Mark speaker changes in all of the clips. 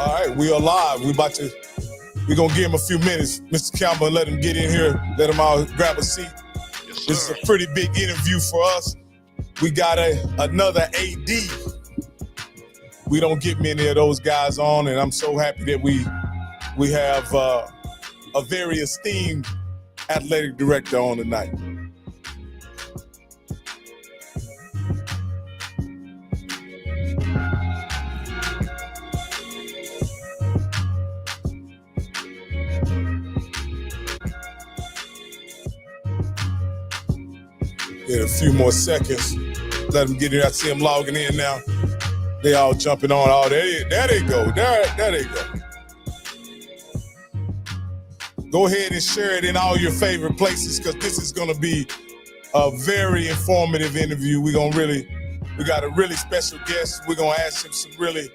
Speaker 1: All right, we are live. We're gonna give him a few minutes, Mr. Campbell, and let him get in here. Let him all grab a seat.
Speaker 2: Yes,
Speaker 1: this is a pretty big interview for us. We got another AD. We don't get many of those guys on, and I'm so happy that we have a very esteemed athletic director on tonight. In a few more seconds, let them get here. I see them logging in now. They all jumping on. Oh, there they go. There they go. Go ahead and share it in all your favorite places, because this is going to be a very informative interview. We got a really special guest. We're going to ask him some really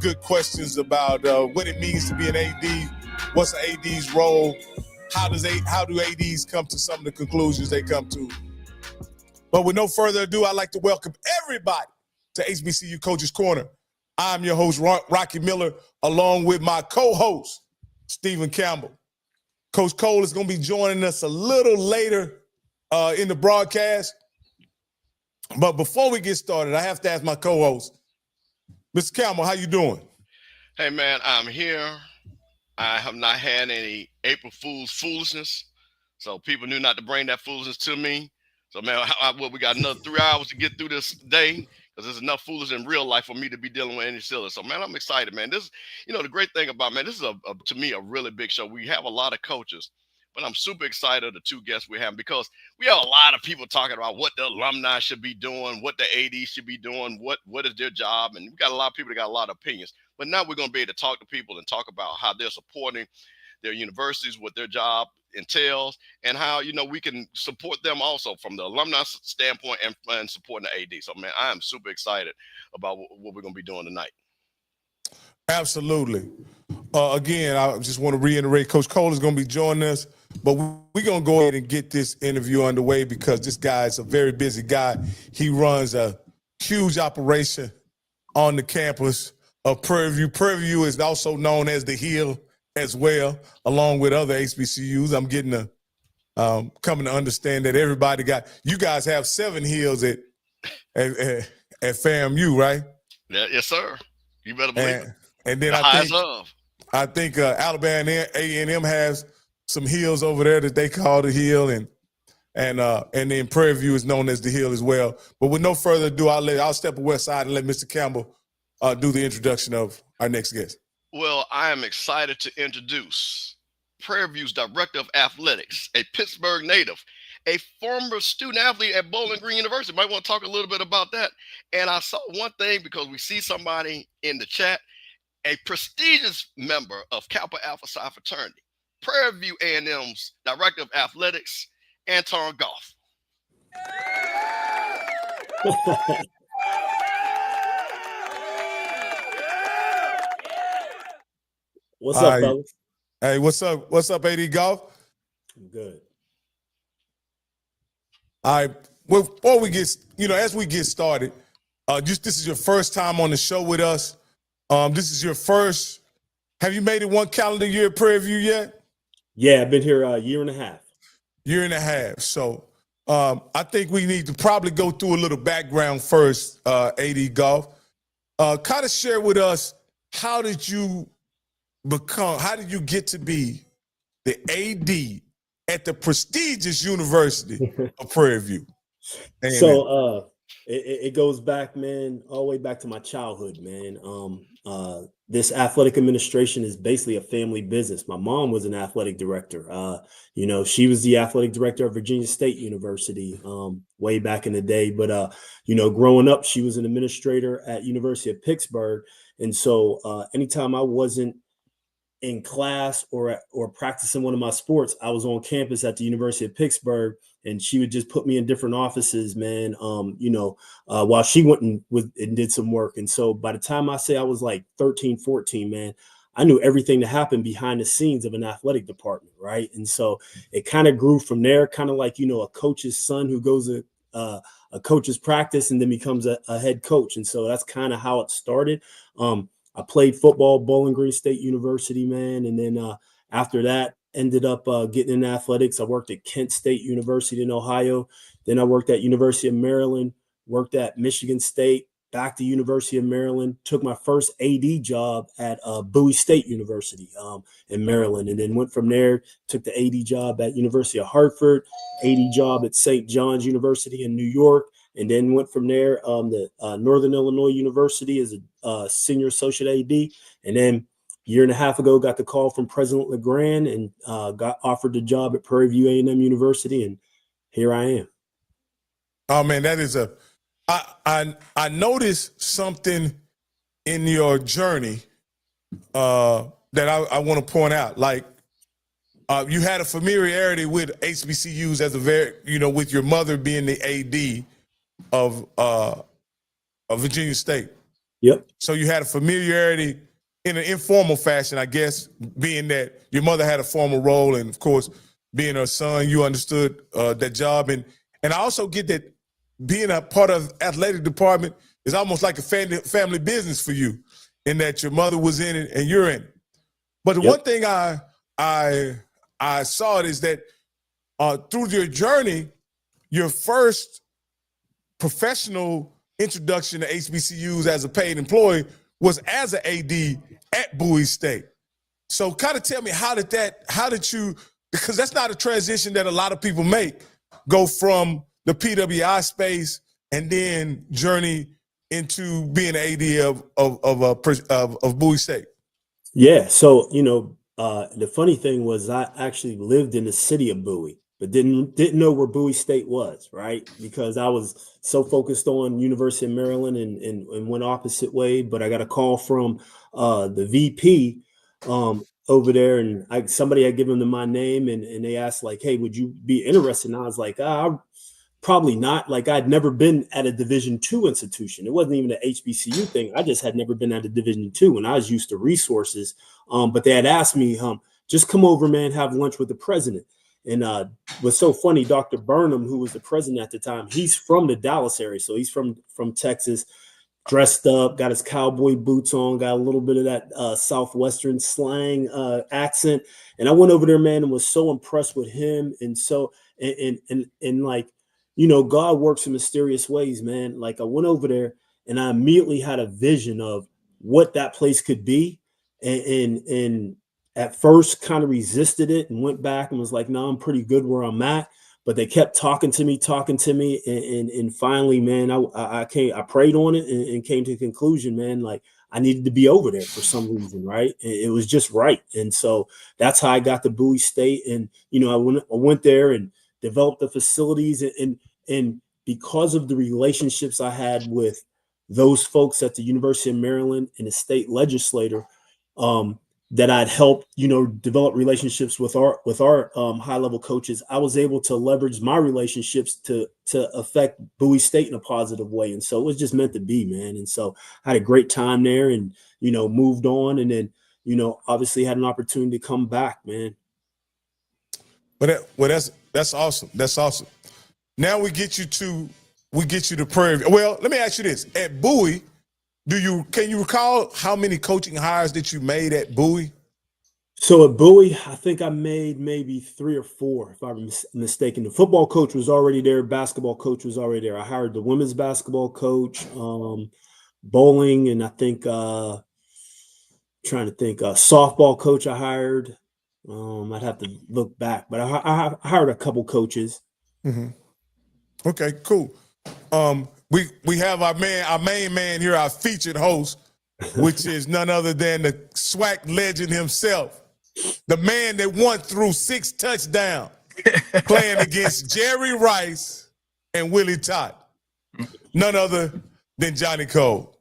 Speaker 1: good questions about what it means to be an AD. What's an AD's role? How do ADs come to some of the conclusions they come to? But with no further ado, I'd like to welcome everybody to HBCU Coaches Corner. I'm your host, Rocky Miller, along with my co-host, Stephen Campbell. Coach Cole is going to be joining us a little later in the broadcast. But before we get started, I have to ask my co-host, Mr. Campbell, how you doing?
Speaker 2: Hey, man, I'm here. I have not had any April Fool's foolishness, so people knew not to bring that foolishness to me. So, man, we got another 3 hours to get through this day, because there's enough foolishness in real life for me to be dealing with any silly. So, man, I'm excited, man. This, the great thing about, man, this is to me a really big show. We have a lot of coaches, but I'm super excited the two guests we have, because we have a lot of people talking about what the alumni should be doing, what the AD should be doing, what is their job, and we got a lot of people that got a lot of opinions. But now we're going to be able to talk to people and talk about how they're supporting their universities, what their job entails, and how, we can support them also from the alumni standpoint and supporting the AD. So, man, I am super excited about what we're going to be doing tonight.
Speaker 1: Absolutely. Again, I just want to reiterate, Coach Cole is going to be joining us, but we're going to go ahead and get this interview underway, because this guy is a very busy guy. He runs a huge operation on the campus of Prairie View. Prairie View is also known as the Hill as well, along with other HBCUs. I'm getting coming to understand that you guys have 7 hills at FAMU, right?
Speaker 2: Yeah, yes, sir. You better believe it.
Speaker 1: And then I think Alabama A&M has some hills over there that they call the Hill, and then Prairie View is known as the Hill as well. But with no further ado, I'll step aside and let Mr. Campbell do the introduction of our next guest.
Speaker 2: Well, I am excited to introduce Prairie View's Director of Athletics, a Pittsburgh native, a former student athlete at Bowling Green University. Might want to talk a little bit about that. And I saw one thing, because we see somebody in the chat, a prestigious member of Kappa Alpha Psi fraternity, Prairie View A&M's Director of Athletics, Anton Goff.
Speaker 3: What's up, fellas?
Speaker 1: Hey, what's up? What's up, AD Goff?
Speaker 3: I'm good.
Speaker 1: All right. Well, before we get, as we get started, this is your first time on the show with us. This is your first. Have you made it one calendar year at Prairie View yet?
Speaker 3: Yeah, I've been here a year and a half.
Speaker 1: Year and a half. So I think we need to probably go through a little background first, AD Goff. Kind of share with us, how did you get to be the AD at the prestigious University of Prairie View?
Speaker 3: So it goes back, man, all the way back to my childhood, man. This athletic administration is basically a family business. My mom was an athletic director. She was the athletic director of Virginia State University way back in the day. But, growing up, she was an administrator at University of Pittsburgh. And so anytime I wasn't in class or practicing one of my sports, I was on campus at the University of Pittsburgh, and she would just put me in different offices, man, while she went and did some work. And so by the time I say I was like 13, 14, man, I knew everything that happened behind the scenes of an athletic department, right? And so it kind of grew from there, kind of like, a coach's son who goes to a coach's practice and then becomes a head coach. And so that's kind of how it started. I played football, Bowling Green State University, man. And then after that, ended up getting in athletics. I worked at Kent State University in Ohio. Then I worked at University of Maryland, worked at Michigan State, back to University of Maryland, took my first AD job at Bowie State University in Maryland, and then went from there, took the AD job at University of Hartford, AD job at St. John's University in New York, and then went from there to Northern Illinois University as a senior associate AD, and then a year and a half ago got the call from President LeGrand and got offered the job at Prairie View A&M University, and here I am.
Speaker 1: Oh man, that is I noticed something in your journey that I want to point out. Like you had a familiarity with HBCUs as with your mother being the AD of Virginia State.
Speaker 3: Yep.
Speaker 1: So you had a familiarity in an informal fashion, I guess, being that your mother had a formal role, and of course, being her son, you understood that job. And I also get that being a part of athletic department is almost like a family business for you, in that your mother was in it and you're in it. But the one thing I saw it is that through your journey, your first professional introduction to HBCUs as a paid employee was as an AD at Bowie State. So kind of tell me, how did you, because that's not a transition that a lot of people make, go from the PWI space and then journey into being an AD of Bowie State.
Speaker 3: Yeah. So, the funny thing was I actually lived in the city of Bowie, but didn't know where Bowie State was, right? Because I was so focused on University of Maryland and went opposite way. But I got a call from the VP over there, and somebody had given them my name, and they asked like, "Hey, would you be interested?" And I was like, probably not. Like, I'd never been at a Division II institution. It wasn't even an HBCU thing. I just had never been at a Division II, and I was used to resources. But they had asked me, just come over, man, have lunch with the president. And what's so funny, Dr. Burnham, who was the president at the time, he's from the Dallas area. So he's from Texas, dressed up, got his cowboy boots on, got a little bit of that Southwestern slang accent. And I went over there, man, and was so impressed with him. And so, and like, God works in mysterious ways, man. Like, I went over there and I immediately had a vision of what that place could be. And at first kind of resisted it and went back and was like, no, I'm pretty good where I'm at. But they kept talking to me. And finally, man, I prayed on it and came to the conclusion, man, like I needed to be over there for some reason, right? It was just right. And so that's how I got to Bowie State. And, I went there and developed the facilities, and because of the relationships I had with those folks at the University of Maryland and the state legislator, that I'd helped, develop relationships with our high level coaches, I was able to leverage my relationships to affect Bowie State in a positive way. And so it was just meant to be, man. And so I had a great time there, and, moved on, and then, obviously had an opportunity to come back, man.
Speaker 1: Well, that's awesome. That's awesome. Now we get you to Prairie View. Well, let me ask you this: at Bowie, can you recall how many coaching hires that you made at Bowie?
Speaker 3: So at Bowie, I think I made maybe 3 or 4, if I'm mistaken. The football coach was already there. Basketball coach was already there. I hired the women's basketball coach, bowling, and I think softball coach I hired. I'd have to look back, but I hired a couple coaches.
Speaker 1: Mm-hmm. Okay, cool. We have our main man here, our featured host, which is none other than the SWAC legend himself, the man that won through 6 touchdowns playing against Jerry Rice and Willie Todd. None other than Johnny Cole.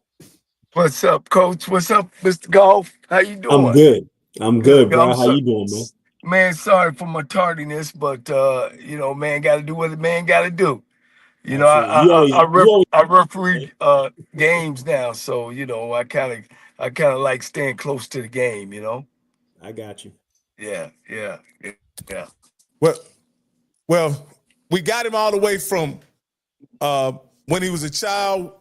Speaker 4: What's up, Coach? What's up, Mr. Goff? How you doing?
Speaker 3: I'm good, bro. How you doing, man?
Speaker 4: Man, sorry for my tardiness, but man, got to do what a man got to do. I referee games now, so I kind of like staying close to the game.
Speaker 3: I got you.
Speaker 4: Yeah.
Speaker 1: Well, we got him all the way from when he was a child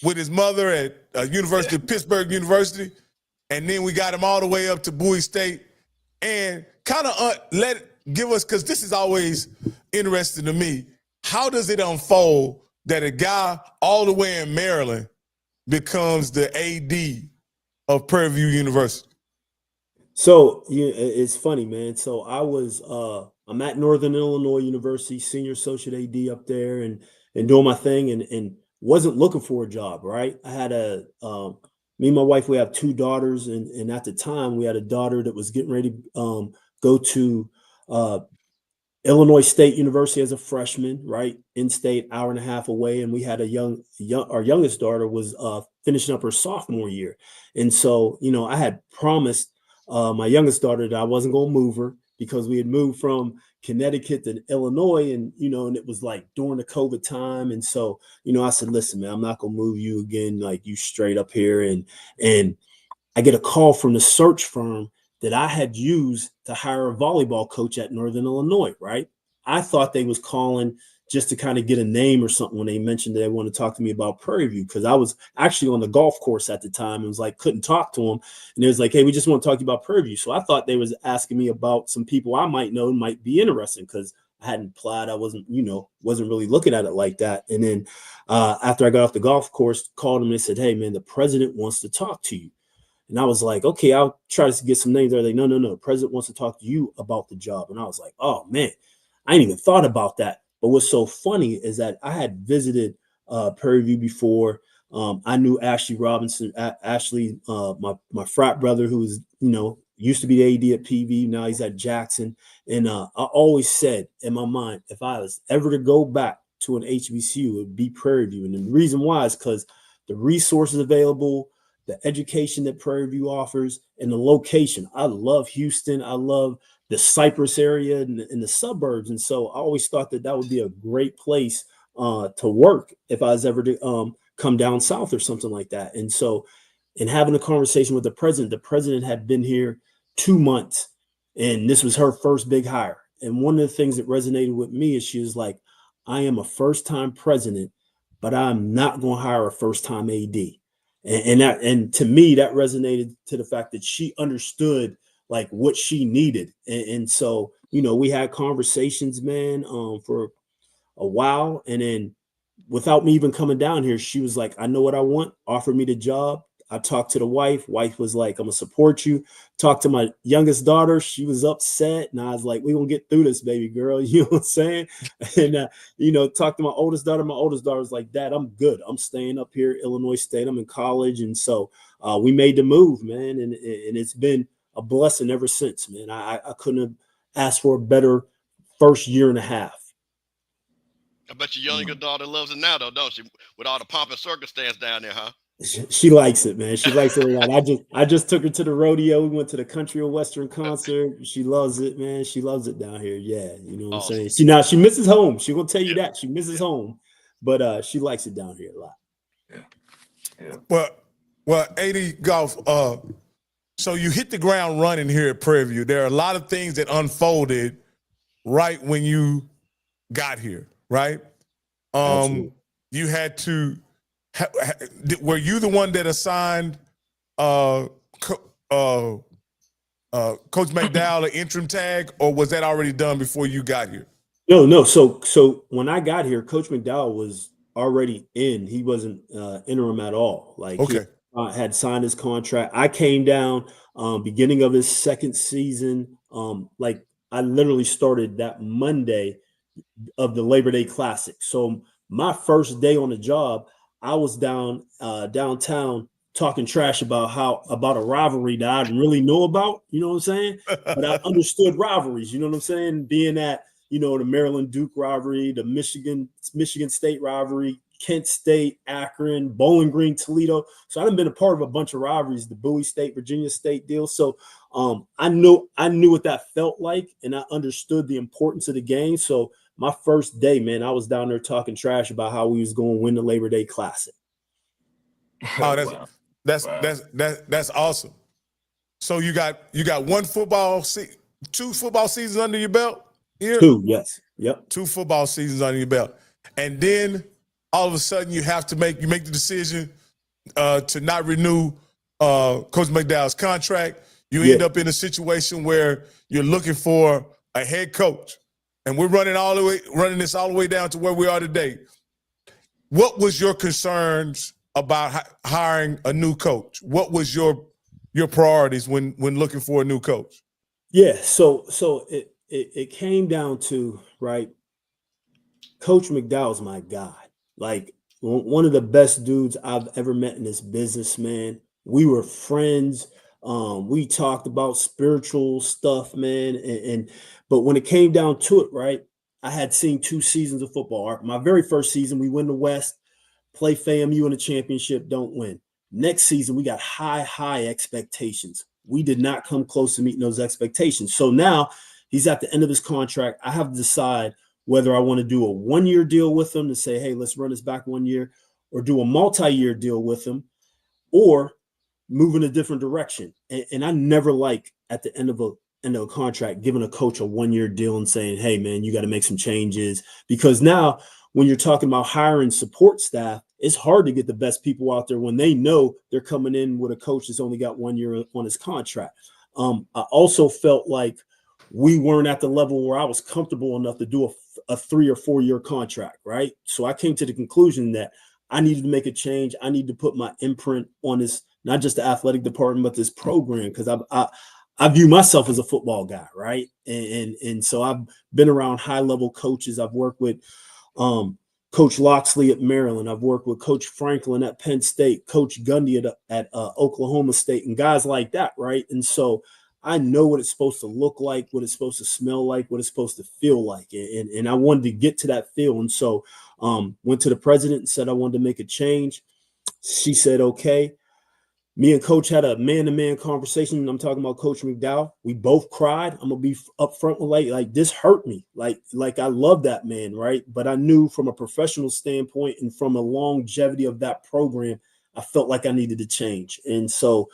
Speaker 1: with his mother at University of Pittsburgh University, and then we got him all the way up to Bowie State. And kind of give us, because this is always interesting to me, how does it unfold that a guy all the way in Maryland becomes the AD of Prairie View University?
Speaker 3: So it's funny, man. So I'm at Northern Illinois University, senior associate AD up there, and doing my thing, and wasn't looking for a job. Right, I had me and my wife, we have 2 daughters, and at the time we had a daughter that was getting ready to go to Illinois State University as a freshman, right? In-state, hour and a half away. And we had our youngest daughter was finishing up her sophomore year. And so, I had promised my youngest daughter that I wasn't going to move her, because we had moved from Connecticut to Illinois, and, and it was like during the COVID time. And so, I said, listen, man, I'm not going to move you again, like you straight up here. And I get a call from the search firm that I had used to hire a volleyball coach at Northern Illinois, right? I thought they was calling just to kind of get a name or something when they mentioned that they wanted to talk to me about Prairie View, because I was actually on the golf course at the time and was like, couldn't talk to them. And it was like, hey, we just want to talk to you about Prairie View. So I thought they was asking me about some people I might know might be interesting, because I hadn't applied. I wasn't really looking at it like that. And then after I got off the golf course, called them and they said, hey, man, the president wants to talk to you. And I was like, okay, I'll try to get some names. They're like, no. The president wants to talk to you about the job. And I was like, oh, man, I ain't even thought about that. But what's so funny is that I had visited Prairie View before. I knew Ashley Robinson, my frat brother, who was, used to be the AD at PV. Now he's at Jackson. And I always said in my mind, if I was ever to go back to an HBCU, it would be Prairie View. And the reason why is because the resources available, the education that Prairie View offers, and the location. I love Houston. I love the Cypress area and the suburbs. And so I always thought that would be a great place to work if I was ever to come down south or something like that. And so in having a conversation with the president had been here 2 months, and this was her first big hire. And one of the things that resonated with me is she was like, I am a first-time president, but I'm not going to hire a first-time AD. And to me, that resonated to the fact that she understood like what she needed. And so, we had conversations, man, for a while. And then without me even coming down here, she was like, I know what I want, offered me the job. I talked to the wife. Wife was like, I'm going to support you. Talked to my youngest daughter. She was upset. And I was like, we're going to get through this, baby girl. You know what I'm saying? And, talked to my oldest daughter. My oldest daughter was like, Dad, I'm good. I'm staying up here, Illinois State. I'm in college. And so we made the move, man. And it's been a blessing ever since, man. I couldn't have asked for a better first year and a half.
Speaker 2: I bet your younger daughter loves it now, though, don't she? With all the pomp and circumstance down there, huh?
Speaker 3: She likes it, man. She likes it a lot. I just took her to the rodeo. We went to the country and western concert. She loves it, man. She loves it down here. Yeah, you know what I'm saying. She misses home. She gonna tell you that she misses home, but she likes it down here a lot.
Speaker 4: Yeah.
Speaker 1: Well, AD Goff. So you hit the ground running here at Prairie View. There are a lot of things that unfolded right when you got here, right? You had to. Were you the one that assigned Coach McDowell an interim tag, or was that already done before you got here?
Speaker 3: No. So when I got here, Coach McDowell was already in. He wasn't interim at all. Like, okay. He had signed his contract. I came down beginning of his second season. Like, I literally started that Monday of the Labor Day Classic. So my first day on the job, I was downtown talking trash about a rivalry that I didn't really know about, you know what I'm saying? But I understood rivalries, you know what I'm saying? Being at, the Maryland Duke rivalry, the Michigan State rivalry, Kent State, Akron, Bowling Green, Toledo. So I've been a part of a bunch of rivalries, the Bowie State, Virginia State deal. So I knew what that felt like, and I understood the importance of the game. So my first day, man, I was down there talking trash about how we was going to win the Labor Day Classic.
Speaker 1: Oh, that's awesome. So you got two football seasons under your belt here?
Speaker 3: 2, yes. Yep.
Speaker 1: 2 football seasons under your belt. And then all of a sudden you make the decision to not renew Coach McDowell's contract. You end up in a situation where you're looking for a head coach, and we're running this all the way down to where we are today. What was your concerns about hiring a new coach? What was your priorities when looking for a new coach?
Speaker 3: Yeah, so it came down to, right, Coach McDowell's my guy. Like, one of the best dudes I've ever met in this business, man. We were friends. We talked about spiritual stuff, man. But when it came down to it, right, I had seen 2 seasons of football. My very first season, we win the West, play FAMU in the championship, don't win. Next season, we got high expectations. We did not come close to meeting those expectations. So now he's at the end of his contract. I have to decide whether I want to do a 1-year deal with him to say, hey, let's run this back 1 year, or do a multi-year deal with him, or move in a different direction. And I never like at the end of a contract giving a coach a 1-year deal and saying, hey, man, you got to make some changes. Because now when you're talking about hiring support staff, it's hard to get the best people out there when they know they're coming in with a coach that's only got 1 year on his contract. I also felt like we weren't at the level where I was comfortable enough to do a 3 or 4 year contract, right? So I came to the conclusion that I needed to make a change. I need to put my imprint on this, not just the athletic department, but this program, because I view myself as a football guy, right? And so I've been around high level coaches. I've worked with Coach Loxley at Maryland. I've worked with Coach Franklin at Penn State, Coach Gundy at Oklahoma State, and guys like that, right? And so I know what it's supposed to look like, what it's supposed to smell like, what it's supposed to feel like. And I wanted to get to that feel. And so went to the president and said I wanted to make a change. She said, okay. Me and Coach had a man-to-man conversation. I'm talking about Coach McDowell. We both cried. I'm gonna be upfront with like this hurt me. Like I love that man, right? But I knew from a professional standpoint and from a longevity of that program, I felt like I needed to change. And so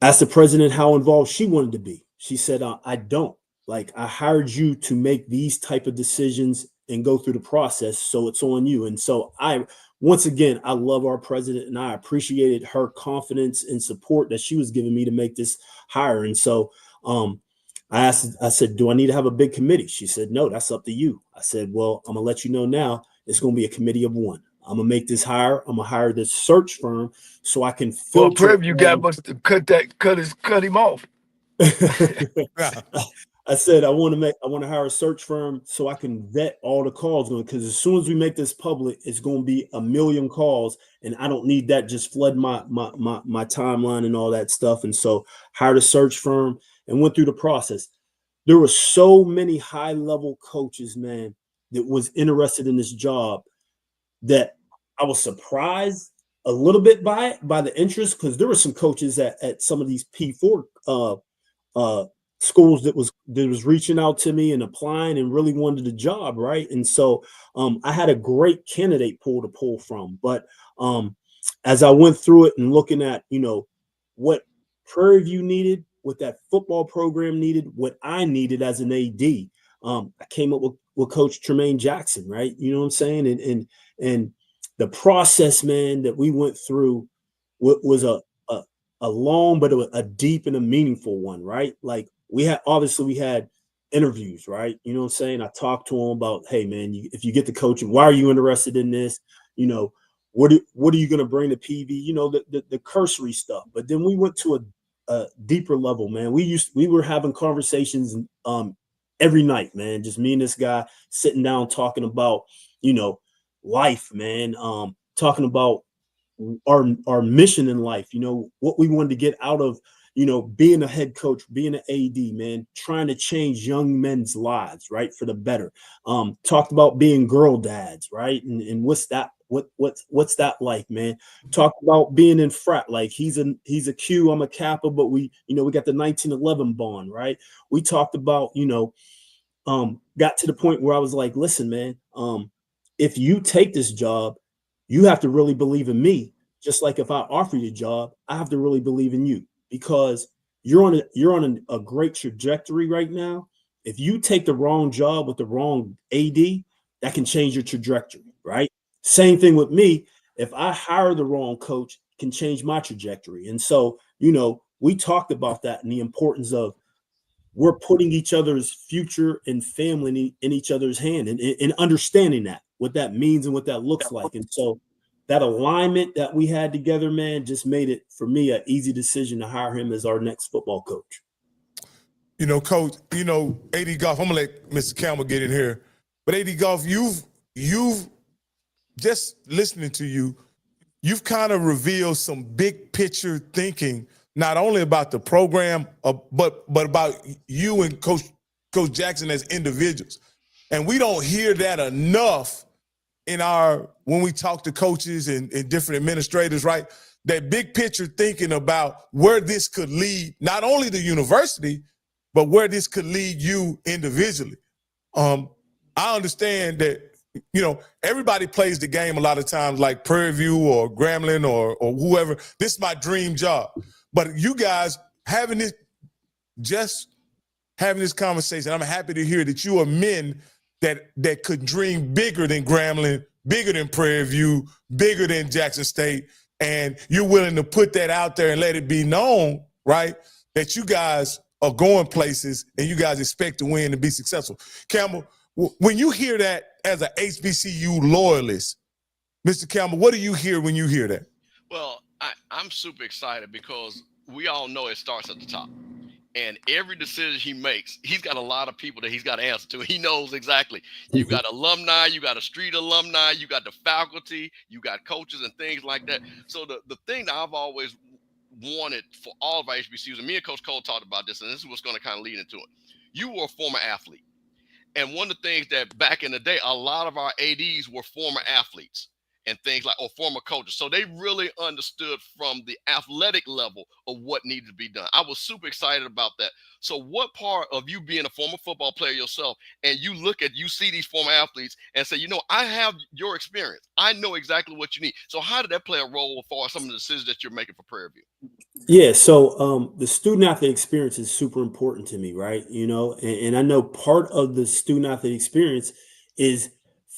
Speaker 3: asked the president how involved she wanted to be. She said, I don't. Like, I hired you to make these type of decisions and go through the process, so it's on you. And so once again, I love our president, and I appreciated her confidence and support that she was giving me to make this hire. And so I said, do I need to have a big committee? She said, no, that's up to you. I said, well, I'm gonna let you know now, it's gonna be a committee of 1. I'm gonna make this hire. I'm gonna hire this search firm so I can filter.
Speaker 4: Well, Prairie View guy must have cut him off.
Speaker 3: I said I want to hire a search firm so I can vet all the calls, because as soon as we make this public, it's going to be a million calls, and I don't need that just flood my timeline and all that stuff. And so hired a search firm and went through the process. There were so many high level coaches, man, that was interested in this job that I was surprised a little bit by the interest, because there were some coaches at some of these P4 schools that was reaching out to me and applying and really wanted the job, right? And so I had a great candidate pool to pull from. But as I went through it and looking at, what Prairie View needed, what that football program needed, what I needed as an AD, I came up with Coach Tremaine Jackson, right? You know what I'm saying? And the process, man, that we went through was a long but a deep and a meaningful one, right? Like we had interviews, right? You know what I'm saying? I talked to him about, hey man, if you get the coaching, why are you interested in this? What are you going to bring to PV? The cursory stuff. But then we went to a deeper level, man. We were having conversations every night, man. Just me and this guy sitting down talking about, life, man. Talking about our mission in life, what we wanted to get out of, being a head coach, being an AD, man, trying to change young men's lives, right, for the better. Talked about being girl dads, right, and what's that like, man. Talked about being in frat, like he's a Q, I'm a Kappa, but we got the 1911 bond, right. We talked about, got to the point where I was like, listen, man, if you take this job, you have to really believe in me. Just like if I offer you a job, I have to really believe in you, because you're on a great trajectory right now. If you take the wrong job with the wrong AD, that can change your trajectory, right? Same thing with me. If I hire the wrong coach, it can change my trajectory. And so, we talked about that and the importance of we're putting each other's future and family in each other's hand and understanding that, what that means and what that looks like. And so that alignment that we had together, man, just made it, for me, an easy decision to hire him as our next football coach.
Speaker 1: Coach, AD Goff, I'm gonna let Mr. Campbell get in here. But AD Goff, you've just listening to you, you've kind of revealed some big picture thinking, not only about the program, but about you and Coach Jackson as individuals. And we don't hear that enough when we talk to coaches and different administrators, right? That big picture thinking about where this could lead, not only the university, but where this could lead you individually. I understand that, everybody plays the game a lot of times like Prairie View or Grambling or whoever. This is my dream job. But you guys having this conversation, I'm happy to hear that you are men that could dream bigger than Grambling, bigger than Prairie View, bigger than Jackson State, and you're willing to put that out there and let it be known, right, that you guys are going places and you guys expect to win and be successful. Campbell, when you hear that as an HBCU loyalist, Mr. Campbell, what do you hear when you hear that?
Speaker 2: Well, I'm super excited because we all know it starts at the top. And every decision he makes, he's got a lot of people that he's got to answer to. He knows exactly. You got alumni, you got a street alumni, you got the faculty, you got coaches and things like that. So the thing that I've always wanted for all of our HBCUs, and me and Coach Cole talked about this, and this is what's going to kind of lead into it. You were a former athlete. And one of the things that back in the day, a lot of our ADs were former athletes and things like, or former coaches. So they really understood from the athletic level of what needed to be done. I was super excited about that. So what part of you being a former football player yourself, and you see these former athletes and say, I have your experience. I know exactly what you need. So how did that play a role for some of the decisions that you're making for Prairie View?
Speaker 3: Yeah, so the student athlete experience is super important to me, right? And I know part of the student athlete experience is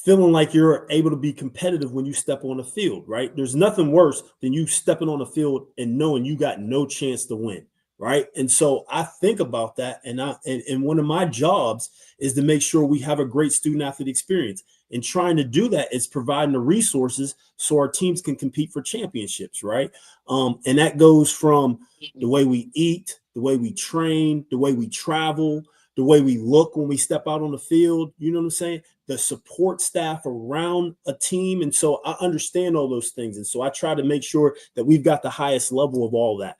Speaker 3: feeling like you're able to be competitive when you step on the field, right? There's nothing worse than you stepping on the field and knowing you got no chance to win, right? And so I think about that, and one of my jobs is to make sure we have a great student athlete experience. And trying to do that is providing the resources so our teams can compete for championships, right? And that goes from the way we eat, the way we train, the way we travel, the way we look when we step out on the field, you know what I'm saying? The support staff around a team. And so I understand all those things. And so I try to make sure that we've got the highest level of all that.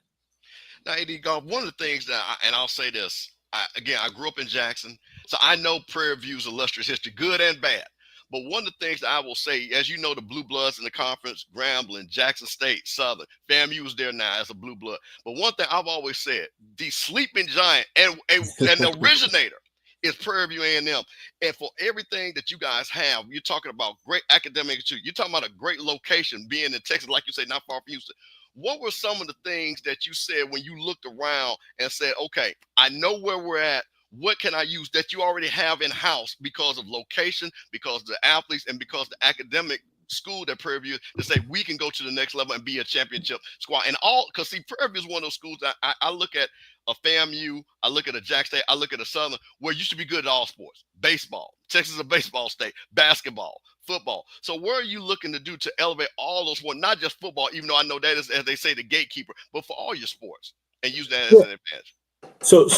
Speaker 2: Now, AD Goff, one of the things and I'll say this, I grew up in Jackson, so I know Prairie View's illustrious history, good and bad. But one of the things that I will say, as you know, the Blue Bloods in the conference, Grambling, Jackson State, Southern, FAMU is there now as a Blue Blood. But one thing I've always said, the sleeping giant and the originator is Prairie View A&M. And for everything that you guys have, you're talking about great academic institute. You're talking about a great location being in Texas, like you say, not far from Houston. What were some of the things that you said when you looked around and said, okay, I know where we're at. What can I use that you already have in-house because of location, because of the athletes, and because the academic school that Prairie View to say we can go to the next level and be a championship squad? And all, because see, Prairie View is one of those schools that I look at a FAMU, I look at a Jackson State, I look at a Southern, where you should be good at all sports. Baseball, Texas is a baseball state, basketball, football. So what are you looking to do to elevate all those sports, not just football, even though I know that is, as they say, the gatekeeper, but for all your sports, and use that as an advantage?
Speaker 3: So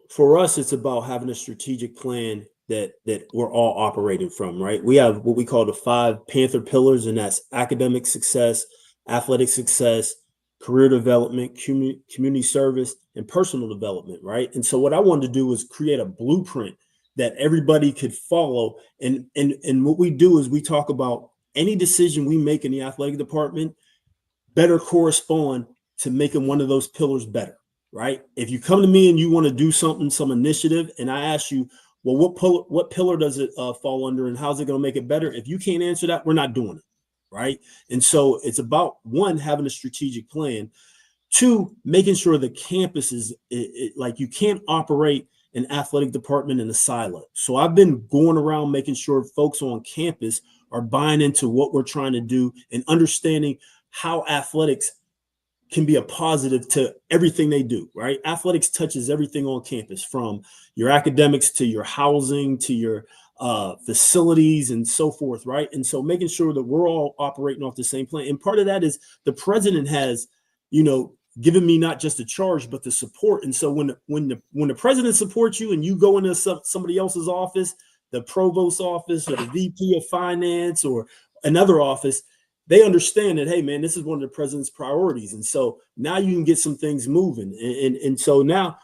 Speaker 3: for us, it's about having a strategic plan that we're all operating from, right? We have what we call the 5 Panther pillars, and that's academic success, athletic success, career development, community service, and personal development, right? And so what I wanted to do was create a blueprint that everybody could follow. And what we do is we talk about any decision we make in the athletic department better correspond to making one of those pillars better. Right? If you come to me and you want to do something, some initiative, and I ask you, well, what pillar does it fall under, and how's it going to make it better? If you can't answer that, we're not doing it. Right? And so it's about, 1, having a strategic plan, 2, making sure the campus is like, you can't operate an athletic department in a silo. So I've been going around making sure folks on campus are buying into what we're trying to do and understanding how athletics can be a positive to everything they do, right? Athletics touches everything on campus, from your academics to your housing to your facilities and so forth, right? And so making sure that we're all operating off the same plan. And part of that is the president has, given me not just the charge, but the support. And so when the president supports you and you go into somebody else's office, the provost's office or the VP of finance or another office, they understand that, hey, man, this is one of the president's priorities. And so now you can get some things moving. And so now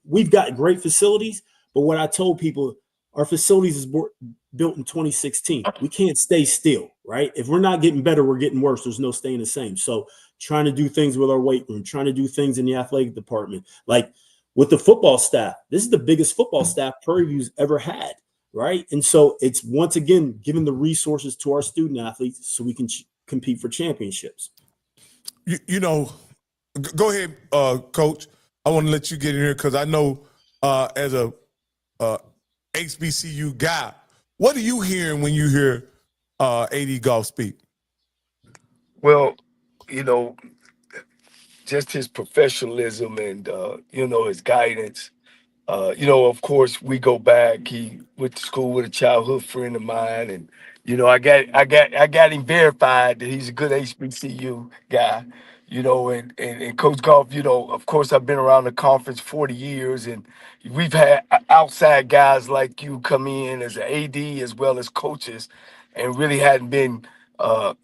Speaker 3: we've got great facilities. But what I told people, our facilities is built in 2016. We can't stay still, right? If we're not getting better, we're getting worse. There's no staying the same. So trying to do things with our weight room, trying to do things in the athletic department, like with the football staff. This is the biggest football staff Prairie View's ever had, right? And so it's, once again, giving the resources to our student athletes so we can compete for championships.
Speaker 1: Go ahead, Coach. I want to let you get in here because I know as a HBCU guy, what are you hearing when you hear AD Goff speak?
Speaker 4: Well, just his professionalism and his guidance. Of course, we go back. He went to school with a childhood friend of mine, and I got him verified that he's a good HBCU guy. And Coach Goff, of course, I've been around the conference 40 years, and we've had outside guys like you come in as an AD as well as coaches, and really hadn't been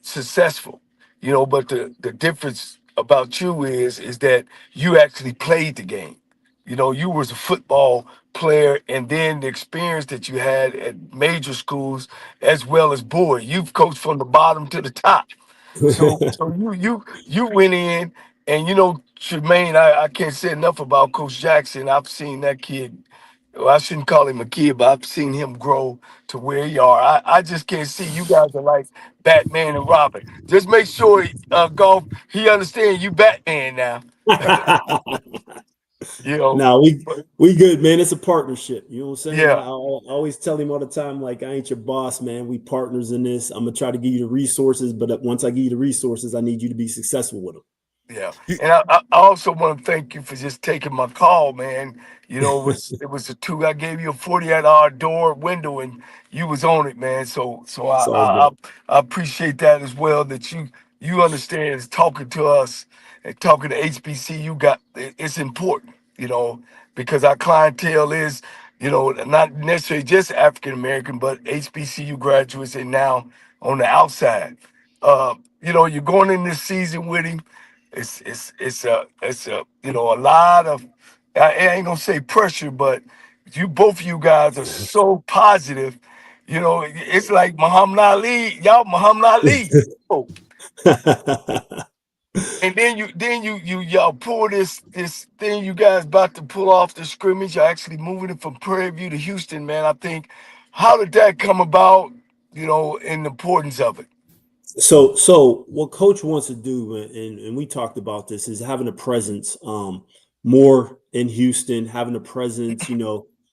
Speaker 4: successful. But the difference about you is that you actually played the game. You was a football player, and then the experience that you had at major schools as well as board. You've coached from the bottom to the top. So you went in, and Tremaine, I can't say enough about Coach Jackson. I've seen that kid. Well, I shouldn't call him a kid, but I've seen him grow to where you are. I just can't see, you guys are like Batman and Robin. Just make sure, Golf, he understands you Batman now.
Speaker 3: No, we good, man. It's a partnership. You know what I'm saying?
Speaker 4: Yeah.
Speaker 3: I always tell him all the time, like, I ain't your boss, man. We partners in this. I'm gonna try to give you the resources, but once I give you the resources, I need you to be successful with them.
Speaker 4: Yeah, and I also want to thank you for just taking my call, man. It was I gave you a 48-hour door window, and you was on it, man. So
Speaker 3: It's all good.
Speaker 4: I appreciate that as well. That you understand is talking to us and talking to HBCU it's important, because our clientele is, not necessarily just African American, but HBCU graduates, and now on the outside. You're going in this season with him. It's a a lot of, I ain't gonna say pressure, but both of you guys are so positive. It's like Muhammad Ali, y'all Muhammad Ali. Oh. And then y'all pull this thing you guys about to pull off the scrimmage. You're actually moving it from Prairie View to Houston, man. I think, how did that come about? And the importance of it.
Speaker 3: So what Coach wants to do, and we talked about this, is having a presence more in Houston, having a presence, in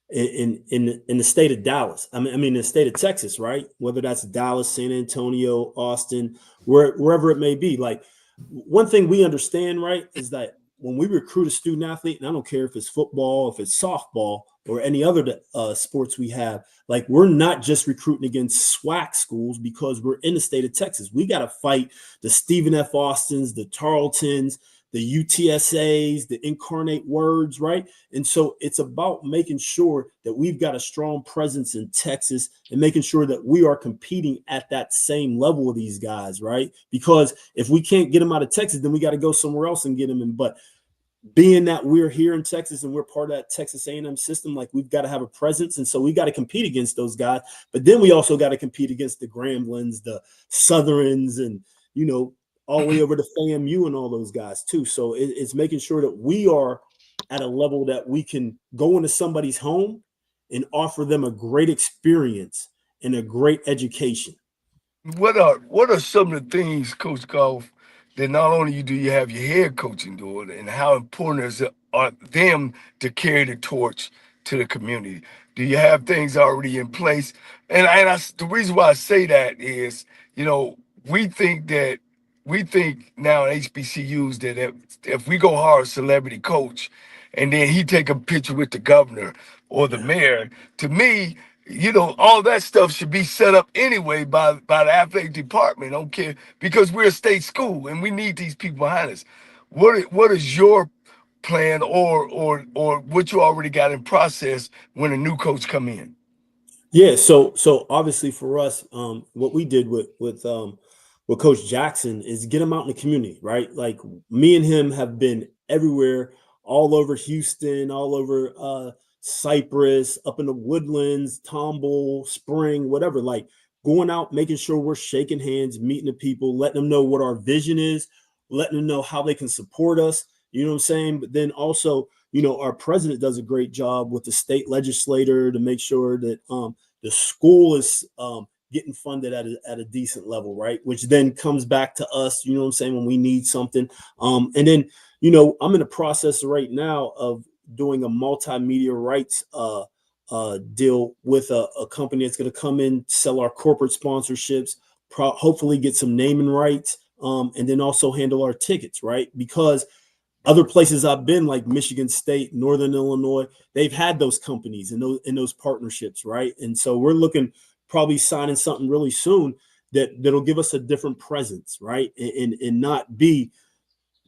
Speaker 3: the state of Dallas. I mean the state of Texas, right? Whether that's Dallas, San Antonio, Austin, wherever it may be. Like, one thing we understand, right, is that when we recruit a student athlete, and I don't care if it's football, if it's softball, or any other sports we have, like, we're not just recruiting against SWAC schools because we're in the state of Texas. We got to fight the Stephen F. Austins, the Tarletons, the UTSAs, the Incarnate Words, right? And so it's about making sure that we've got a strong presence in Texas and making sure that we are competing at that same level of these guys, right? Because if we can't get them out of Texas, then we got to go somewhere else and get them. But being that we're here in Texas and we're part of that Texas A&M system, like, we've got to have a presence. And so we got to compete against those guys. But then we also got to compete against the Gramblins, the Southerns, and, all the way over to FAMU and all those guys too. So it's making sure that we are at a level that we can go into somebody's home and offer them a great experience and a great education.
Speaker 4: What are some of the things, Coach Goff, that not only do you have your head coaching doing, and how important are them to carry the torch to the community? Do you have things already in place? And the reason why I say that is, you know, we think now in HBCUs that if we go hire a celebrity coach and then he take a picture with the governor or the mayor, to me, you know, all that stuff should be set up anyway by the athletic department. Don't care, because we're a state school and we need these people behind us. What is your plan or what you already got in process when a new coach come in?
Speaker 3: Yeah, so obviously for us, what we did with Coach Jackson is get him out in the community, right? Like me and him have been everywhere, all over Houston, all over Cypress, up in the Woodlands, Tomball, Spring, whatever. Like going out, making sure we're shaking hands, meeting the people, letting them know what our vision is, letting them know how they can support us. You know what I'm saying? But then also, you know, our president does a great job with the state legislator to make sure that the school is getting funded at a decent level, right? Which then comes back to us, you know what I'm saying, when we need something. And then, you know, I'm in the process right now of doing a multimedia rights deal with a company that's going to come in, sell our corporate sponsorships, hopefully get some naming rights, and then also handle our tickets, right? Because other places I've been, like Michigan State, Northern Illinois, they've had those companies and those partnerships, right? And so we're looking probably signing something really soon that'll give us a different presence, right? And not be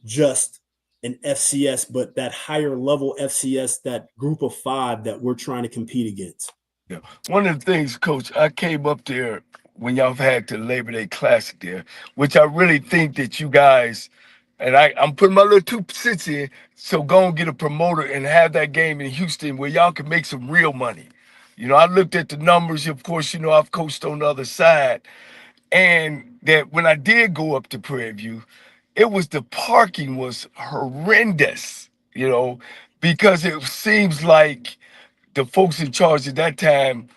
Speaker 3: just an FCS, but that higher level FCS, that group of 5 that we're trying to compete against.
Speaker 4: Yeah. One of the things, Coach, I came up there when y'all had the Labor Day Classic there, which I really think that you guys, and I'm putting my little 2 cents in, so go and get a promoter and have that game in Houston where y'all can make some real money. You know, I looked at the numbers. Of course, you know, I've coached on the other side. And that when I did go up to Prairie View, the parking was horrendous, you know, because it seems like the folks in charge at that time,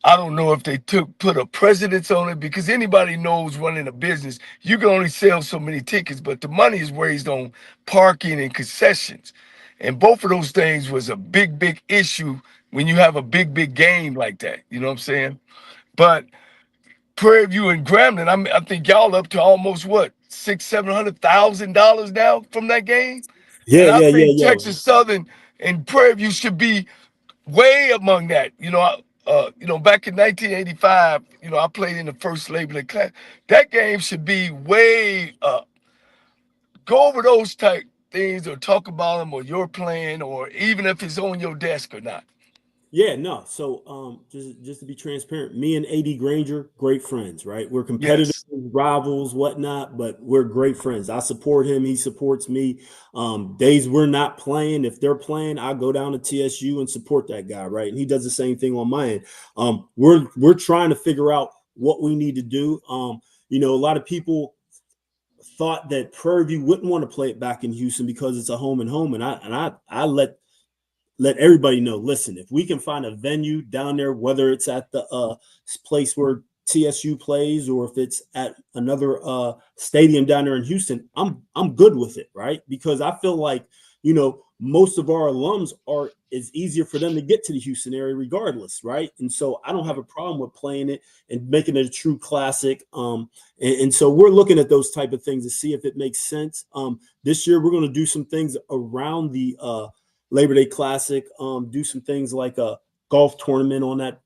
Speaker 4: I don't know if they put a precedence on it, because anybody knows running a business, you can only sell so many tickets, but the money is raised on parking and concessions. And both of those things was a big issue when you have a big game like that. You know what I'm saying? But Prairie View and Grambling, I think y'all up to almost what, $600,000-700,000 now from that game. And I think
Speaker 3: Yeah.
Speaker 4: Texas Southern and Prairie View should be way among that. You know, back in 1985, you know, I played in the first Labor Day class. That game should be way up. Go over those type things or talk about them or your plan, or even if it's on your desk or not.
Speaker 3: Yeah, no. So just to be transparent, me and AD Granger, great friends, right? We're competitive
Speaker 4: Yes.
Speaker 3: rivals, whatnot, but we're great friends. I support him, he supports me. Days we're not playing, if they're playing, I go down to TSU and support that guy, right? And he does the same thing on my end. We're trying to figure out what we need to do. You know, a lot of people thought that Prairie View wouldn't want to play it back in Houston because it's a home and home, and I let everybody know, listen, if we can find a venue down there, whether it's at the place where TSU plays or if it's at another stadium down there in Houston, I'm good with it, right? Because I feel like, you know, most of our alums it's easier for them to get to the Houston area regardless, right? And so I don't have a problem with playing it and making it a true classic. And so we're looking at those type of things to see if it makes sense. This year we're going to do some things around the Labor Day Classic, do some things like a golf tournament on that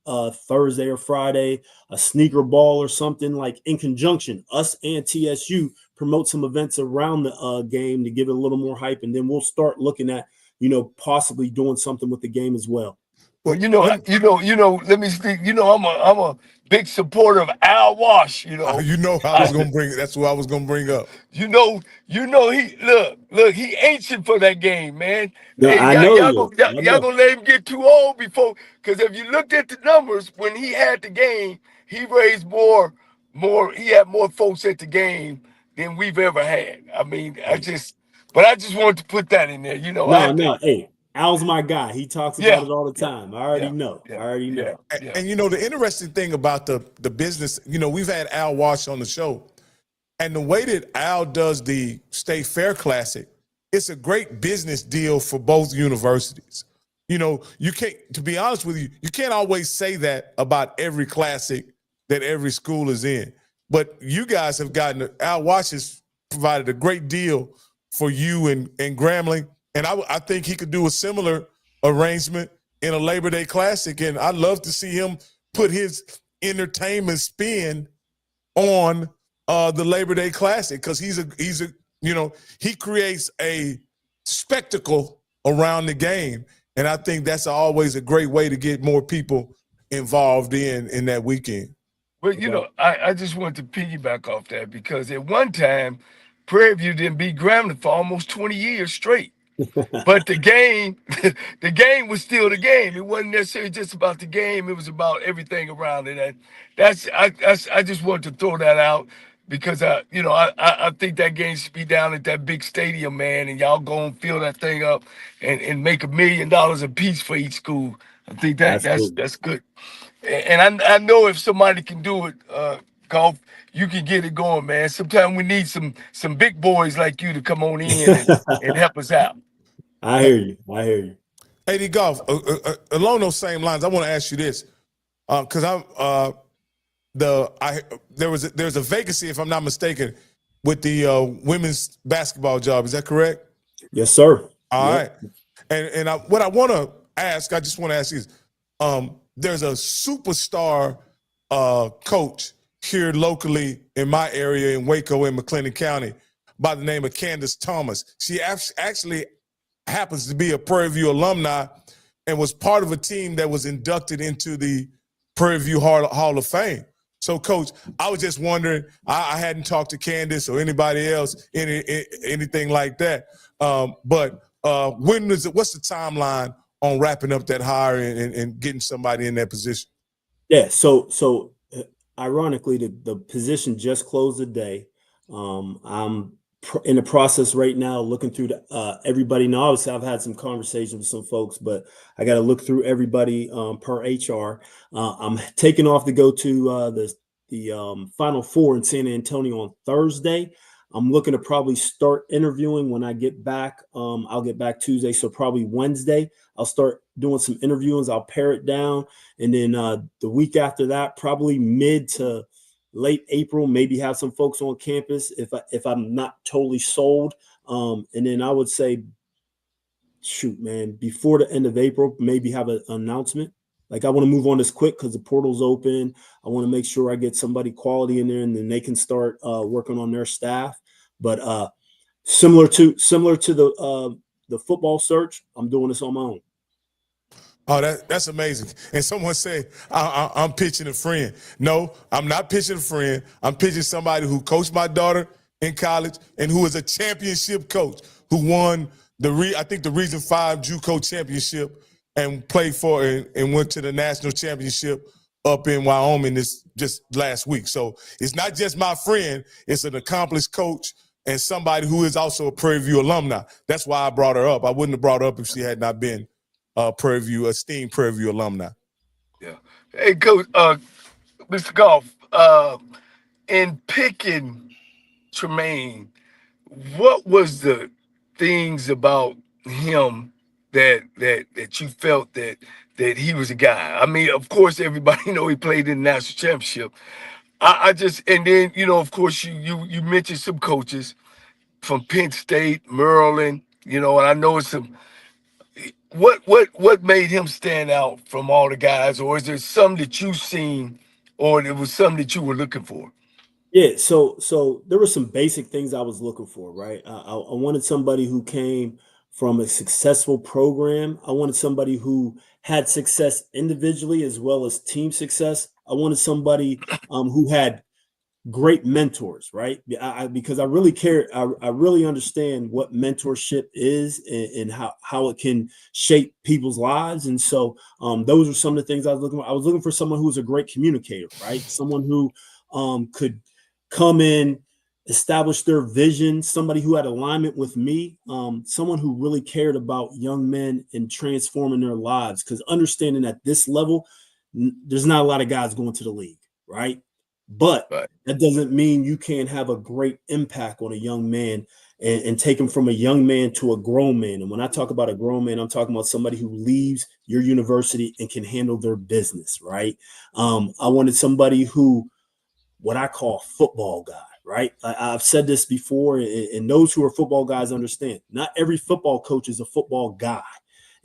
Speaker 3: Thursday or Friday, a sneaker ball or something, like in conjunction, us and TSU promote some events around the game to give it a little more hype. And then we'll start looking at, you know, possibly doing something with the game as well.
Speaker 4: Well, let me speak. You know, I'm a big supporter of Al Wash, you know.
Speaker 1: You know, I was gonna bring. That's what I was gonna bring up.
Speaker 4: You know, he look, he ancient for that game, man.
Speaker 3: No,
Speaker 4: Hey,
Speaker 3: I know you. I
Speaker 4: y'all
Speaker 3: know.
Speaker 4: gonna let him get too old before, because if you looked at the numbers when he had the game, he raised more, he had more folks at the game than we've ever had. I mean, I just wanted to put that in there. You know, I had to,
Speaker 3: No. Hey, Al's my guy. He talks about
Speaker 4: yeah,
Speaker 3: it all the time. I already know.
Speaker 4: yeah.
Speaker 1: And you know, the interesting thing about the business, you know, we've had Al Wash on the show, and the way that Al does the State Fair Classic, it's a great business deal for both universities. you know, you can't, to be honest with you, you can't always say that about every classic that every school is in. But you guys have gotten, Al Watch has provided a great deal for you and Grambling. And I think he could do a similar arrangement in a Labor Day Classic. And I'd love to see him put his entertainment spin on the Labor Day Classic, because he's a you know, he creates a spectacle around the game. And I think that's always a great way to get more people involved in that weekend.
Speaker 4: But, you know, I just want to piggyback off that, because at one time, Prairie View didn't beat Grambling for almost 20 years straight. But the game was still the game. It wasn't necessarily just about the game. It was about everything around it. And I just wanted to throw that out, because I think that game should be down at that big stadium, man, and y'all go and fill that thing up and make $1 million a piece for each school. I think that's good. And I know if somebody can do it, Goff, you can get it going, man. Sometimes we need some big boys like you to come on in and help us out.
Speaker 3: I hear you.
Speaker 1: AD Goff, along those same lines, I want to ask you this, because there's a vacancy, if I'm not mistaken, with the women's basketball job. Is that correct?
Speaker 3: Yes, sir.
Speaker 1: All right. And what I want to ask, I just want to ask is, there's a superstar coach here locally in my area in Waco in McLennan County by the name of Candace Thomas. She actually happens to be a Prairie View alumni and was part of a team that was inducted into the Prairie View Hall of Fame. So, Coach, I was just wondering, I hadn't talked to Candace or anybody else, anything like that. But what's the timeline on wrapping up that hire and getting somebody in that position?
Speaker 3: Yeah, so ironically, the position just closed today. I'm in the process right now looking through everybody. Now, obviously, I've had some conversations with some folks, but I got to look through everybody per HR. I'm taking off to go to the Final Four in San Antonio on Thursday. I'm looking to probably start interviewing when I get back. I'll get back Tuesday, so probably Wednesday, I'll start doing some interviewings. I'll pare it down. And then the week after that, probably mid to late April, maybe have some folks on campus if I'm not totally sold. And then I would say, shoot, man, before the end of April, maybe have an announcement. Like, I want to move on this quick because the portal's open. I want to make sure I get somebody quality in there, and then they can start working on their staff. But similar to the football search, I'm doing this on my own.
Speaker 1: Oh, that's amazing. And someone said, I'm pitching a friend. No, I'm not pitching a friend. I'm pitching somebody who coached my daughter in college and who is a championship coach, who won I think the Region 5 JUCO championship and played for and went to the national championship up in Wyoming just last week. So it's not just my friend. It's an accomplished coach and somebody who is also a Prairie View alumni. That's why I brought her up. I wouldn't have brought her up if she had not been esteemed Prairie View alumni.
Speaker 4: Yeah. Hey, Coach, Mr. Goff, in picking Tremaine, what was the things about him that you felt that he was a guy? I mean, of course, everybody know he played in the national championship. And then, of course, you mentioned some coaches from Penn State, Maryland, and I know it's some. What made him stand out from all the guys, or is there something that you've seen, or it was something that you were looking for?
Speaker 3: Yeah, so there were some basic things I was looking for, right? I wanted somebody who came from a successful program. I wanted somebody who had success individually as well as team success. I wanted somebody who had great mentors, right? Because I really care. I really understand what mentorship is and how it can shape people's lives. And so those are some of the things I was looking for. I was looking for someone who was a great communicator, right? Someone who could come in, establish their vision, somebody who had alignment with me, someone who really cared about young men and transforming their lives. Because understanding at this level, there's not a lot of guys going to the league, right? But that doesn't mean you can't have a great impact on a young man and take them from a young man to a grown man. And when I talk about a grown man, I'm talking about somebody who leaves your university and can handle their business, right? I wanted somebody who, what I call a football guy, right? I've said this before, and those who are football guys understand. Not every football coach is a football guy.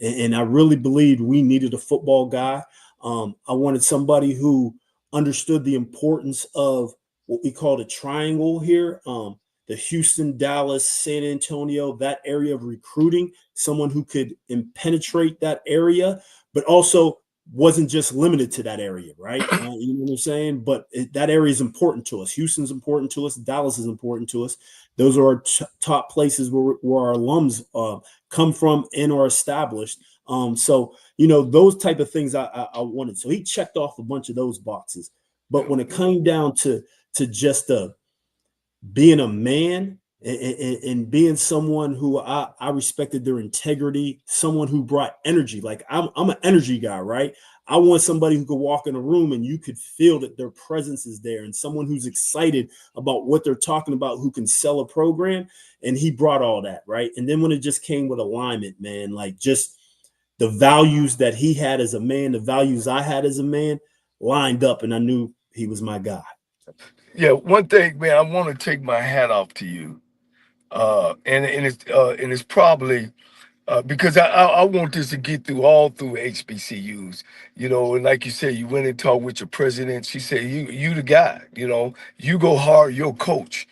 Speaker 3: And I really believed we needed a football guy. I wanted somebody who understood the importance of what we call the triangle here, the Houston, Dallas, San Antonio, that area of recruiting, someone who could penetrate that area, but also wasn't just limited to that area, right? You know what I'm saying? But that area is important to us. Houston's important to us. Dallas is important to us. Those are our top places where our alums come from and are established. So, those type of things I wanted. So he checked off a bunch of those boxes. But when it came down to just being a man and being someone who I respected their integrity, someone who brought energy. Like I'm an energy guy, right? I want somebody who could walk in a room and you could feel that their presence is there, and someone who's excited about what they're talking about, who can sell a program. And he brought all that, right? And then when it just came with alignment, man, like just the values that he had as a man, the values I had as a man lined up, and I knew he was my guy.
Speaker 4: Yeah, one thing, man, I want to take my hat off to you. And it's probably because I want this to get through HBCUs, and like you said, you went and talked with your president. She said, you the guy, you go hard, you're coach.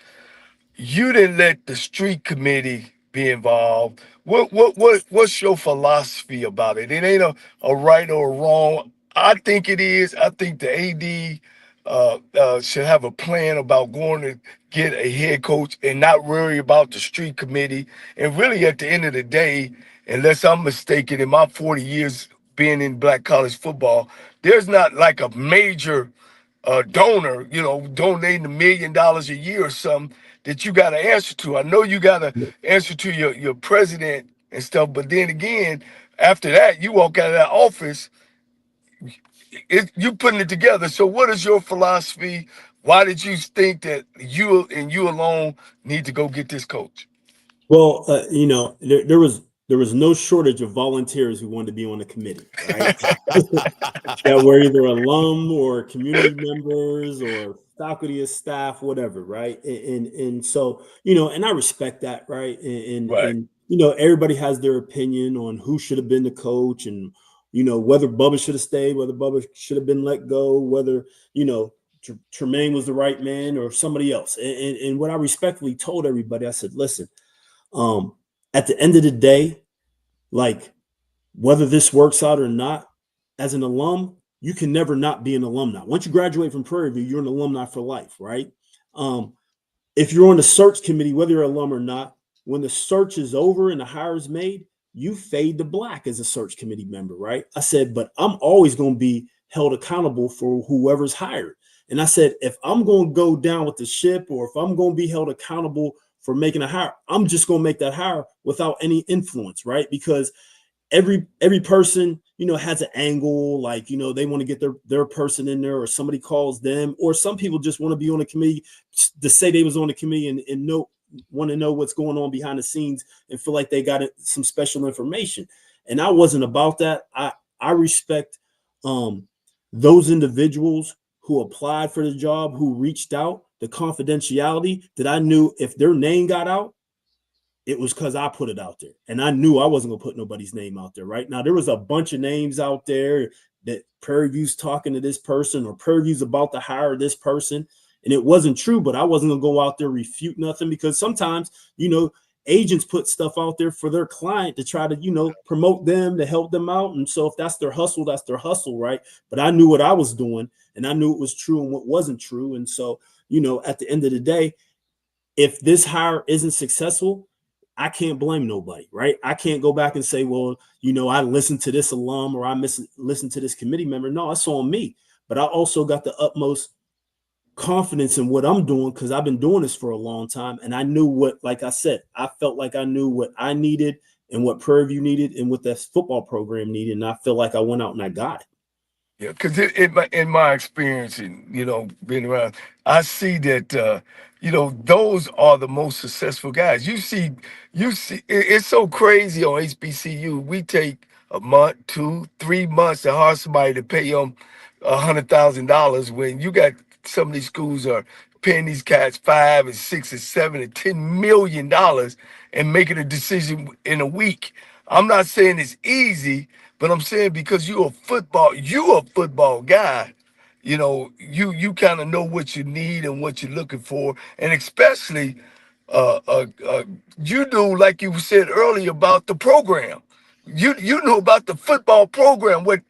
Speaker 4: You didn't let the street committee be involved. What's your philosophy about it? It ain't a right or a wrong. I think it is. I think the AD should have a plan about going to get a head coach and not worry about the street committee. And really, at the end of the day, unless I'm mistaken, in my 40 years being in black college football, there's not like a major donor, donating $1 million a year or something that you got to answer to. I know you got to answer to your president and stuff, but then again, after that, you walk out of that office, you putting it together. So what is your philosophy? Why did you think that you and you alone need to go get this coach?
Speaker 3: Well, there was no shortage of volunteers who wanted to be on the committee, right? That were either alum or community members or faculty or staff, whatever, right? And so, and I respect that, right? And everybody has their opinion on who should have been the coach, and whether Bubba should have stayed, whether Bubba should have been let go, whether Tremaine was the right man or somebody else. And what I respectfully told everybody, I said, listen, at the end of the day, like whether this works out or not, as an alum, you can never not be an alumni. Once you graduate from Prairie View, you're an alumni for life, right? If you're on the search committee, whether you're an alum or not, when the search is over and the hire is made, you fade to black as a search committee member, right? I said, but I'm always going to be held accountable for whoever's hired. And I said, if I'm going to go down with the ship, or if I'm going to be held accountable for making a hire, I'm just going to make that hire without any influence, right? Because every person, has an angle, like, they want to get their person in there, or somebody calls them, or some people just want to be on a committee to say they was on the committee and want to know what's going on behind the scenes and feel like they got some special information. And I wasn't about that. I respect those individuals who applied for the job, who reached out, the confidentiality that I knew if their name got out, it was because I put it out there. And I knew I wasn't going to put nobody's name out there, right? Now, there was a bunch of names out there that Prairie View's talking to this person, or Prairie View's about to hire this person. And it wasn't true, but I wasn't going to go out there refute nothing, because sometimes, agents put stuff out there for their client to try to, promote them, to help them out. And so if that's their hustle, that's their hustle, right? But I knew what I was doing, and I knew it was true and what wasn't true. And so, at the end of the day, if this hire isn't successful, I can't blame nobody, right? I can't go back and say, well, I listened to this alum, or I listened to this committee member. No, it's on me. But I also got the utmost confidence in what I'm doing, because I've been doing this for a long time. And I knew like I said, I felt like I knew what I needed and what Prairie View needed and what that football program needed. And I feel like I went out and I got it.
Speaker 4: Yeah, because in my experience and being around, I see that you know, those are the most successful guys. It's so crazy on HBCU. We take a month, 2, 3 months to hire somebody to pay them $100,000 when you got some of these schools are paying these cats $5 and $6 and $7 and $10 million and making a decision in a week. I'm not saying it's easy, but I'm saying because you're a football guy, you know, you kind of know what you need and what you're looking for, and especially uh, uh, uh, you knew, like you said earlier, about the program. You knew about the football program, what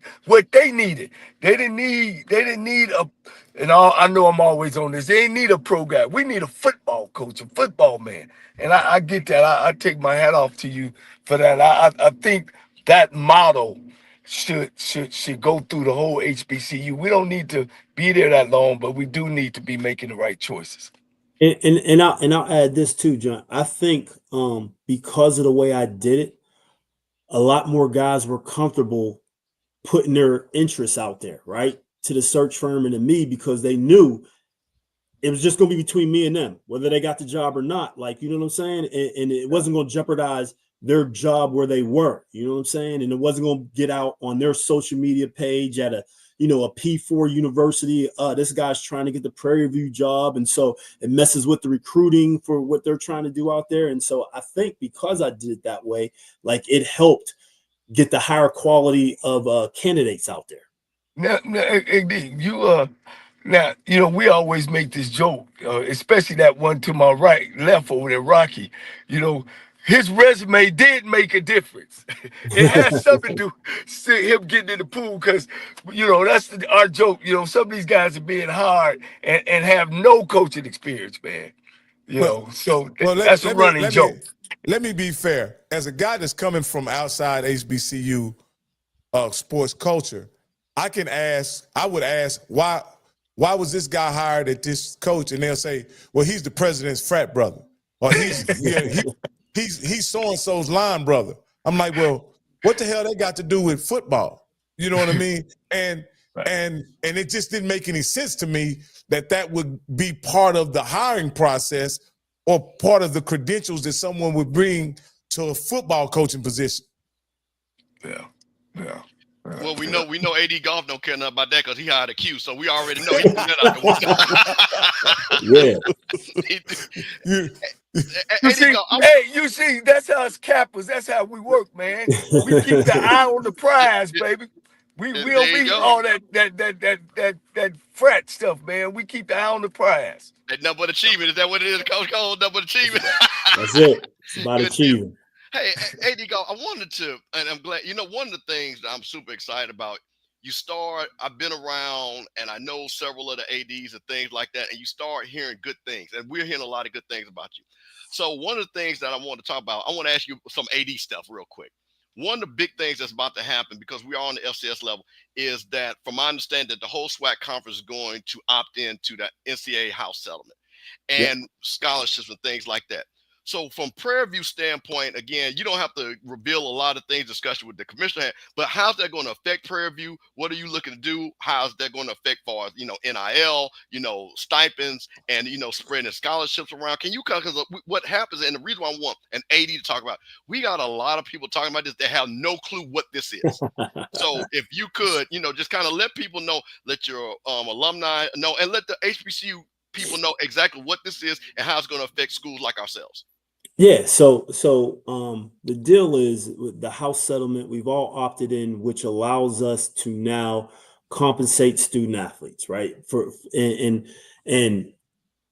Speaker 4: they needed. They didn't need a, and I know I'm always on this. They didn't need a program. We need a football coach, a football man, and I get that. I take my hat off to you for that. I think that model should go through the whole HBCU. We don't need to be there that long, but we do need to be making the right choices.
Speaker 3: And I'll add this too, John. I think because of the way I did it, a lot more guys were comfortable putting their interests out there, right, to the search firm and to me, because they knew it was just going to be between me and them, whether they got the job or not. Like, you know what I'm saying? And it wasn't going to jeopardize their job where they were, you know what I'm saying? And it wasn't going to get out on their social media page at a P4 university. This guy's trying to get the Prairie View job. And so it messes with the recruiting for what they're trying to do out there. And so I think because I did it that way, like, it helped get the higher quality of candidates out there.
Speaker 4: Now, AD, now, you know, we always make this joke, especially that one to my left over there, Rocky. You know, his resume did make a difference. It has something to do him getting in the pool because, you know, that's our joke. You know, some of these guys are being hired and have no coaching experience, man. You know, so that's a running joke.
Speaker 1: Let me be fair. As a guy that's coming from outside HBCU sports culture, I would ask, why was this guy hired at this coach? And they'll say, well, he's the president's frat brother. Or he's so-and-so's line brother. I'm like, well, what the hell they got to do with football? You know what I mean? And it just didn't make any sense to me that would be part of the hiring process or part of the credentials that someone would bring to a football coaching position.
Speaker 4: Yeah.
Speaker 2: Well, we know AD Goff don't care nothing about that because he hired a Q, so we already know he put that out
Speaker 3: Yeah.
Speaker 4: You see, that's how us Kappas, that's how we work, man. We keep the eye on the prize, baby. We don't be all that frat stuff, man. We keep the eye on the prize.
Speaker 2: That number of achievement, is that what it is, Coach Cole? Number of achievement.
Speaker 3: That's it. It's about achieving.
Speaker 2: Hey, AD Goff, I wanted to, and I'm glad, one of the things that I'm super excited about, I've been around and I know several of the ADs and things like that, and you start hearing good things, and we're hearing a lot of good things about you. So one of the things that I want to talk about, I want to ask you some AD stuff real quick. One of the big things that's about to happen, because we are on the FCS level, is that, from my understanding, that the whole SWAC conference is going to opt into the NCAA house settlement and scholarships and things like that. So from Prairie View standpoint, again, you don't have to reveal a lot of things, discussion with the commissioner had, but how's that going to affect Prairie View? What are you looking to do? How's that going to affect far as, NIL, stipends and, spreading scholarships around? Can you, because what happens, and the reason why I want an AD to talk about, we got a lot of people talking about this that have no clue what this is. So if you could, just kind of let people know, let your alumni know, and let the HBCU people know exactly what this is and how it's going to affect schools like ourselves.
Speaker 3: Yeah, so the deal is with the house settlement, we've all opted in, which allows us to now compensate student athletes, right? And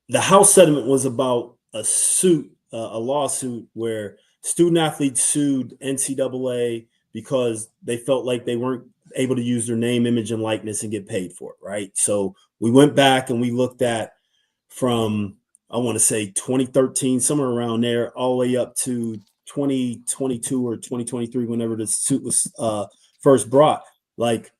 Speaker 3: the house settlement was about a lawsuit where student athletes sued NCAA because they felt like they weren't able to use their name, image, and likeness and get paid for it, right? So we went back and we looked at from, I want to say 2013, somewhere around there, all the way up to 2022 or 2023, whenever the suit was first brought. Like,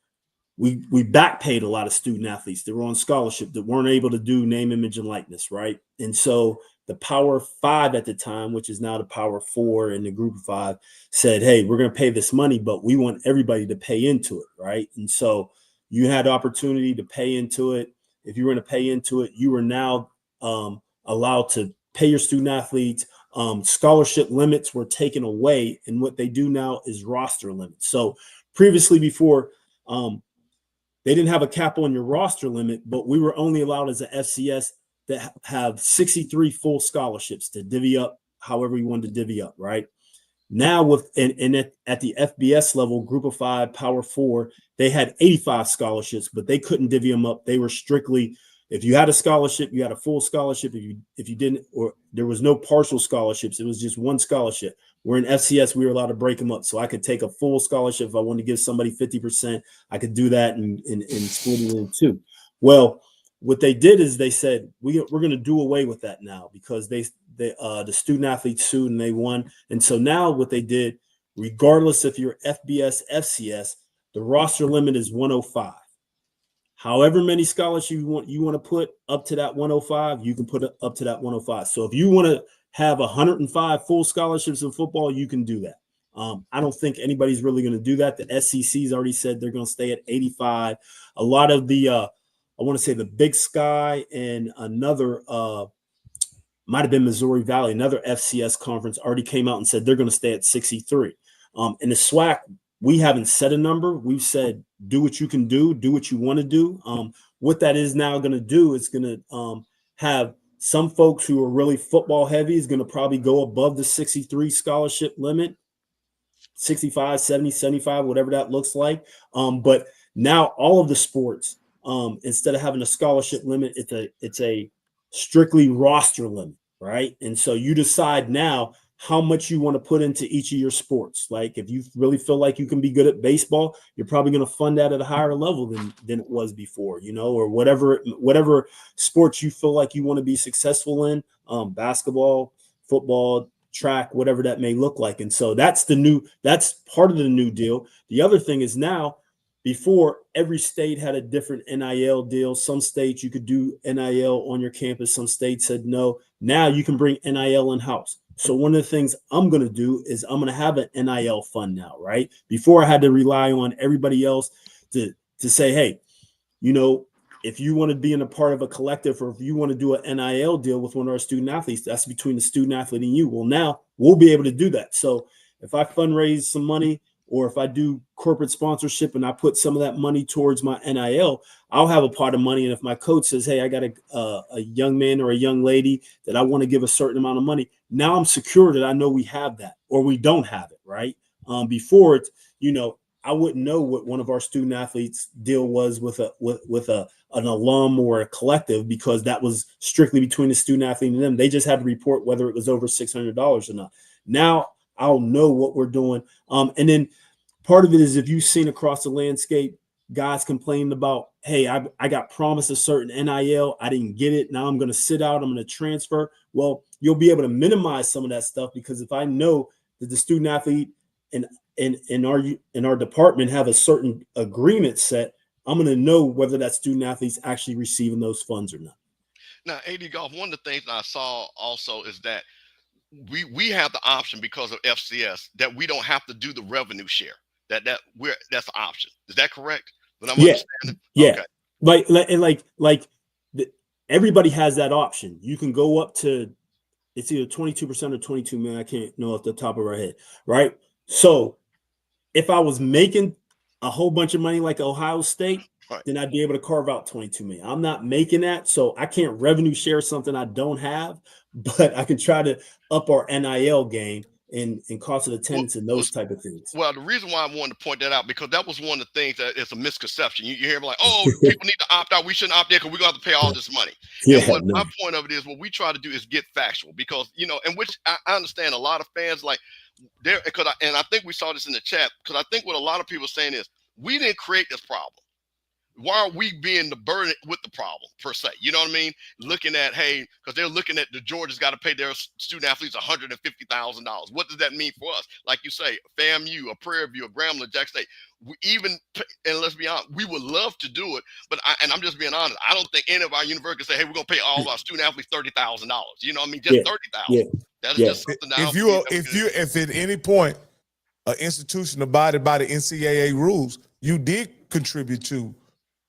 Speaker 3: we back paid a lot of student athletes that were on scholarship that weren't able to do name, image, and likeness, right? And so the Power 5 at the time, which is now the Power 4 and the Group of 5, said, hey, we're going to pay this money, but we want everybody to pay into it, right? And so you had the opportunity to pay into it. If you were going to pay into it, you were now allowed to pay your student athletes. Scholarship limits were taken away, and what they do now is roster limits. So previously, before, they didn't have a cap on your roster limit, but we were only allowed as an FCS to have 63 full scholarships to divvy up however you wanted to divvy up, right? Now with and at the FBS level, Group of 5, Power 4, they had 85 scholarships, but they couldn't divvy them up. They were strictly, if you had a scholarship, you had a full scholarship. If you didn't, or there was no partial scholarships, it was just one scholarship. Where in FCS, we were allowed to break them up. So I could take a full scholarship. If I wanted to give somebody 50%, I could do that and split it in two. Well, what they did is they said, we're going to do away with that now, because the student athletes sued and they won. And so now what they did, regardless if you're FBS, FCS, the roster limit is 105. However many scholarships you want to put up to that 105, you can put it up to that 105. So if you want to have 105 full scholarships in football, you can do that. I don't think anybody's really going to do that. The SEC's already said they're going to stay at 85. A lot of the, I want to say the Big Sky and another, might have been Missouri Valley, another FCS conference already came out and said they're going to stay at 63. In the SWAC, we haven't set a number. We've said, do what you can do what you want to do. What that is now going to do is going to have some folks who are really football heavy is going to probably go above the 63 scholarship limit, 65, 70, 75, whatever that looks like. But now all of the sports, instead of having a scholarship limit, it's a strictly roster limit, right? And so you decide now how much you want to put into each of your sports. Like if you really feel like you can be good at baseball, you're probably going to fund that at a higher level than it was before, or whatever sports you feel like you want to be successful in, basketball, football, track, whatever that may look like. And so that's part of the new deal. The other thing is now, before, every state had a different NIL deal. Some states you could do NIL on your campus. Some states said no. Now you can bring NIL in-house. So one of the things I'm going to do is I'm going to have an NIL fund now, right? Before I had to rely on everybody else to say, hey, if you want to be in a part of a collective, or if you want to do an NIL deal with one of our student athletes, that's between the student athlete and you. Well, now we'll be able to do that. So if I fundraise some money, or if I do corporate sponsorship and I put some of that money towards my NIL, I'll have a pot of money. And if my coach says, hey, I got a young man or a young lady that I want to give a certain amount of money, now I'm secure that I know we have that, or we don't have it, right? Before it, I wouldn't know what one of our student athletes deal was with an alum or a collective, because that was strictly between the student athlete and them. They just had to report whether it was over $600 or not. Now I'll know what we're doing. And then part of it is, if you've seen across the landscape, guys complaining about, hey, I got promised a certain NIL, I didn't get it. Now I'm going to sit out, I'm going to transfer. Well, you'll be able to minimize some of that stuff, because if I know that the student athlete and in our department have a certain agreement set, I'm going to know whether that student athlete's actually receiving those funds or not.
Speaker 2: Now, AD Goff, one of the things I saw also is that we have the option, because of FCS, that we don't have to do the revenue share. That's the option. Is that correct? But I'm understanding.
Speaker 3: Yeah. Okay. Everybody has that option. You can go up to, it's either 22% or 22 million. I can't know off the top of our head, right? So if I was making a whole bunch of money like Ohio State, right, then I'd be able to carve out 22 million. I'm not making that, so I can't revenue share something I don't have, but I can try to up our NIL game and cost of attendance and those type of things.
Speaker 2: Well, the reason why I wanted to point that out, because that was one of the things that is a misconception. You hear me like, oh, people need to opt out. We shouldn't opt in because we're going to have to pay all this money. My point of it is, what we try to do is get factual, because, and which I understand a lot of fans like there, and I think we saw this in the chat, because I think what a lot of people are saying is, we didn't create this problem. Why are we being the burden with the problem, per se? You know what I mean? Looking at, hey, because they're looking at the Georgia's got to pay their student athletes $150,000. What does that mean for us? Like you say, FAMU, a Prairie View, a Grambling, Jack State. And let's be honest, we would love to do it, but I'm just being honest. I don't think any of our universities say, hey, we're going to pay all our student athletes $30,000. You know what I mean? Just $30,000. Yeah. That is just something that
Speaker 1: if at any point an institution abided by the NCAA rules, you did contribute to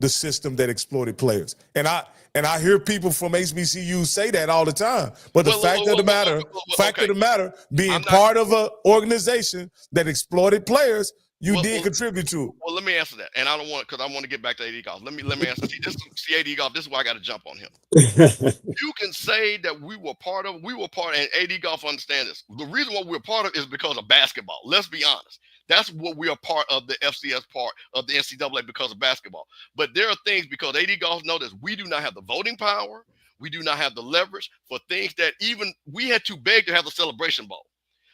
Speaker 1: the system that exploited players. And And I hear people from HBCUs say that all the time. But the fact of the matter, being part of an organization that exploited players, you did contribute to it.
Speaker 2: Well, let me answer that. And I don't want, because I want to get back to AD Goff. Let me answer. See, AD Goff, this is why I got to jump on him. You can say that we were part of, and AD Goff understand this. The reason why we're part of is because of basketball. Let's be honest. That's what we are part of, the FCS part of the NCAA, because of basketball. But there are things, because AD Goff knows we do not have the voting power. We do not have the leverage for things that even we had to beg to have the Celebration Bowl.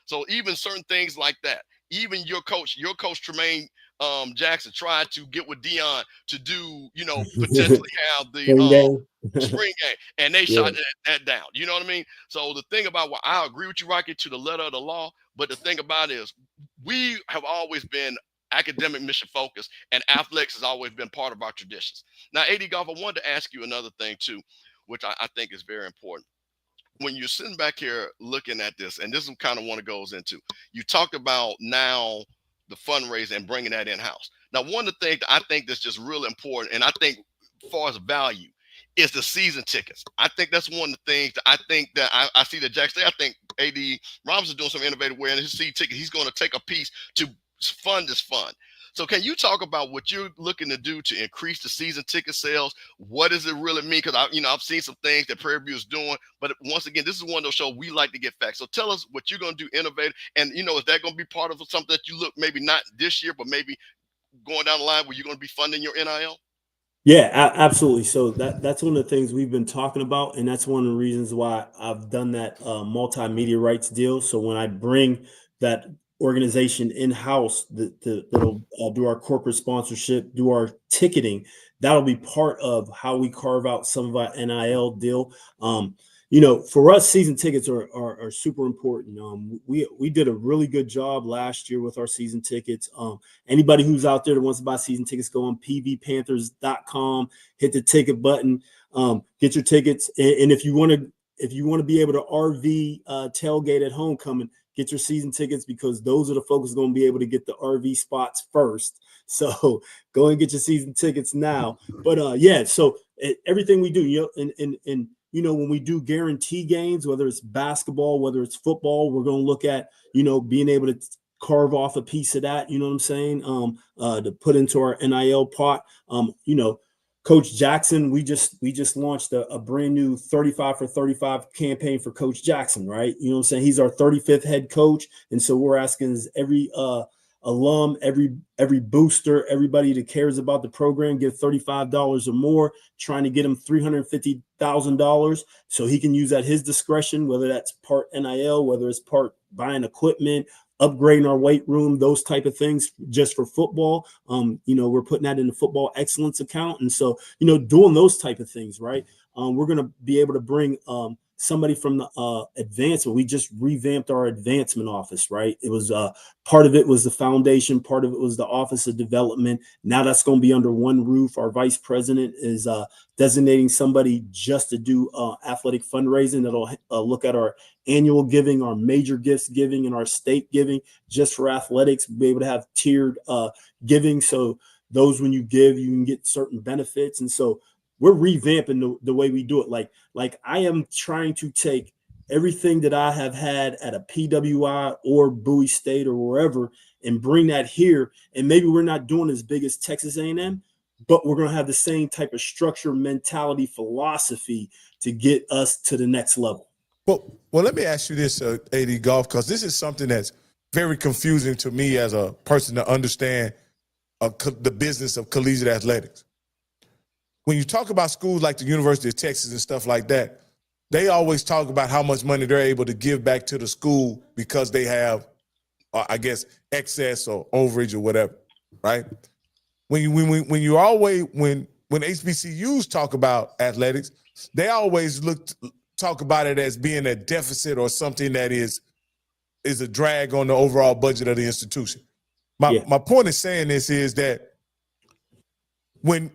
Speaker 2: So even certain things like that, even your coach Tremaine Jackson tried to get with Dion to do, potentially have the spring game, and they shot that down. You know what I mean? So the thing about what I agree with you, Rocky, to the letter of the law, but the thing about it is we have always been academic mission focused, and athletics has always been part of our traditions. Now, AD Goff, I wanted to ask you another thing too, which I think is very important. When you're sitting back here looking at this, and this is kind of what it goes into, you talked about now the fundraising and bringing that in-house. Now, one of the things that I think that's just real important, and I think as far as value, is the season tickets. I think that's one of the things that I see that Jack say. I think AD Robinson doing some innovative way in his season ticket. He's going to take a piece to fund this fund. So can you talk about what you're looking to do to increase the season ticket sales? What does it really mean? Because I've seen some things that Prairie View is doing, but once again, this is one of those shows we like to get facts. So tell us what you're going to do, innovate, and is that going to be part of something that you look, maybe not this year, but maybe going down the line where you're going to be funding your NIL?
Speaker 3: Yeah, absolutely. So that's one of the things we've been talking about, and that's one of the reasons why I've done that multimedia rights deal. So when I bring that organization in-house that'll do our corporate sponsorship, do our ticketing, that'll be part of how we carve out some of our NIL deal. For us, season tickets are super important. We did a really good job last year with our season tickets. Anybody who's out there that wants to buy season tickets, go on pvpanthers.com, hit the ticket button, get your tickets. And if you want to be able to RV tailgate at homecoming, get your season tickets, because those are the folks going to be able to get the RV spots first. So go and get your season tickets now. But so everything we do, and when we do guarantee games, whether it's basketball, whether it's football, we're going to look at, being able to carve off a piece of that, you know what I'm saying, to put into our NIL pot. Coach Jackson, we just launched a brand new 35 for 35 campaign for Coach Jackson, right? You know what I'm saying? He's our 35th head coach. And so we're asking every alum, every booster, everybody that cares about the program, give $35 or more, trying to get him $350,000 so he can use at his discretion, whether that's part NIL, whether it's part buying equipment, upgrading our weight room, those type of things just for football. We're putting that in the football excellence account. And so, doing those type of things, right? We're going to be able to bring somebody from the advancement. We just revamped our advancement office, right? It was part of it was the foundation, part of it was the Office of Development. Now that's going to be under one roof. Our vice president is designating somebody just to do athletic fundraising that'll look at our annual giving, our major gifts giving, and our state giving just for athletics. Be able to have tiered giving, so those when you give, you can get certain benefits. And so we're revamping the way we do it. Like I am trying to take everything that I have had at a PWI or Bowie State or wherever and bring that here. And maybe we're not doing as big as Texas A&M, but we're going to have the same type of structure, mentality, philosophy to get us to the next level.
Speaker 1: Well, let me ask you this, AD Goff, because this is something that's very confusing to me as a person to understand the business of collegiate athletics. When you talk about schools like the University of Texas and stuff like that, they always talk about how much money they're able to give back to the school because they have, excess or overage or whatever, right? When HBCUs talk about athletics, they always talk about it as being a deficit or something that is a drag on the overall budget of the institution. My point of saying this is that when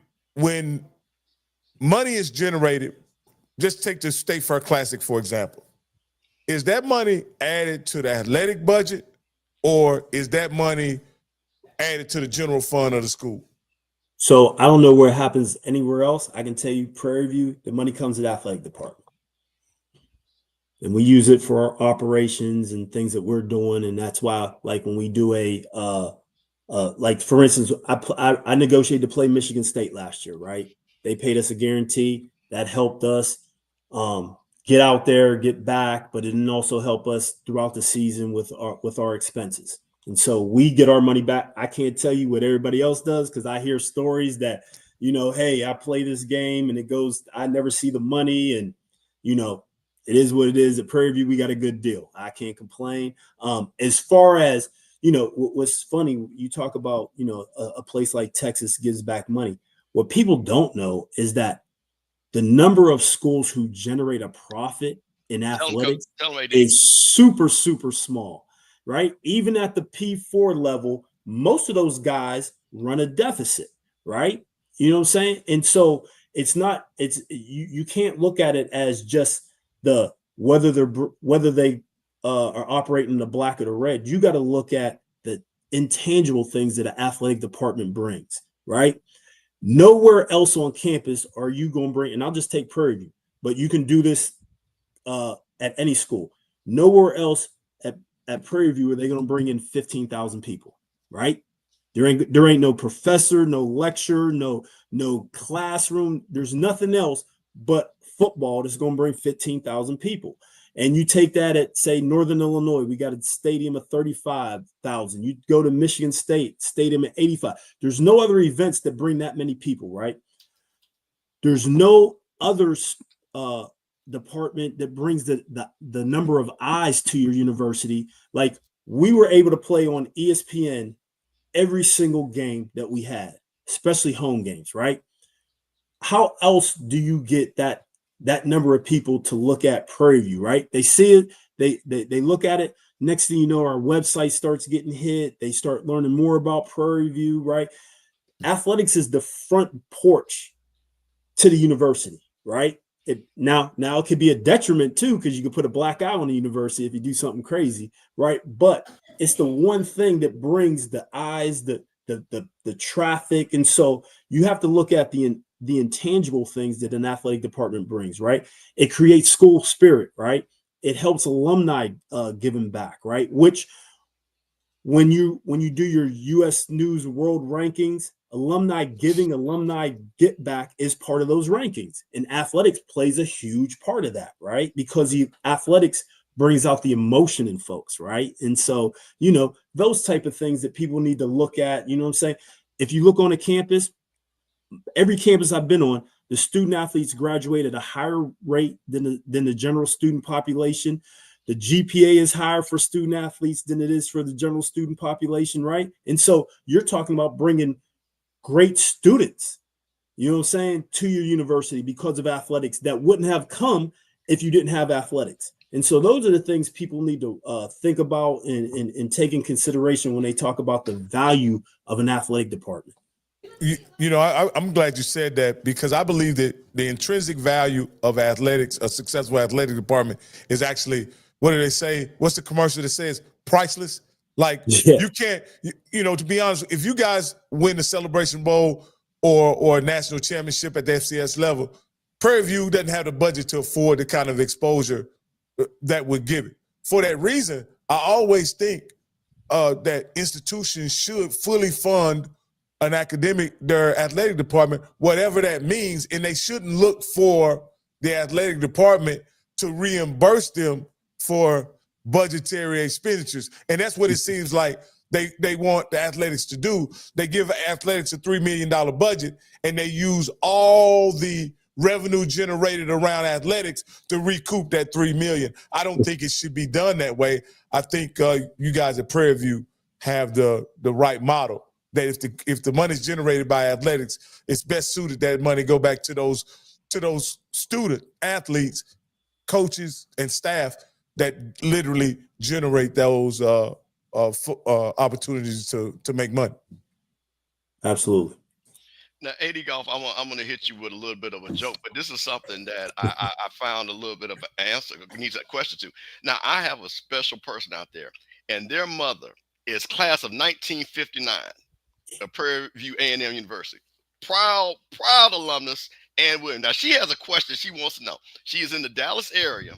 Speaker 1: money is generated, just take the State Fair Classic, for example. Is that money added to the athletic budget, or is that money added to the general fund of the school?
Speaker 3: So I don't know where it happens anywhere else. I can tell you, Prairie View, the money comes to the athletic department, and we use it for our operations and things that we're doing. And that's why, like when we do like for instance, I negotiated to play Michigan State last year, right? They paid us a guarantee that helped us get out there, get back, but it didn't also help us throughout the season with our expenses. And so we get our money back. I can't tell you what everybody else does because I hear stories that, hey, I play this game and it goes, I never see the money, and it is what it is. At Prairie View, we got a good deal. I can't complain. As far as what's funny, you talk about, a place like Texas gives back money. What people don't know is that the number of schools who generate a profit in athletics is super, super small, right? Even at the P4 level, most of those guys run a deficit, right? You know what I'm saying? And so you can't look at it as just whether they are operating in the black or the red. You got to look at the intangible things that an athletic department brings, right? Nowhere else on campus are you going to bring, and I'll just take Prairie View, but you can do this at any school. Nowhere else at Prairie View are they going to bring in 15,000 people, right? There ain't no professor, no lecture, no classroom. There's nothing else but football that's going to bring 15,000 people. And you take that at, say, Northern Illinois, we got a stadium of 35,000. You go to Michigan State, stadium at 85. There's no other events that bring that many people, right? There's no other department that brings the number of eyes to your university. Like, we were able to play on ESPN every single game that we had, especially home games, right? How else do you get that number of people to look at Prairie View, right? They see it, they look at it. Next thing you know, our website starts getting hit. They start learning more about Prairie View, right? Athletics is the front porch to the university, right? Now it could be a detriment too, because you could put a black eye on the university if you do something crazy, right? But it's the one thing that brings the eyes, the traffic. And so you have to look at the intangible things that an athletic department brings, right? It creates school spirit, right? It helps alumni giving back, right? Which when you do your US News World Rankings, alumni get back is part of those rankings. And athletics plays a huge part of that, right? Because athletics brings out the emotion in folks, right? And so, those type of things that people need to look at, you know what I'm saying? If you look on a campus, every campus I've been on, the student athletes graduate at a higher rate than the general student population. The GPA is higher for student athletes than it is for the general student population, right? And so you're talking about bringing great students, you know what I'm saying, to your university because of athletics that wouldn't have come if you didn't have athletics. And so those are the things people need to think about and take in consideration when they talk about the value of an athletic department.
Speaker 1: I'm glad you said that, because I believe that the intrinsic value of athletics, a successful athletic department, is actually, what do they say? What's the commercial that says priceless? Like, you can't, to be honest, if you guys win the Celebration Bowl or a national championship at the FCS level, Prairie View doesn't have the budget to afford the kind of exposure that would give it. For that reason, I always think that institutions should fully fund their athletic department, whatever that means, and they shouldn't look for the athletic department to reimburse them for budgetary expenditures. And that's what it seems like they want the athletics to do. They give athletics a $3 million budget, and they use all the revenue generated around athletics to recoup that $3 million. I don't think it should be done that way. I think you guys at Prairie View have the right model, that if the money's generated by athletics, it's best suited that money go back to those student athletes, coaches, and staff that literally generate those opportunities to make money.
Speaker 3: Absolutely.
Speaker 2: Now, AD Goff, I'm going to hit you with a little bit of a joke, but this is something that I found a little bit of an answer, needs a question to. Now, I have a special person out there, and their mother is class of 1959 at Prairie View A&M University. proud alumnus, Ann Williams. Now, she has a question she wants to know. She is in the Dallas area,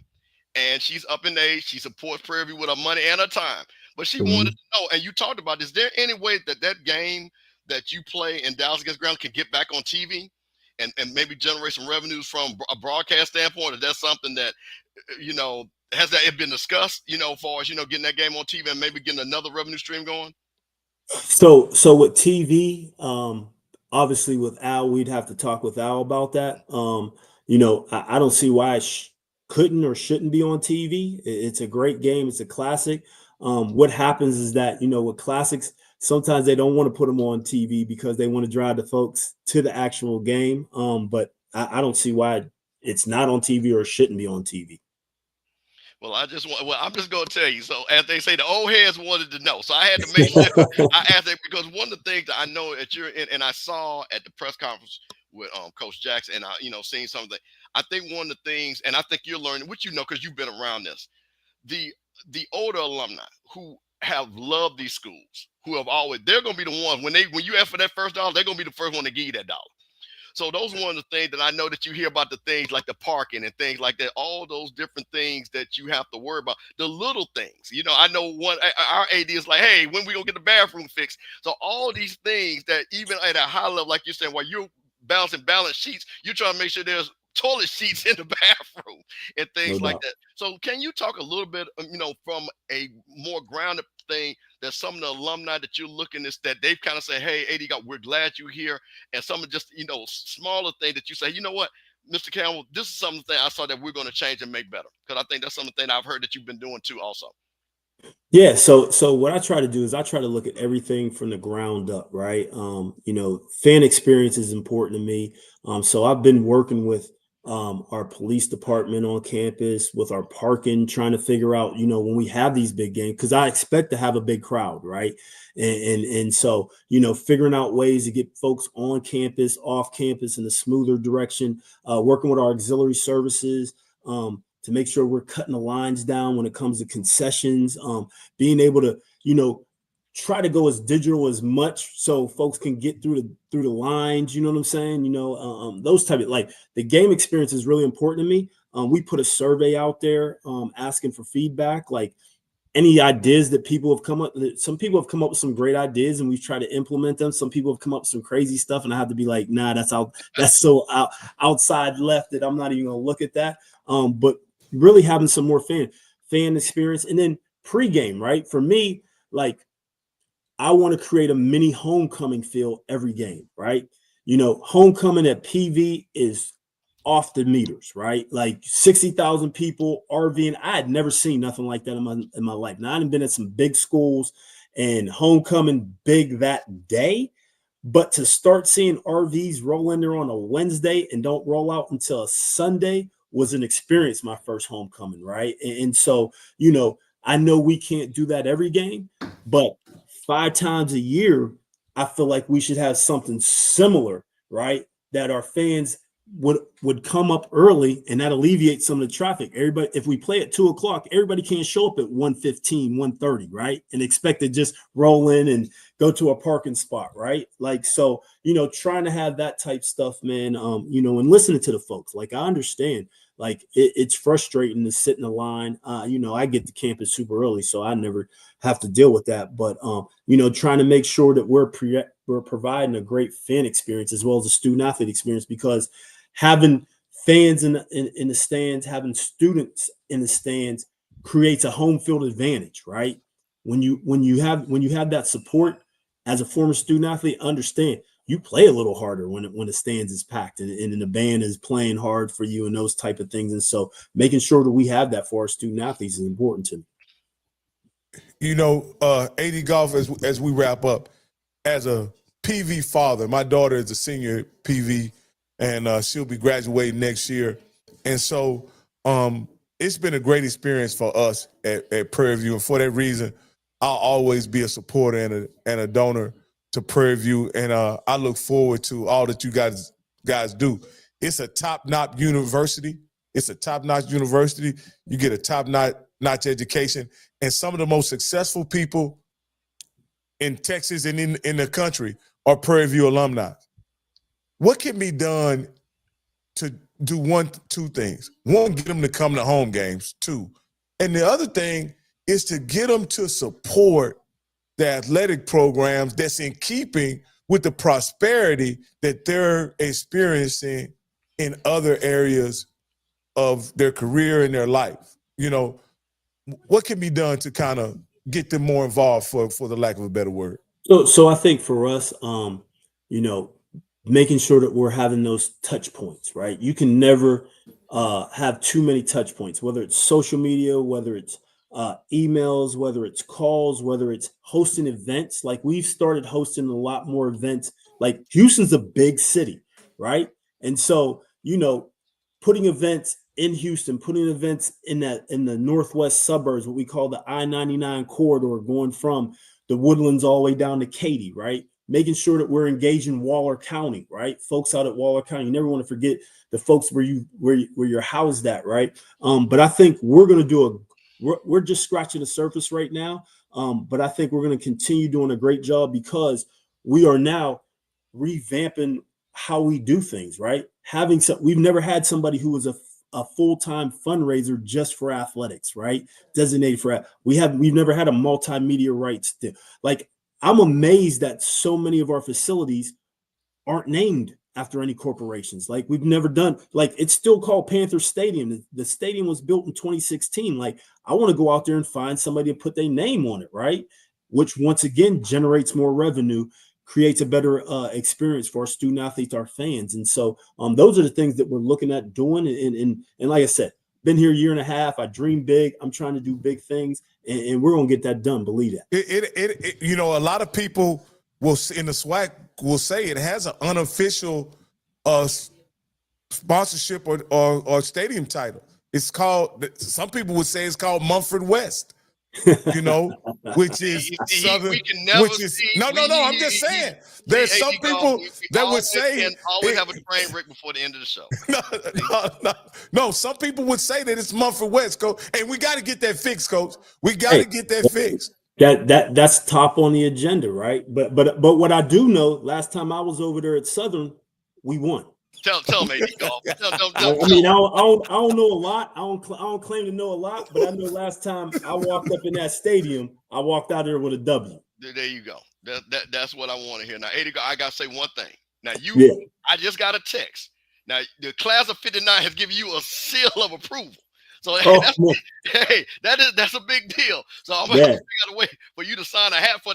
Speaker 2: and she's up in age. She supports Prairie View with her money and her time. But she wanted to know, and you talked about, is there any way that game that you play in Dallas against Ground can get back on TV and maybe generate some revenues from a broadcast standpoint? Is that something that, has that been discussed, as far as, getting that game on TV and maybe getting another revenue stream going?
Speaker 3: So with TV, obviously with Al, we'd have to talk with Al about that. I don't see why it couldn't or shouldn't be on TV. It's a great game. It's a classic. What happens is that, with classics, sometimes they don't want to put them on TV because they want to drive the folks to the actual game. But I don't see why it's not on TV or shouldn't be on TV.
Speaker 2: Well, I'm just going to tell you. So as they say, the old heads wanted to know. So I had to make sure I asked that, because one of the things that I know that you're in, and I saw at the press conference with Coach Jackson, and I, seeing something. I think one of the things, and I think you're learning, which because you've been around this, the older alumni who have loved these schools, who have always, they're going to be the ones when you ask for that first dollar, they're going to be the first one to give you that dollar. So those are one of the things that I know that you hear about, the things like the parking and things like that, all those different things that you have to worry about, the little things. I know our AD is like, hey, when we going to get the bathroom fixed? So all these things that even at a high level, like you're saying, while you're balancing balance sheets, you're trying to make sure there's toilet seats in the bathroom and things like that. So can you talk a little bit, from a more grounded thing, that some of the alumni that you're looking at, that they've kind of say, hey, AD, we're glad you're here, and some of just, smaller things that you say, you know what, Mr. Campbell, this is something I saw that we're going to change and make better, because I think that's something I've heard that you've been doing too also.
Speaker 3: Yeah. So what I try to do is I try to look at everything from the ground up, right? Fan experience is important to me. So I've been working with our police department on campus, with our parking, trying to figure out, when we have these big games, because I expect to have a big crowd, right? And so, figuring out ways to get folks on campus, off campus in a smoother direction, working with our auxiliary services, to make sure we're cutting the lines down when it comes to concessions, being able to, try to go as digital as much so folks can get through the lines. You know what I'm saying? Those type of, like, the game experience is really important to me. We put a survey out there asking for feedback, like any ideas that people have come up. Some people have come up with some great ideas and we've tried to implement them. Some people have come up with some crazy stuff and I have to be like, nah, that's so outside left that I'm not even gonna look at that. But really having some more fan experience. And then pregame, right? For me, like, I want to create a mini homecoming feel every game, right? Homecoming at PV is off the meters, right? Like 60,000 people RVing. I had never seen nothing like that in my life. Now, I've been at some big schools and homecoming big that day, but to start seeing RVs roll in there on a Wednesday and don't roll out until a Sunday was an experience, my first homecoming, right? And so, I know we can't do that every game, but 5 times a year, I feel like we should have something similar, right? That our fans would come up early, and that alleviates some of the traffic. Everybody, if we play at 2:00, everybody can't show up at 1:15, 1:30, right? And expect to just roll in and go to a parking spot, right? Like, so, trying to have that type stuff, man, and listening to the folks. Like, I understand, like, it's frustrating to sit in the line. I get to campus super early, so I never have to deal with that. But, trying to make sure that we're providing a great fan experience as well as a student athlete experience, because having fans in the stands, having students in the stands creates a home field advantage, right? When you have that support as a former student athlete, understand you play a little harder when the stands is packed and the band is playing hard for you and those type of things. And so making sure that we have that for our student athletes is important to me.
Speaker 1: AD Goff, as we wrap up, as a PV father, my daughter is a senior at PV, and she'll be graduating next year. And so it's been a great experience for us at Prairie View. And for that reason, I'll always be a supporter and a donor to Prairie View. And I look forward to all that you guys do. It's a top-notch university. You get a top-notch education. And some of the most successful people in Texas and in the country are Prairie View alumni. what can be done to do two things? One, get them to come to home games. Two, and the other thing is to get them to support the athletic programs that's in keeping with the prosperity that they're experiencing in other areas of their career and their life. You know, what can be done to kind of get them more involved, for the lack of a better word?
Speaker 3: So I think for us, you know, making sure that we're having those touch points, right? You can never have too many touch points, whether it's social media, whether it's emails, whether it's calls, whether it's hosting events. Like we've started hosting a lot more events. Like Houston's a big city, right? And so, you know, putting events in Houston, putting events in the northwest suburbs, what we call the I-99 corridor, going from the Woodlands all the way down to Katy, right? Making sure that we're engaging Waller County, right? Folks out at Waller County. You never want to forget the folks where you're housed at, right? But I think we're going to we're just scratching the surface right now. But I think we're going to continue doing a great job because we are now revamping how we do things, right? We've never had somebody who was a full-time fundraiser just for athletics, right? Designated for we've never had a multimedia rights to, like, I'm amazed that so many of our facilities aren't named after any corporations. Like we've never done, like it's still called Panther Stadium. The stadium was built in 2016. Like I want to go out there and find somebody to put their name on it, right? Which once again generates more revenue, creates a better experience for our student athletes, our fans. And so those are the things that we're looking at doing. And like I said, been here a year and a half. I dream big. I'm trying to do big things, and we're gonna get that done. Believe that.
Speaker 1: It you know, a lot of people will in the SWAC will say it has an unofficial sponsorship or stadium title. It's called. Some people would say it's called Mumford West. You know, which is Southern.
Speaker 2: We can never
Speaker 1: which is
Speaker 2: see,
Speaker 1: no. I'm just saying. There's some people that would say
Speaker 2: always have a train wreck before the end of the show.
Speaker 1: No. Some people would say that it's Mumford West, Coach, and we got to get that fixed, Coach. We got to get that fixed.
Speaker 3: That's top on the agenda, right? But what I do know, last time I was over there at Southern, we won.
Speaker 2: Tell me, Goff.
Speaker 3: I mean, I don't know a lot. I don't claim to know a lot, but I know last time I walked up in that stadium, I walked out there with a W.
Speaker 2: There you go. That's what I want to hear. Now, Eddie, I gotta say one thing. Now, I just got a text. Now, the class of '59 has given you a seal of approval. So that's a big deal. So I'm gotta wait for you to sign a hat for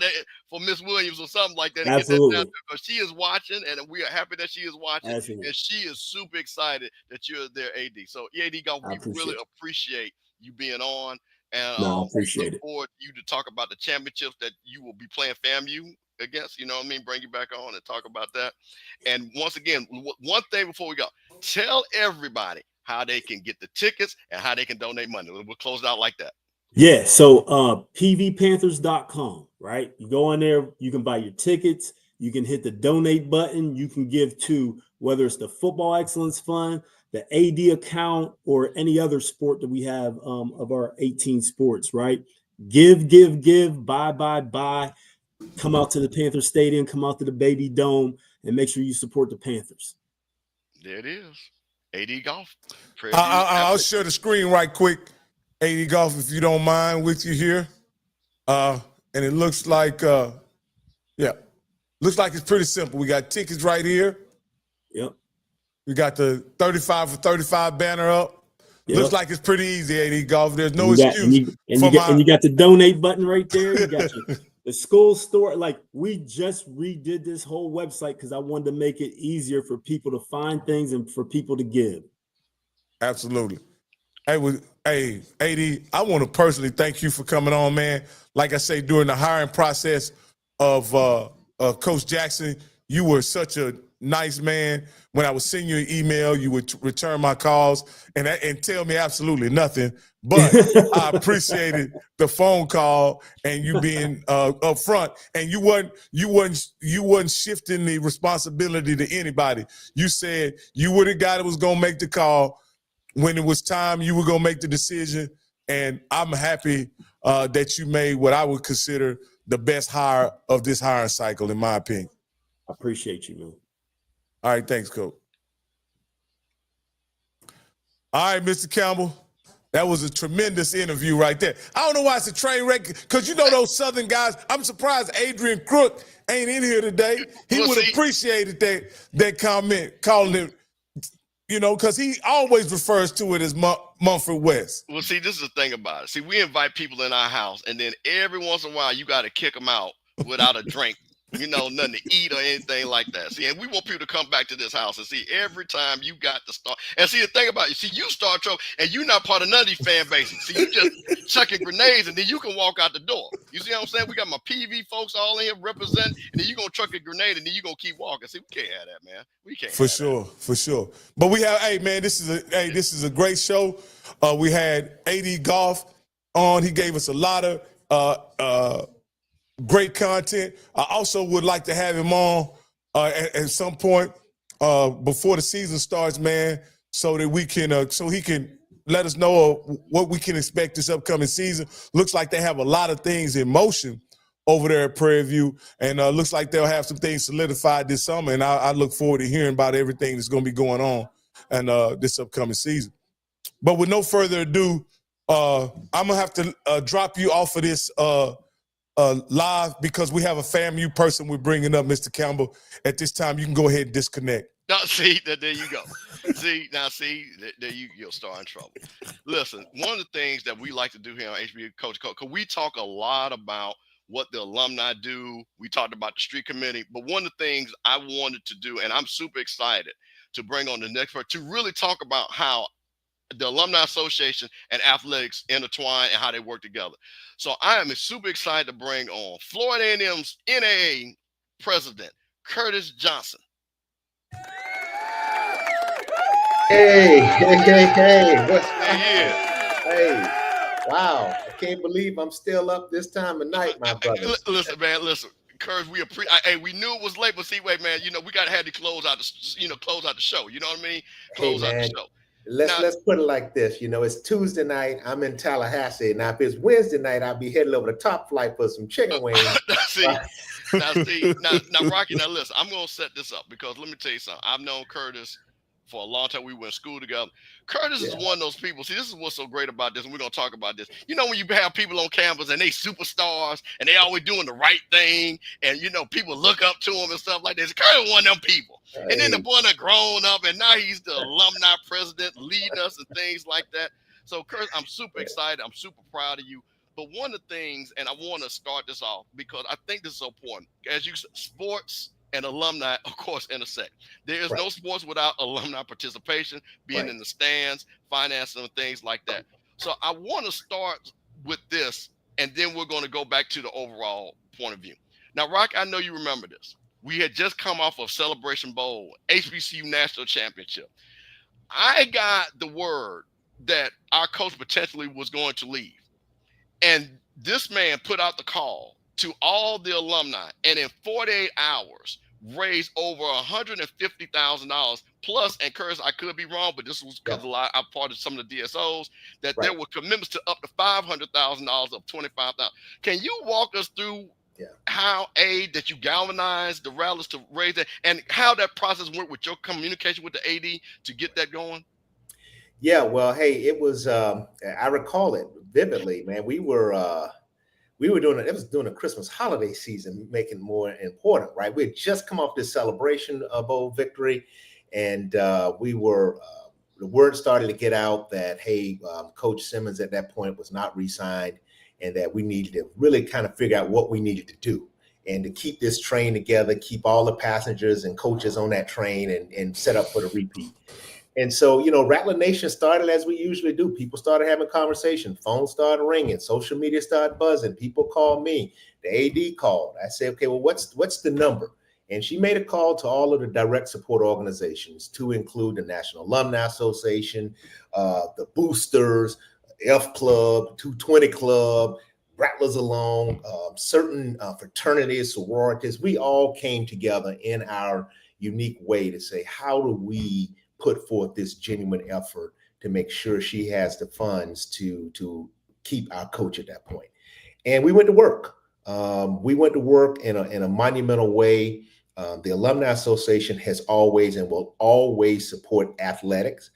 Speaker 2: Miss Williams or something like that.
Speaker 3: Absolutely.
Speaker 2: Get that because she is watching, and we are happy that she is watching.
Speaker 3: Absolutely.
Speaker 2: And she is super excited that you're there, AD. So AD, we really appreciate you being on, and
Speaker 3: I appreciate
Speaker 2: look forward to you to talk about the championships that you will be playing FAMU against. You know what I mean? Bring you back on and talk about that. And once again, one thing before we go, tell everybody how they can get the tickets and how they can donate money. We'll close it out like that.
Speaker 3: Yeah. So pvpanthers.com, right? You go on there, you can buy your tickets, you can hit the donate button, you can give to whether it's the Football Excellence Fund, the AD account, or any other sport that we have of our 18 sports, right? Give, buy. Come out to the Panther Stadium, come out to the Baby Dome, and make sure you support the Panthers.
Speaker 2: There it is. AD Goff.
Speaker 1: I'll share the screen right quick. AD Goff, if you don't mind, with you here. And it looks like, looks like it's pretty simple. We got tickets right here.
Speaker 3: Yep.
Speaker 1: We got the 35 for 35 banner up. Yep. Looks like it's pretty easy, AD Goff. There's no excuse.
Speaker 3: And you got the donate button right there. You got the school store. Like, we just redid this whole website because I wanted to make it easier for people to find things and for people to give.
Speaker 1: Absolutely. Hey, AD, I want to personally thank you for coming on, man. Like I say, during the hiring process of Coach Jackson, you were such a nice man. When I would send you an email, you would return my calls and tell me absolutely nothing. But I appreciated the phone call and you being up front. And you wasn't shifting the responsibility to anybody. You said you were the guy that was gonna make the call. When it was time, you were gonna make the decision. And I'm happy that you made what I would consider the best hire of this hiring cycle, in my opinion.
Speaker 3: I appreciate you, man.
Speaker 1: All right, thanks, Coach. All right, Mr. Campbell. That was a tremendous interview right there. I don't know why it's a train wreck, because you know those Southern guys. I'm surprised Adrian Crook ain't in here today. He would have appreciated that comment, calling it, you know, because he always refers to it as Mumford West.
Speaker 2: Well, see, this is the thing about it. See, we invite people in our house, and then every once in a while, you got to kick them out without a drink. You know, nothing to eat or anything like that. See, and we want people to come back to this house and see every time you got to start. And see, the thing about you, see, you start trouble, and you're not part of none of these fan bases. See, you just chucking grenades, and then you can walk out the door. You see what I'm saying? We got my PV folks all in here representing, and then you're going to chuck a grenade, and then you're going to keep walking. See, we can't have that, man. We can't.
Speaker 1: For sure. But we have, hey, man, this is a great show. We had AD Goff on. He gave us a lot of great content. I also would like to have him on at some point before the season starts, man, so that we can, so he can let us know what we can expect this upcoming season. Looks like they have a lot of things in motion over there at Prairie View, and looks like they'll have some things solidified this summer. And I look forward to hearing about everything that's going to be going on and this upcoming season. But with no further ado, I'm gonna have to drop you off of this live, because we have a FAMU person we're bringing up, Mr. Campbell. At this time, you can go ahead and disconnect.
Speaker 2: No, see, there you go. There you'll start in trouble. Listen, one of the things that we like to do here on HBCU Coaches Corner, because we talk a lot about what the alumni do. We talked about the street committee, but one of the things I wanted to do, and I'm super excited to bring on the next part, to really talk about how the Alumni Association and athletics intertwine and how they work together. So I am super excited to bring on Florida A&M's NAA president, Curtis Johnson.
Speaker 5: Hey. What's
Speaker 2: Hey,
Speaker 5: wow. I can't believe I'm still up this time of night, my brother.
Speaker 2: Listen, man, Curtis, we knew it was late, but see, wait, man, you know, we got to have to close out the show. You know what I mean? Close out the show.
Speaker 5: Let's put it like this. You know, it's Tuesday night. I'm in Tallahassee. Now, if it's Wednesday night, I'll be heading over to Top Flight for some chicken wings.
Speaker 2: Now, Rocky, now listen, I'm going to set this up, because let me tell you something. I've known Curtis for a long time. We went to school together. Curtis is one of those people. See, this is what's so great about this, and we're going to talk about this. You know, when you have people on campus and they superstars and they always doing the right thing, and, you know, people look up to them and stuff like this. Curtis is one of them people. And then the boy that grown up, and now he's the alumni president, leading us and things like that. So, Curtis, I'm super excited. I'm super proud of you. But one of the things, and I want to start this off, because I think this is so important. As you said, sports and alumni, of course, intersect. There is no sports without alumni participation, being in the stands, financing, and things like that. So I want to start with this, and then we're going to go back to the overall point of view. Now, Rock, I know you remember this. We had just come off of Celebration Bowl, HBCU National Championship. I got the word that our coach potentially was going to leave. And this man put out the call to all the alumni, and in 48 hours, raised over $150,000 plus. And Curtis, I could be wrong, but this was because I'm part of some of the DSOs, that there were commitments to up to $500,000 of $25,000. Can you walk us through how that you galvanized the rallies to raise that, and how that process went with your communication with the AD to get that going?
Speaker 5: Yeah, well, hey, it was. I recall it vividly, man. We were doing it. It was during the Christmas holiday season, making it more important, right? We had just come off this Celebration Bowl victory, and we were. The word started to get out that Coach Simmons at that point was not re-signed, and that we needed to really kind of figure out what we needed to do, and to keep this train together, keep all the passengers and coaches on that train, and set up for the repeat. And so, you know, Rattler Nation started as we usually do. People started having conversation. Phones started ringing. Social media started buzzing. People called me. The AD called. I said, okay, well, what's the number? And she made a call to all of the direct support organizations, to include the National Alumni Association, the Boosters, F Club, 220 Club, Rattlers Alone, certain fraternities, sororities. We all came together in our unique way to say, how do we put forth this genuine effort to make sure she has the funds to keep our coach at that point. And we went to work. We went to work in a monumental way. The Alumni Association has always and will always support athletics,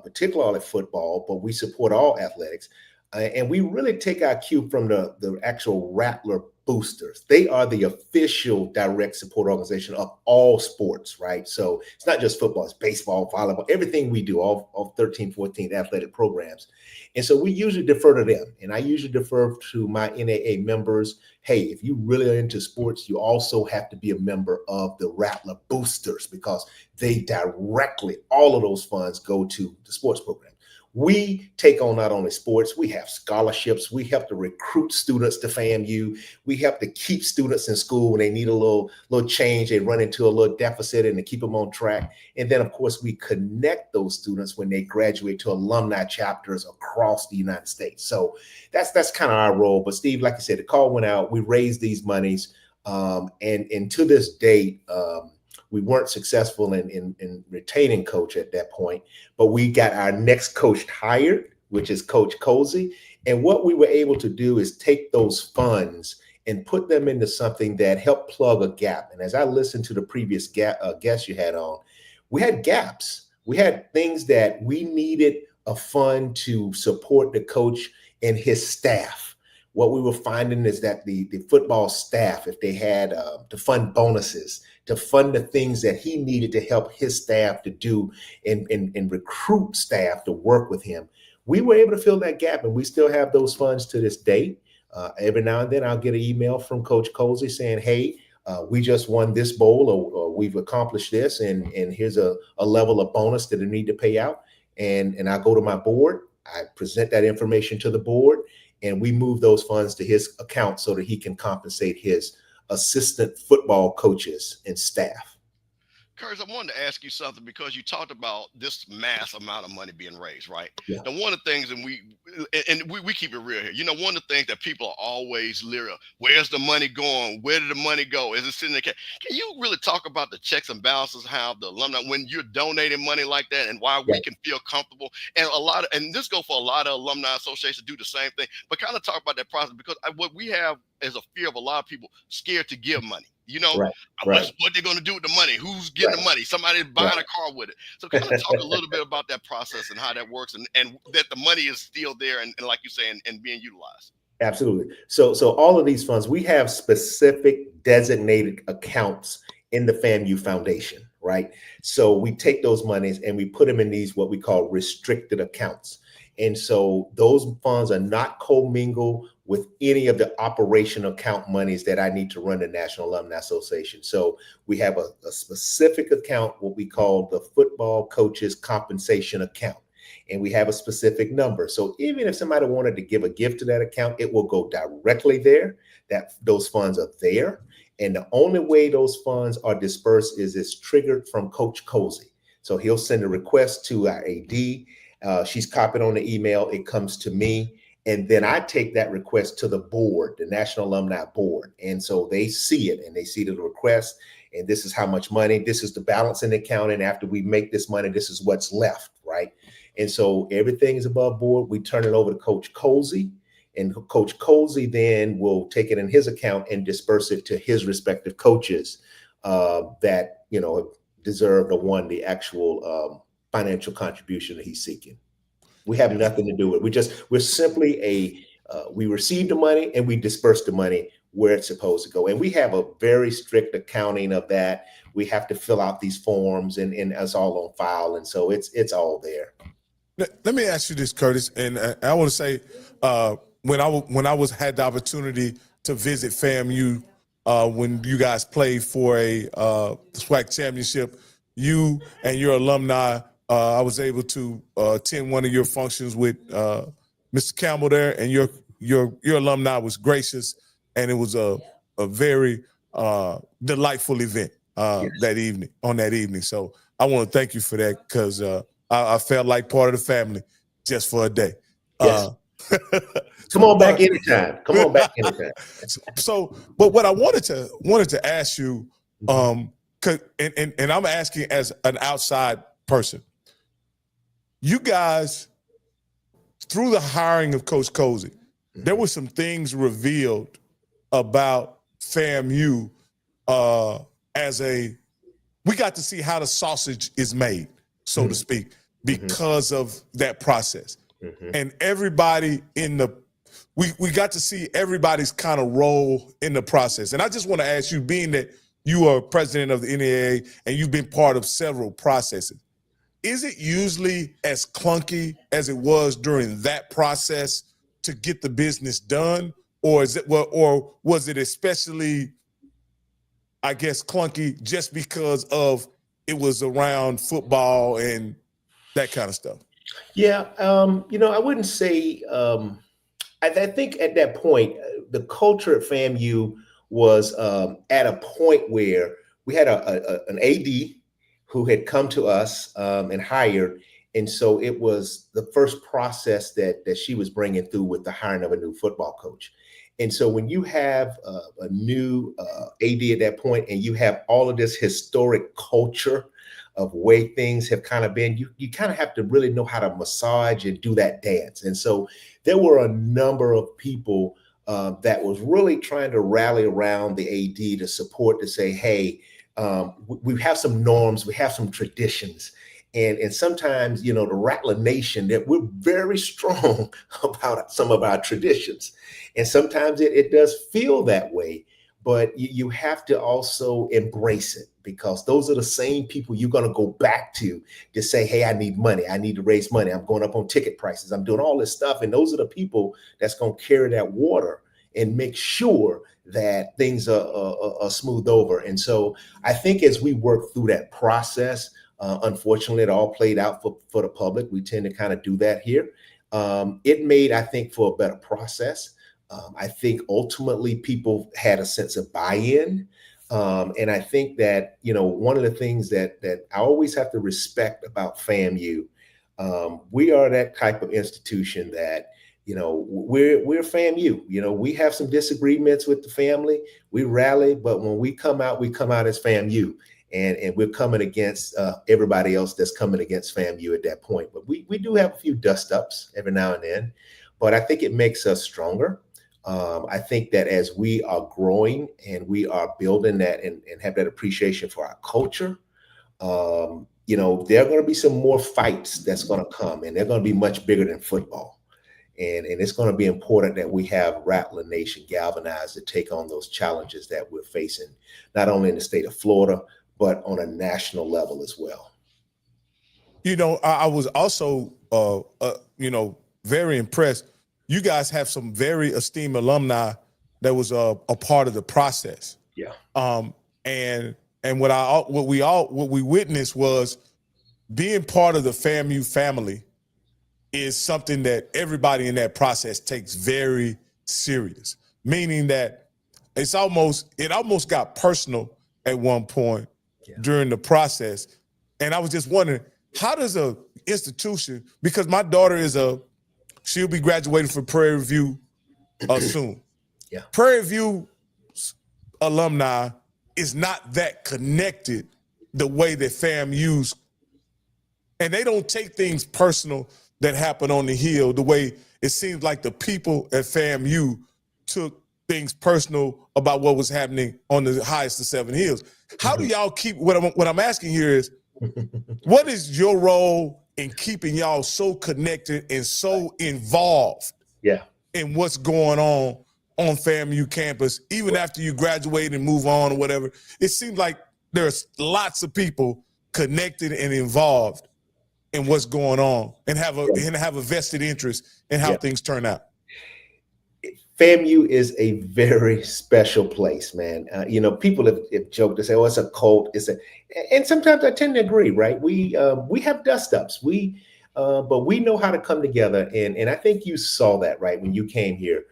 Speaker 5: particularly football, but we support all athletics. And we really take our cue from the actual Rattler Boosters. They are the official direct support organization of all sports, right? So it's not just football, it's baseball, volleyball, everything we do, all 13, 14 athletic programs. And so we usually defer to them. And I usually defer to my NAA members. Hey, if you really are into sports, you also have to be a member of the Rattler Boosters because they directly, all of those funds go to the sports program. We take on not only sports, we have scholarships. We help to recruit students to FAMU. We help to keep students in school when they need a little change. They run into a little deficit and to keep them on track. And then, of course, we connect those students when they graduate to alumni chapters across the United States. So that's kind of our role. But Steve, like I said, the call went out. We raised these monies. And to this date, we weren't successful in retaining Coach at that point, but we got our next coach hired, which is Coach Colsey. And what we were able to do is take those funds and put them into something that helped plug a gap. And as I listened to the previous guest you had on, we had gaps. We had things that we needed a fund to support the coach and his staff. What we were finding is that the football staff, if they had to fund bonuses, to fund the things that he needed to help his staff to do and recruit staff to work with him, we were able to fill that gap, and we still have those funds to this day. Every now and then I'll get an email from Coach Colsey saying, hey, we just won this bowl or we've accomplished this, and here's a level of bonus that I need to pay out. And I go to my board, I present that information to the board, and we move those funds to his account so that he can compensate his assistant football coaches and staff.
Speaker 2: Curtis, I wanted to ask you something because you talked about this mass amount of money being raised, right?
Speaker 5: Yeah.
Speaker 2: And one of the things, and we keep it real here. You know, one of the things that people are always leery of, where's the money going? Where did the money go? Is it sitting in the cash? Can you really talk about the checks and balances, how the alumni, when you're donating money like that, and why we can feel comfortable? And this goes for a lot of alumni associations do the same thing, but kind of talk about that process, because what we have is a fear of a lot of people scared to give money. You know, what they're going to do with the money, who's getting the money, somebody's buying a car with it. So kind of talk a little bit about that process and how that works, and that the money is still there and like you say, and being utilized.
Speaker 5: Absolutely. So all of these funds, we have specific designated accounts in the FAMU Foundation, right? So we take those monies and we put them in these, what we call restricted accounts. And so those funds are not commingled with any of the operational account monies that I need to run the National Alumni Association. So we have a specific account, what we call the Football Coaches Compensation Account. And we have a specific number. So even if somebody wanted to give a gift to that account, it will go directly there. That those funds are there. And the only way those funds are dispersed is it's triggered from Coach Colsey. So he'll send a request to our AD. She's copied on the email. It comes to me. And then I take that request to the board, the National Alumni Board. And so they see it and they see the request. And this is how much money, this is the balance in the account. And after we make this money, this is what's left, right? And so everything is above board. We turn it over to Coach Colsey. And Coach Colsey then will take it in his account and disperse it to his respective coaches that, you know, deserved or won the actual financial contribution that he's seeking. We have nothing to do with it. We're simply we receive the money and we disperse the money where it's supposed to go. And we have a very strict accounting of that. We have to fill out these forms and it's all on file. And so it's all there.
Speaker 1: Let me ask you this, Curtis. And I want to say, when I had the opportunity to visit FAMU, when you guys played for a SWAC championship, you and your alumni, I was able to attend one of your functions with Mr. Campbell there, and your alumni was gracious, and it was a very delightful event that evening. So I want to thank you for that, because I felt like part of the family just for a day.
Speaker 5: Yes. Come on back anytime.
Speaker 1: So, but what I wanted to ask you, and I'm asking as an outside person, you guys, through the hiring of Coach Colsey, there were some things revealed about FAMU we got to see how the sausage is made, so to speak, because of that process. And everybody we got to see everybody's kind of role in the process. And I just want to ask you, being that you are president of the NAA and you've been part of several processes, is it usually as clunky as it was during that process to get the business done? Or was it especially, I guess, clunky just because of it was around football and that kind of stuff?
Speaker 5: Yeah, I wouldn't say. I think at that point, the culture at FAMU was at a point where we had an AD who had come to us and hired, and so it was the first process that she was bringing through with the hiring of a new football coach. And so when you have a new AD at that point, and you have all of this historic culture of way things have kind of been, you kind of have to really know how to massage and do that dance. And so there were a number of people that was really trying to rally around the AD to support, to say, hey, we have some norms, we have some traditions. And sometimes, the Rattler Nation, that we're very strong about some of our traditions. And sometimes it does feel that way, but you have to also embrace it, because those are the same people you're going to go back to say, hey, I need money. I need to raise money. I'm going up on ticket prices. I'm doing all this stuff. And those are the people that's going to carry that water and make sure that things are smoothed over. And so I think as we work through that process, unfortunately, it all played out for the public. We tend to kind of do that here. It made, I think, for a better process. I think ultimately people had a sense of buy-in. And I think that, one of the things that I always have to respect about FAMU, we are that type of institution that, we're FAMU. We have some disagreements with the family. We rally, but when we come out as FAMU. And we're coming against everybody else that's coming against FAMU at that point. But we do have a few dust-ups every now and then. But I think it makes us stronger. I think that as we are growing and we are building that and have that appreciation for our culture, there are going to be some more fights that's going to come, and they're going to be much bigger than football. And it's going to be important that we have Rattler Nation galvanized to take on those challenges that we're facing, not only in the state of Florida, but on a national level as well.
Speaker 1: I was also, very impressed. You guys have some very esteemed alumni that was a part of the process.
Speaker 5: Yeah.
Speaker 1: And what we witnessed was being part of the FAMU family is something that everybody in that process takes very serious. Meaning that it almost got personal at one point during the process. And I was just wondering, how does a institution, because my daughter she'll be graduating from Prairie View soon.
Speaker 5: Yeah.
Speaker 1: Prairie View alumni is not that connected the way that FAMU's, and they don't take things personal that happen on the Hill the way it seems like the people at FAMU took things personal about what was happening on the highest of Seven Hills. How do y'all keep, what I'm asking here is, what is your role in keeping y'all so connected and so involved in what's going on FAMU campus, even after you graduate and move on or whatever? It seems like there's lots of people connected and involved in what's going on and have a vested interest in how things turn out.
Speaker 5: FAMU is a very special place, man. People have joked to say, "Oh, it's a cult." And sometimes I tend to agree, right? We have dust-ups. But we know how to come together, and I think you saw that, right, when you came here.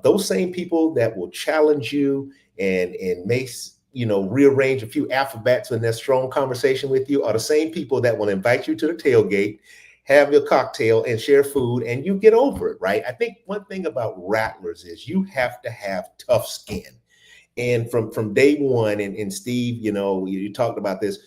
Speaker 5: Those same people that will challenge you and may rearrange a few alphabets in that strong conversation with you are the same people that will invite you to the tailgate, have your cocktail and share food, and you get over it, right? I think one thing about Rattlers is you have to have tough skin. And from day one, and Steve, you talked about this,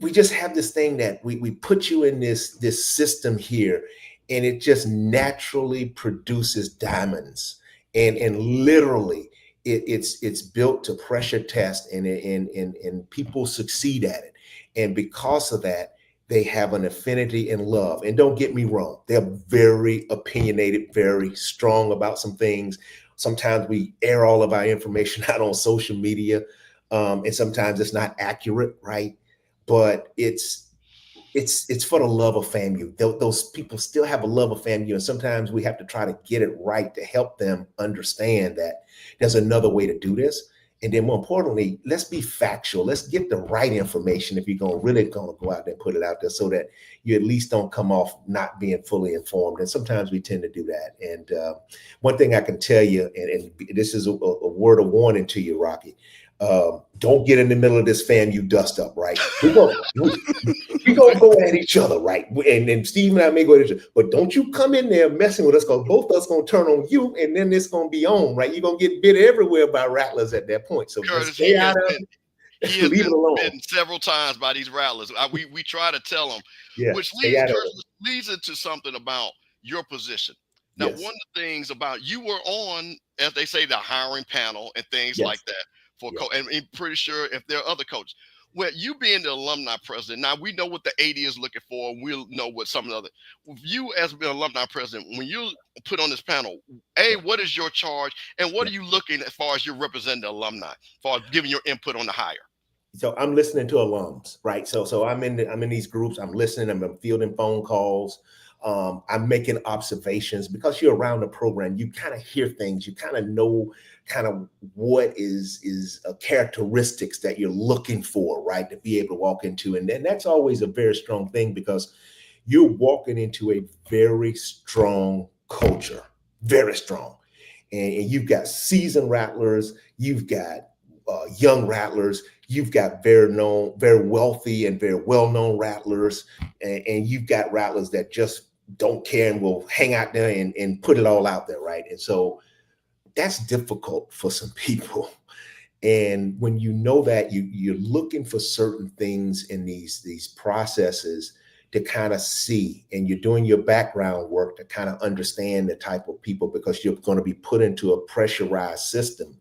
Speaker 5: we just have this thing that we put you in this system here, and it just naturally produces diamonds. And literally, it's built to pressure test, and people succeed at it. And because of that, they have an affinity and love. And don't get me wrong, they're very opinionated, very strong about some things. Sometimes we air all of our information out on social media, and sometimes it's not accurate, right? But it's for the love of FAMU. Those people still have a love of FAMU, and sometimes we have to try to get it right to help them understand that there's another way to do this. And then more importantly, let's be factual. Let's get the right information if you're really going to go out there and put it out there, so that you at least don't come off not being fully informed. And sometimes we tend to do that. And one thing I can tell you, and this is a word of warning to you, Rocky, don't get in the middle of this FAMU dust up, right? We're gonna go at each other, right? And Steve and I may go at each other, but don't you come in there messing with us, because both of us gonna turn on you, and then it's gonna be on, right? You're gonna get bit everywhere by rattlers at that point. So
Speaker 2: Curtis,
Speaker 5: stay out of it.
Speaker 2: He has
Speaker 5: Leave it alone.
Speaker 2: been several times by these rattlers. We try to tell him, which leads into something about your position. Now,
Speaker 5: Yes.
Speaker 2: one of the things about you were on, as they say, the hiring panel and things
Speaker 5: Yes.
Speaker 2: like that for and I'm pretty sure if there are other coaches. Well, you being the alumni president, now we know what the AD is looking for, and we'll know what some of the other. With you as being alumni president, when you put on this panel, what is your charge, and what are you looking as far as you're representing the alumni, as far as giving your input on the hire?
Speaker 5: So I'm listening to alums, right? So I'm in these groups. I'm listening. I'm fielding phone calls. I'm making observations, because you're around the program. You kind of hear things. You kind of know kind of what is characteristics that you're looking for, right, to be able to walk into. And then that's always a very strong thing, because you're walking into a very strong culture, very strong. And you've got seasoned rattlers. You've got young rattlers. You've got very wealthy and very well-known rattlers. And you've got rattlers that just don't care and will hang out there and put it all out there, right? And so that's difficult for some people. And when you know that, you're looking for certain things in these processes to kind of see, and you're doing your background work to kind of understand the type of people, because you're going to be put into a pressurized system,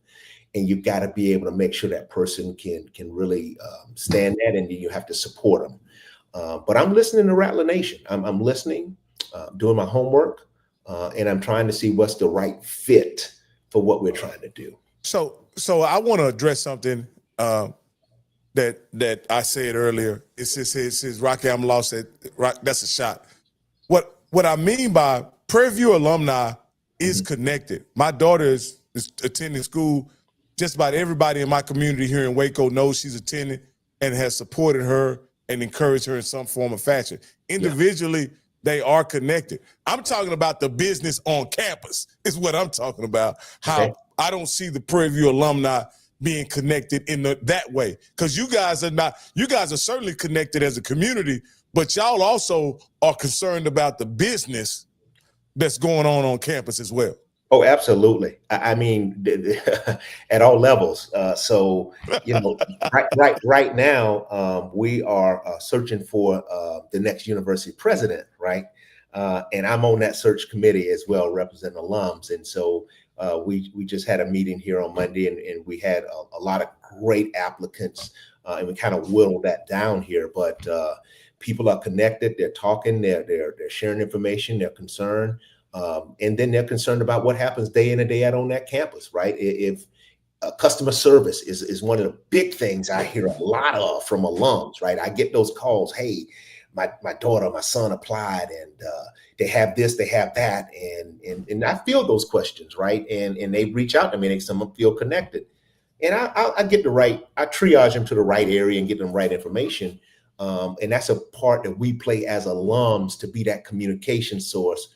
Speaker 5: and you've got to be able to make sure that person can really stand that, and you have to support them. But I'm listening to Rattler Nation. I'm listening, doing my homework, and I'm trying to see what's the right fit for what we're trying to do.
Speaker 1: So I want to address something that I said earlier. It says Rocky, I'm lost at Rock. That's a shot. What I mean by Prairie View alumni is connected. My daughter is attending school. Just about everybody in my community here in Waco knows she's attending and has supported her and encouraged her in some form or fashion. Individually, they are connected. I'm talking about the business on campus is what I'm talking about. How I don't see the Prairie View alumni being connected in that way. Because you guys are certainly connected as a community, but y'all also are concerned about the business that's going on campus as well.
Speaker 5: Oh, absolutely. I mean, at all levels. So, right now, we are searching for the next university president, right? And I'm on that search committee as well, representing alums. And so we just had a meeting here on Monday, and we had a lot of great applicants, and we kind of whittled that down here. But people are connected. They're talking. They're sharing information. They're concerned. And then they're concerned about what happens day in and day out on that campus, right? If customer service is one of the big things I hear a lot of from alums, right? I get those calls. Hey, my daughter, my son applied, and they have this, they have that, and I feel those questions, right? And they reach out to me, and some of them feel connected, and I get I triage them to the right area and get them right information, and that's a part that we play as alums, to be that communication source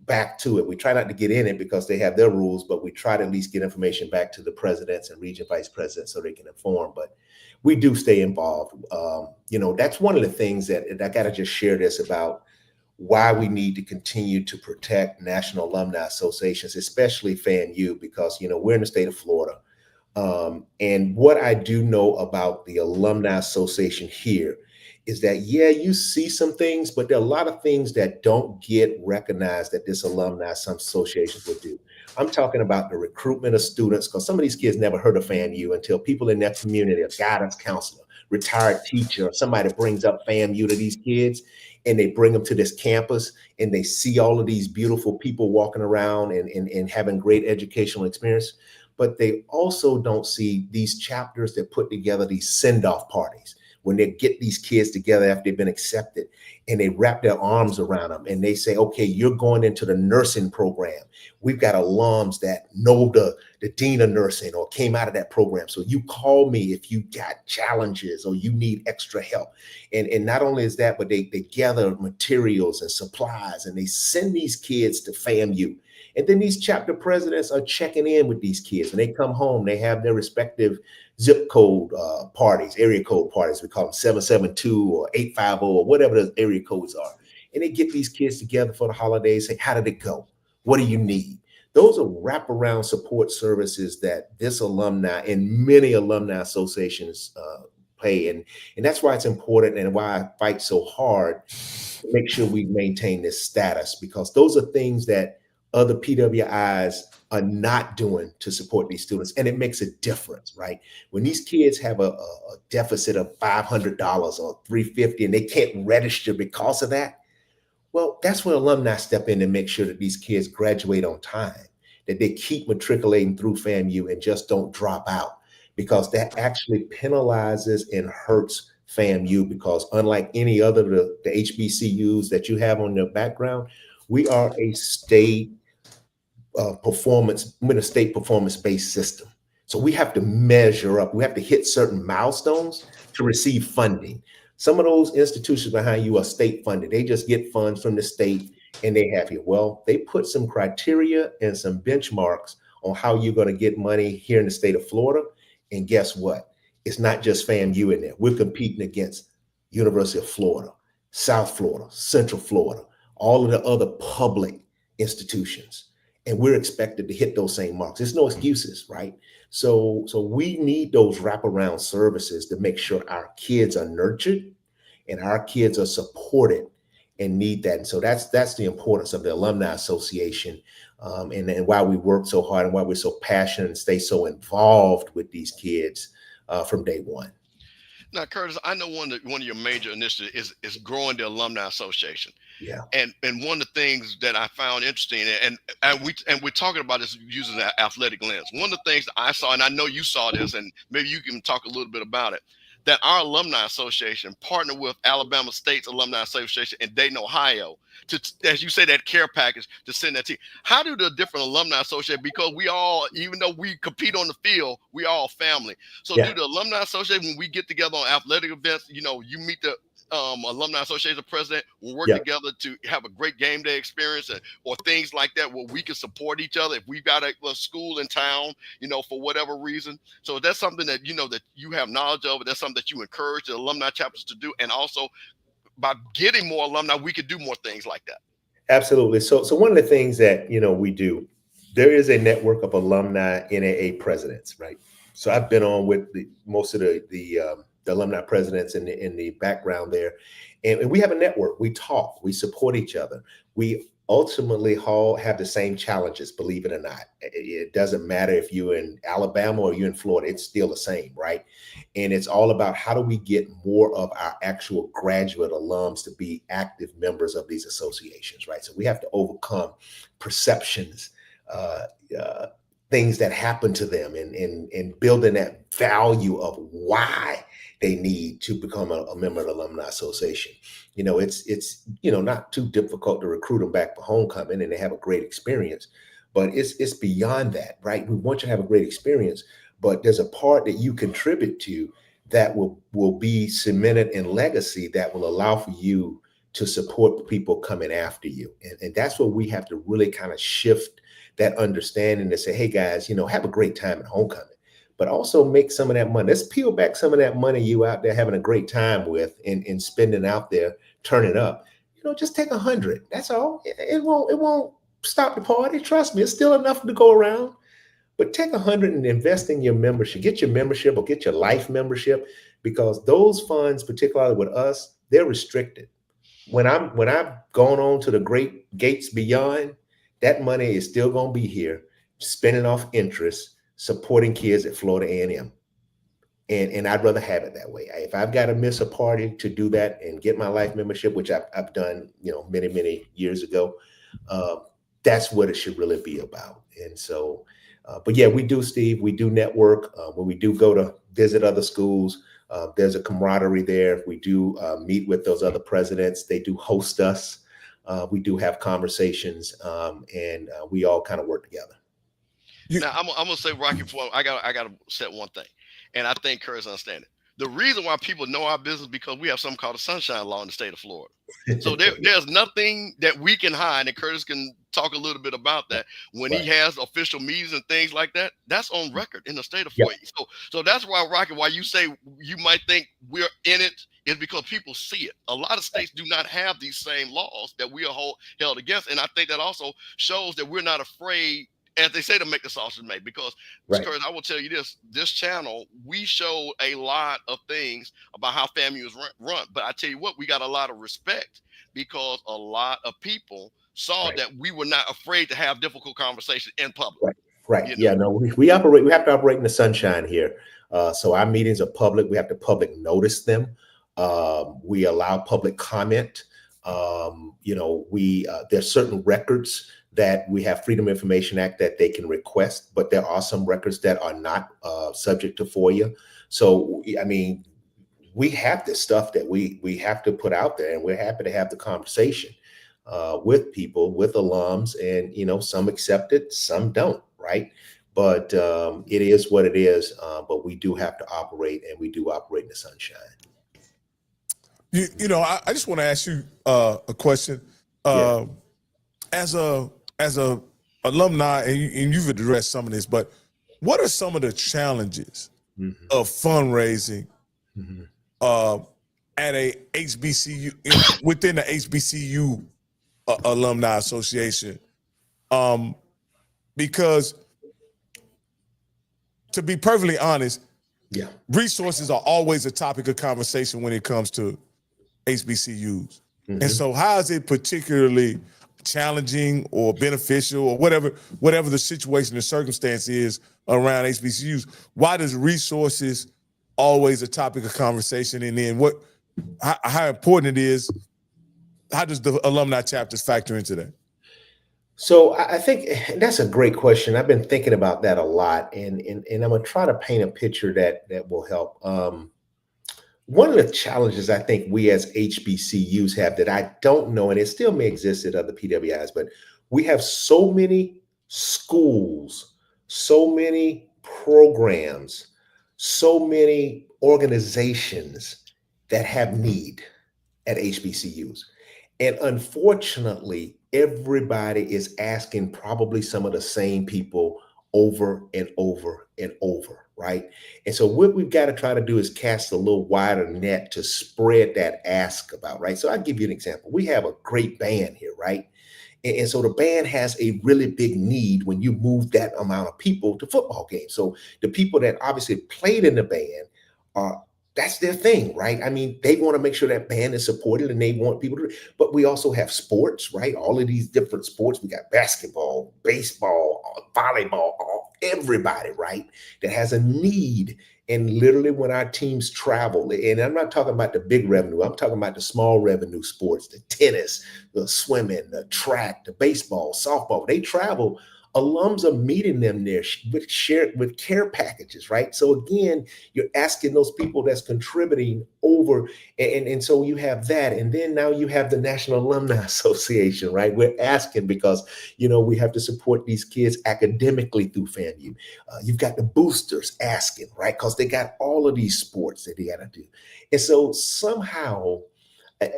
Speaker 5: back to it. We try not to get in it because they have their rules, but we try to at least get information back to the presidents and region vice presidents so they can inform. But we do stay involved. That's one of the things that I got to just share this about why we need to continue to protect National Alumni Associations, especially FAMU, because, we're in the state of Florida. And what I do know about the Alumni Association here is that, yeah, you see some things, but there are a lot of things that don't get recognized that this alumni, some associations would do. I'm talking about the recruitment of students, because some of these kids never heard of FAMU until people in their community, a guidance counselor, retired teacher, or somebody brings up FAMU to these kids, and they bring them to this campus and they see all of these beautiful people walking around and having great educational experience. But they also don't see these chapters that put together these send-off parties when they get these kids together after they've been accepted, and they wrap their arms around them and they say, okay, you're going into the nursing program. We've got alums that know the dean of nursing or came out of that program. So you call me if you got challenges or you need extra help. And not only is that, but they gather materials and supplies and they send these kids to FAMU. And then these chapter presidents are checking in with these kids. When they come home, they have their respective zip code parties, area code parties. We call them 772 or 850 or whatever those area codes are. And they get these kids together for the holidays. Say, how did it go? What do you need? Those are wraparound support services that this alumni and many alumni associations pay. And that's why it's important and why I fight so hard to make sure we maintain this status, because those are things that other PWIs are not doing to support these students. And it makes a difference, right? When these kids have a deficit of $500 or $350 and they can't register because of that, well, that's when alumni step in and make sure that these kids graduate on time, that they keep matriculating through FAMU and just don't drop out, because that actually penalizes and hurts FAMU, because unlike any other the HBCUs that you have on your background, we are a state state performance-based system. So we have to measure up. We have to hit certain milestones to receive funding. Some of those institutions behind you are state funded. They just get funds from the state and they have it. Well, they put some criteria and some benchmarks on how you're going to get money here in the state of Florida. And guess what? It's not just FAMU in there. We're competing against University of Florida, South Florida, Central Florida, all of the other public institutions. And we're expected to hit those same marks. There's no excuses, right? So we need those wraparound services to make sure our kids are nurtured and our kids are supported and need that. And so that's the importance of the Alumni Association, and why we work so hard and why we're so passionate and stay so involved with these kids from day one.
Speaker 2: Now, Curtis, I know one of your major initiatives is growing the Alumni Association.
Speaker 5: Yeah.
Speaker 2: And one of the things that I found interesting, and we're talking about this using that athletic lens. One of the things that I saw, and I know you saw this, and maybe you can talk a little bit about it, that our Alumni Association partnered with Alabama State's Alumni Association in Dayton, Ohio, to, as you say, that care package to send that team. How do the different Alumni Association, because we all, even though we compete on the field, we all family. So do the Alumni Association, when we get together on athletic events, you meet the Alumni Association president, we'll work together to have a great game day experience or things like that where we can support each other if we've got a school in town, for whatever reason. So that's something that, that you have knowledge of. That's something that you encourage the alumni chapters to do. And also by getting more alumni, we could do more things like that.
Speaker 5: Absolutely. So one of the things that, we do, there is a network of alumni NAA presidents, right? So I've been on with most of the alumni presidents in the background there. And we have a network. We talk, we support each other. We ultimately all have the same challenges, believe it or not. It doesn't matter if you're in Alabama or you're in Florida, it's still the same, right? And it's all about how do we get more of our actual graduate alums to be active members of these associations, right? So we have to overcome perceptions, things that happen to them and building that value of why they need to become a member of the Alumni Association. It's not too difficult to recruit them back for homecoming and they have a great experience, but it's beyond that, right? We want you to have a great experience, but there's a part that you contribute to that will be cemented in legacy that will allow for you to support the people coming after you. And that's where we have to really kind of shift that understanding to say, hey guys, have a great time at homecoming, but also make some of that money. Let's peel back some of that money you out there having a great time with and spending out there, turning up. Just take 100. That's all. It won't stop the party. Trust me, it's still enough to go around. but take 100 and invest in your membership. Get your membership or get your life membership, because those funds, particularly with us, they're restricted. When I've gone on to the great gates beyond, that money is still going to be here, spending off interest, supporting kids at Florida A&M. And I'd rather have it that way. If I've got to miss a party to do that and get my life membership, which I've done, many years ago, that's what it should really be about. And so, but yeah, we do, Steve. We do network when we do go to visit other schools. There's a camaraderie there. We do meet with those other presidents. They do host us. We do have conversations, and we all kind of work together.
Speaker 2: Now, I'm gonna say, Rocky, I gotta set one thing, and I think Curtis understands it. The reason why people know our business because we have something called the Sunshine Law in the state of Florida. So there's nothing that we can hide, and Curtis can talk a little bit about that. When he has official meetings and things like that, that's on record in the state of Florida. So that's why, Rocky, why you say you might think we're in it is because people see it. A lot of states do not have these same laws that we are held against, and I think that also shows that we're not afraid, as they say, to make the sausage made. Because, Curtis, I will tell you this channel, we show a lot of things about how FAMU is run. But I tell you what, we got a lot of respect because a lot of people saw that we were not afraid to have difficult conversations in public.
Speaker 5: Right. Yeah, no, we operate, we have to operate in the sunshine here. So our meetings are public. We have to public notice them. We allow public comment. There's certain records that we have Freedom of Information Act that they can request, but there are some records that are not subject to FOIA. So, I mean, we have this stuff that we have to put out there, and we're happy to have the conversation with people, with alums, and, some accept it, some don't, right? But it is what it is, but we do have to operate, and we do operate in the sunshine.
Speaker 1: I just want to ask you a question. As a alumni, and you've addressed some of this, but what are some of the challenges of fundraising at a HBCU within the HBCU Alumni Association? Because to be perfectly honest, resources are always a topic of conversation when it comes to HBCUs. And so how is it particularly challenging or beneficial or whatever the situation or circumstance is around HBCUs? Why does resources always a topic of conversation? And then how important it is, how does the alumni chapters factor into that?
Speaker 5: So I think that's a great question. I've been thinking about that a lot, and I'm gonna try to paint a picture that will help. One of the challenges I think we as HBCUs have that I don't know, and it still may exist at other PWIs, but we have so many schools, so many programs, so many organizations that have need at HBCUs. And unfortunately, everybody is asking probably some of the same people over and over and over, right? And so what we've got to try to do is cast a little wider net to spread that ask about, right? So I'll give you an example. We have a great band here, right? And so the band has a really big need when you move that amount of people to football games. So the people that obviously played in the band that's their thing, right? I mean, they want to make sure that band is supported, and they want people to, but we also have sports, right? All of these different sports. We got basketball, baseball, volleyball, everybody, right? That has a need. And literally when our teams travel, and I'm not talking about the big revenue, I'm talking about the small revenue sports, the tennis, the swimming, the track, the baseball, softball, they travel. Alums are meeting them there with care packages, right? So again, you're asking those people that's contributing over, and so you have that, and then now you have the National Alumni Association, right? We're asking because we have to support these kids academically through FAMU. You've got the boosters asking, right? Because they got all of these sports that they got to do, and so somehow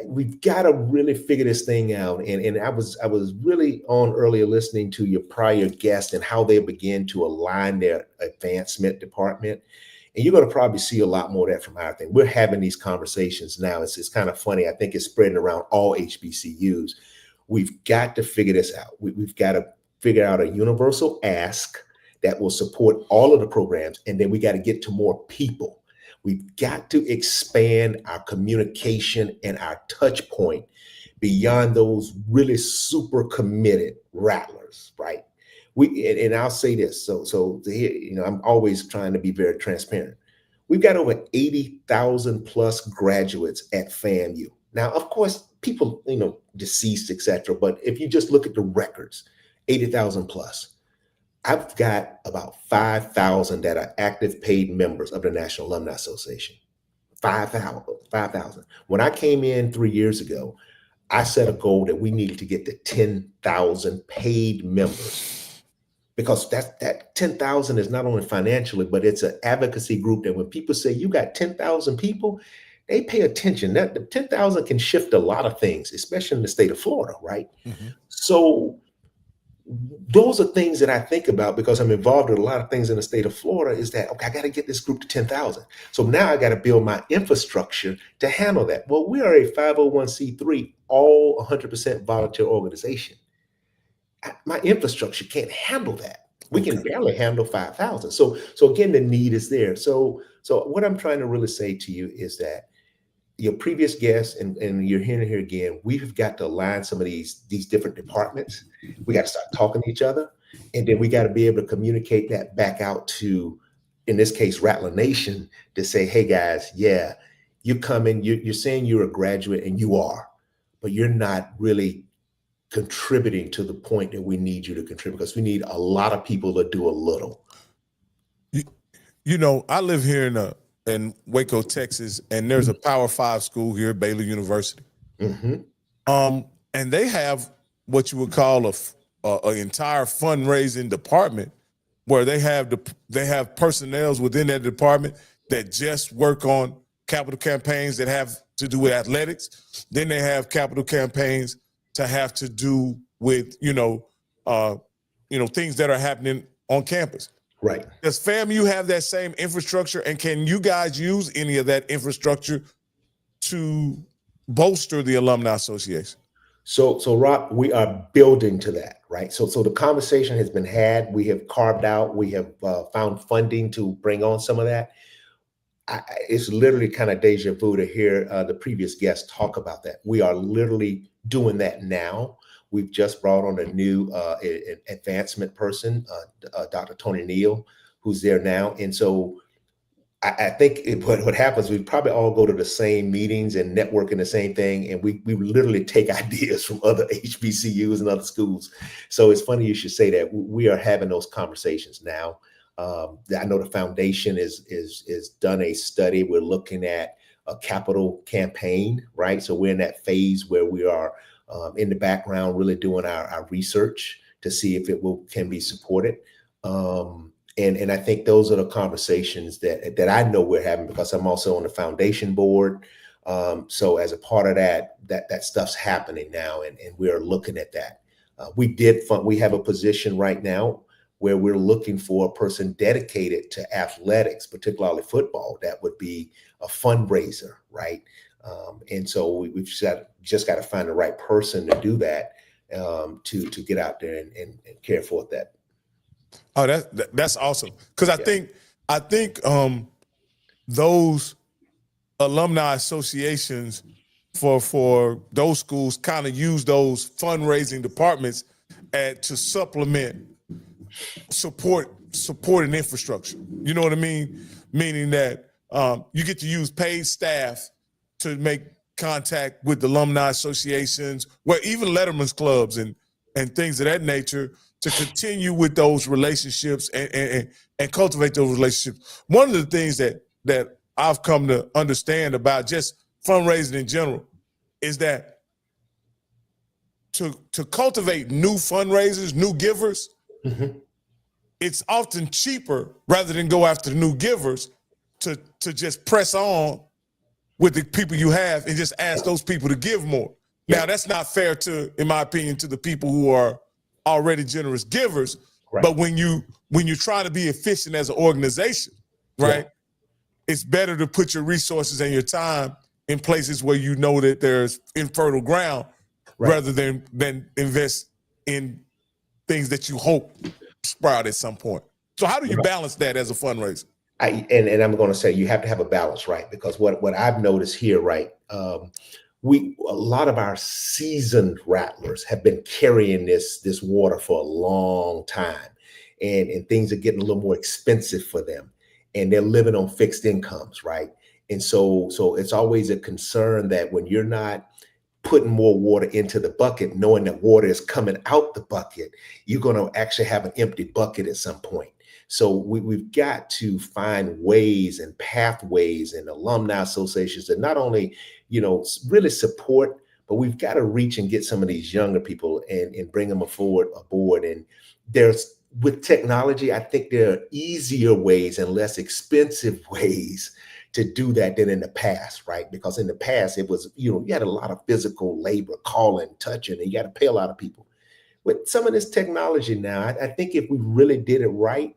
Speaker 5: we've got to really figure this thing out. And I was really on earlier listening to your prior guest and how they begin to align their advancement department. And you're going to probably see a lot more of that from our thing. We're having these conversations now. It's kind of funny. I think it's spreading around all HBCUs. We've got to figure this out. We've got to figure out a universal ask that will support all of the programs. And then we got to get to more people. We've got to expand our communication and our touch point beyond those really super committed rattlers, right? And I'll say this, so here, I'm always trying to be very transparent. We've got over 80,000 plus graduates at FAMU. Now, of course, people, deceased, et cetera, but if you just look at the records, 80,000 plus. I've got about 5,000 that are active paid members of the National Alumni Association. 5,000. When I came in 3 years ago, I set a goal that we needed to get to 10,000 paid members, because that 10,000 is not only financially, but it's an advocacy group that when people say you got 10,000 people, they pay attention. That the 10,000 can shift a lot of things, especially in the state of Florida, right? Mm-hmm. So those are things that I think about because I'm involved with a lot of things in the state of Florida, is that, okay, I got to get this group to 10,000. So now I got to build my infrastructure to handle that. Well, we are a 501c3, all 100% volunteer organization. My infrastructure can't handle that. We can barely handle 5,000. So again, the need is there. So what I'm trying to really say to you is that your previous guests, and you're hearing it here again, we've got to align some of these different departments. We got to start talking to each other. And then we got to be able to communicate that back out to, in this case, Rattler Nation, to say, hey guys, yeah, you come in, you're saying you're a graduate, and you are, but you're not really contributing to the point that we need you to contribute, because we need a lot of people to do a little.
Speaker 1: I live here in Waco, Texas, and there's a Power 5 school here, Baylor University. Mm-hmm. And they have what you would call an entire fundraising department, where they have personnels within that department that just work on capital campaigns that have to do with athletics. Then they have capital campaigns to have to do with things that are happening on campus.
Speaker 5: Right.
Speaker 1: Does FAMU have that same infrastructure, and can you guys use any of that infrastructure to bolster the Alumni Association?
Speaker 5: So Rob, we are building to that, right? So the conversation has been had. We have carved out. We have found funding to bring on some of that. It's literally kind of deja vu to hear the previous guests talk about that. We are literally doing that now. We've just brought on a new advancement person, Dr. Tony Neal, who's there now. And so I think what happens, we probably all go to the same meetings and network in the same thing. And we literally take ideas from other HBCUs and other schools. So it's funny you should say that. We are having those conversations now. I know the foundation is done a study. We're looking at a capital campaign, right? So we're in that phase where we are in the background, really doing our research to see if it can be supported. And I think those are the conversations that I know we're having, because I'm also on the foundation board. So as a part of that stuff's happening now, and we are looking at that. We have a position right now where we're looking for a person dedicated to athletics, particularly football. That would be a fundraiser, right? And so we've just got to find the right person to do that, to get out there and care for that.
Speaker 1: Oh, that's awesome. Because I think those alumni associations for those schools kind of use those fundraising departments to supplement support and infrastructure. You know what I mean? Meaning that you get to use paid staff to make contact with alumni associations, where even letterman's clubs and things of that nature, to continue with those relationships and cultivate those relationships. One of the things that I've come to understand about just fundraising in general is that to cultivate new fundraisers, new givers, mm-hmm. It's often cheaper, rather than go after the new givers, to just press on with the people you have and just ask those people to give more. Yeah. Now, that's not fair in my opinion, to the people who are already generous givers. Right. But when you try to be efficient as an organization, right, it's better to put your resources and your time in places where you know that there's infertile ground, rather than invest in things that you hope sprout at some point. So how do you balance that as a fundraiser?
Speaker 5: And I'm going to say you have to have a balance, right? Because what I've noticed here, right, a lot of our seasoned rattlers have been carrying this water for a long time, and things are getting a little more expensive for them, and they're living on fixed incomes, right? And so it's always a concern that when you're not putting more water into the bucket, knowing that water is coming out the bucket, you're going to actually have an empty bucket at some point. So we've got to find ways and pathways and alumni associations that not only, really support, but we've got to reach and get some of these younger people and bring them aboard. And with technology, I think there are easier ways and less expensive ways to do that than in the past, right? Because in the past, it was, you had a lot of physical labor, calling, touching, and you got to pay a lot of people. With some of this technology now, I think if we really did it right,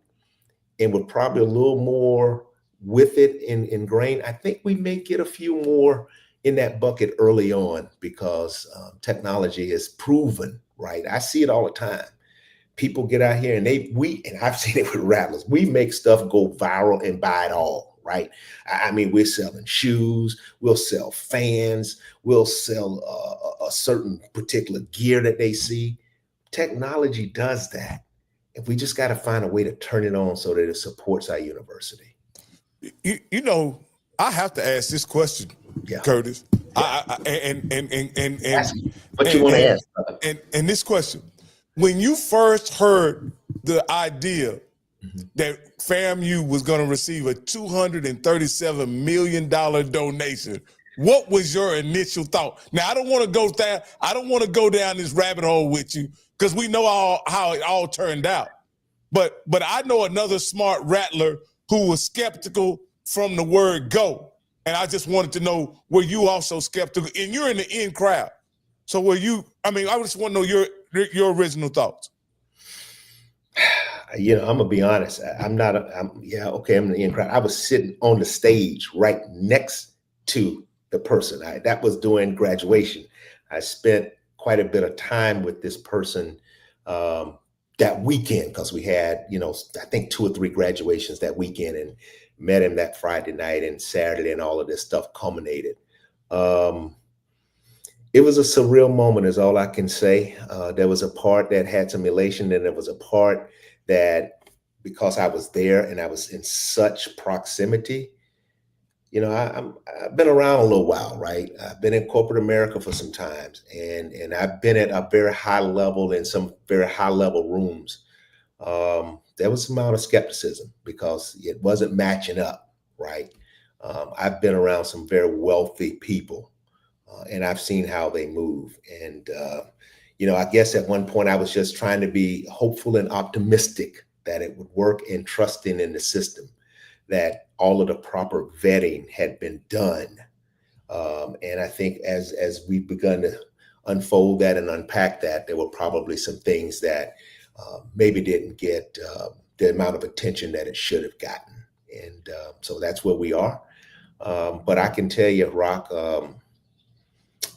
Speaker 5: and with probably a little more with it ingrained, I think we may get a few more in that bucket early on, because technology is proven, right? I see it all the time. People get out here and I've seen it with rattlers. We make stuff go viral and buy it all, right? I mean, we're selling shoes, we'll sell fans, we'll sell a certain particular gear that they see. Technology does that. If we just got to find a way to turn it on so that it supports our university.
Speaker 1: I have to ask this question, Curtis. Yeah.
Speaker 5: Ask what you want to ask.
Speaker 1: And this question, when you first heard the idea that FAMU was going to receive a $237 million donation, what was your initial thought? Now, I don't want to go down this rabbit hole with you, because we know how it all turned out. But I know another smart rattler who was skeptical from the word go. And I just wanted to know, were you also skeptical? And you're in the in crowd. So I just want to know your original thoughts.
Speaker 5: I'm going to be honest. I'm in the in crowd. I was sitting on the stage right next to the person. That was during graduation. I spent quite a bit of time with this person that weekend, because we had, I think 2 or 3 graduations that weekend, and met him that Friday night and Saturday, and all of this stuff culminated. It was a surreal moment is all I can say. There was a part that had some elation, and there was a part that, because I was there and I was in such proximity, I've been around a little while, right? I've been in corporate America for some times, and I've been at a very high level in some very high level rooms. There was some amount of skepticism because it wasn't matching up, right? I've been around some very wealthy people, and I've seen how they move. And, I guess at one point I was just trying to be hopeful and optimistic that it would work, and trusting in the system, that all of the proper vetting had been done. And I think as we've begun to unfold that and unpack that, there were probably some things that maybe didn't get the amount of attention that it should have gotten. And so that's where we are. But I can tell you, Rock,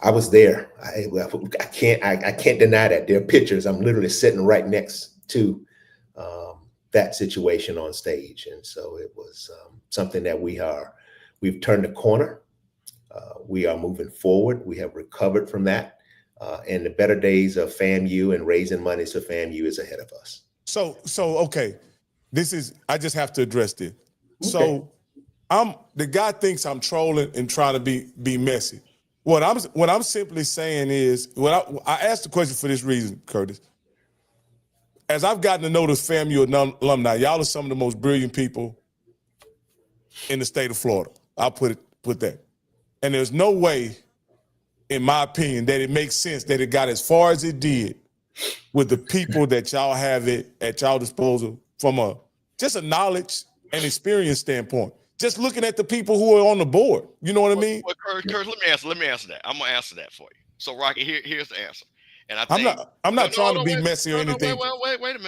Speaker 5: I was there. I can't deny that. There are pictures. I'm literally sitting right next to that situation on stage. And so it was something that we've turned the corner. We are moving forward. We have recovered from that. And the better days of FAMU and raising money for FAMU is ahead of us. So
Speaker 1: okay. I just have to address this. Okay. So the guy thinks I'm trolling and trying to be messy. What I'm simply saying is, I asked the question for this reason, Curtis. As I've gotten to know the FAMU alumni, y'all are some of the most brilliant people in the state of Florida. I'll put that. And there's no way, in my opinion, that it makes sense that it got as far as it did with the people that y'all have at y'all disposal from just a knowledge and experience standpoint. Just looking at the people who are on the board. You know what I mean?
Speaker 2: Well, Kurt, let me answer that. I'm gonna answer that for you. So, Rocky, here's the answer. And I think
Speaker 1: I'm not trying to be messy or anything.
Speaker 2: Wait a minute, wait a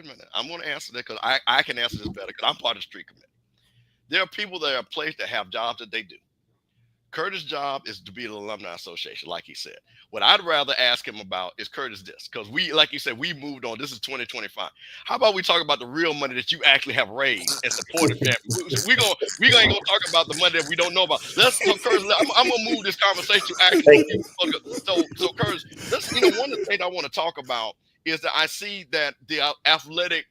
Speaker 2: minute. I'm going to answer that because I can answer this better because I'm part of the street committee. There are people that are placed that have jobs that they do. Curtis' job is to be an alumni association, like he said. What I'd rather ask him about is, Curtis, this, because we, like you said, we moved on. This is 2025. How about we talk about the real money that you actually have raised and supported family? We ain't gonna talk about the money that we don't know about. Let's so Curtis, I'm gonna move this conversation to actually. So Curtis, let's, one of the things I want to talk about is that I see that the athletic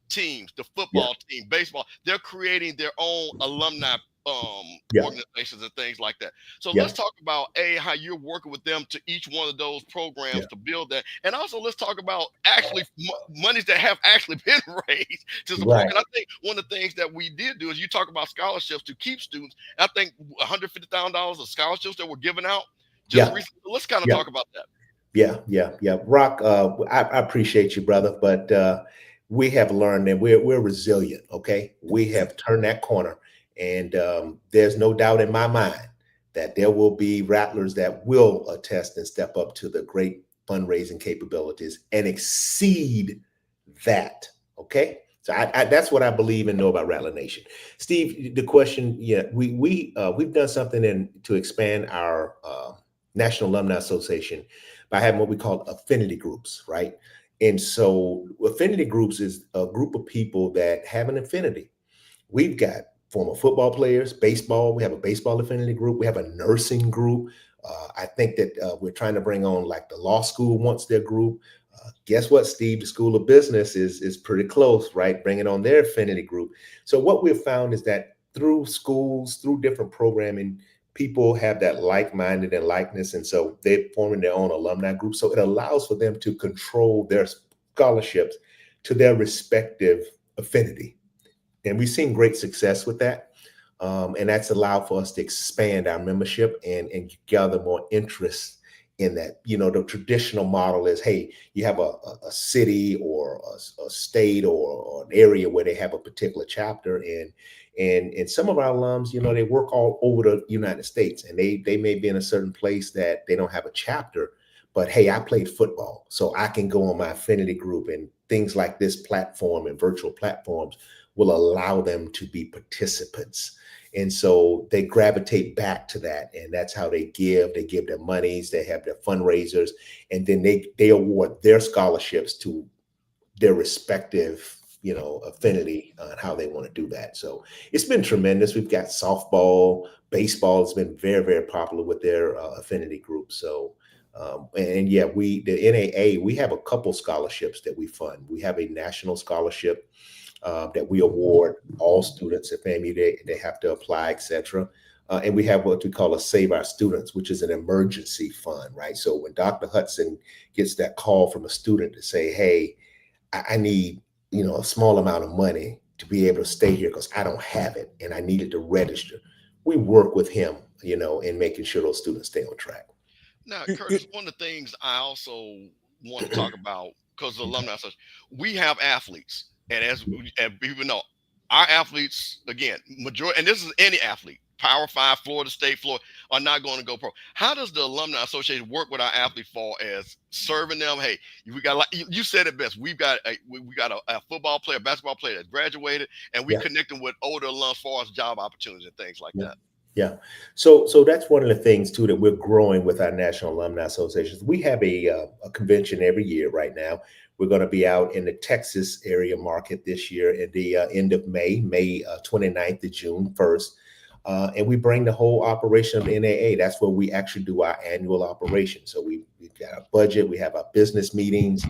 Speaker 2: teams, the football team, baseball, they're creating their own alumni organizations and things like that. So let's talk about how you're working with them to each one of those programs to build that, and also let's talk about actually monies that have actually been raised to support. And I think one of the things that we did do is you talk about scholarships to keep students. I think $150,000 of scholarships that were given out just recently. Let's kind of talk about that.
Speaker 5: Yeah. Rock, I appreciate you, brother, but we have learned that we're resilient. Okay, we have turned that corner. And there's no doubt in my mind that there will be Rattlers that will attest and step up to the great fundraising capabilities and exceed that. Okay, so that's what I believe and know about Rattler Nation. Steve, the question, we've done something to expand our National Alumni Association by having what we call affinity groups, right? And so affinity groups is a group of people that have an affinity. We've got former football players, baseball. We have a baseball affinity group. We have a nursing group. I think that we're trying to bring on, like, the law school wants their group. Guess what, Steve? The School of Business is pretty close, right? Bringing on their affinity group. So what we've found is that through schools, through different programming, people have that like-minded and likeness. And so they're forming their own alumni group. So it allows for them to control their scholarships to their respective affinity. And we've seen great success with that. And that's allowed for us to expand our membership and gather more interest in that. The traditional model is, hey, you have a city or a state or an area where they have a particular chapter. And some of our alums, they work all over the United States, and they may be in a certain place that they don't have a chapter. But hey, I played football, so I can go on my affinity group, and things like this platform and virtual platforms will allow them to be participants. And so they gravitate back to that. And that's how they give their monies, they have their fundraisers, and then they award their scholarships to their respective, affinity on how they want to do that. So it's been tremendous. We've got softball, baseball has been very, very popular with their affinity group. So, the NAA, we have a couple scholarships that we fund. We have a national scholarship that we award all students at FAMU. They have to apply, etc. And we have what we call a Save Our Students, which is an emergency fund, right? So when Dr. Hudson gets that call from a student to say, hey, I need, a small amount of money to be able to stay here because I don't have it and I needed to register, we work with him, in making sure those students stay on track.
Speaker 2: Now, Curtis, one of the things I also want to talk about, because the alumni, we have athletes. And as people know, our athletes, again, majority, and this is any athlete, Power 5, Florida State, Florida, are not going to go pro. How does the Alumni Association work with our athletes for as serving them? Hey, we got, like you said it best. We've got a football player, basketball player that graduated, and we connect them with older alums as far as job opportunities and things like that.
Speaker 5: Yeah. So that's one of the things too that we're growing with our National Alumni Associations. We have a convention every year right now. We're going to be out in the Texas area market this year at the end of May 29th to June 1st. And we bring the whole operation of the NAA. That's where we actually do our annual operation. So we've got our budget, we have our business meetings,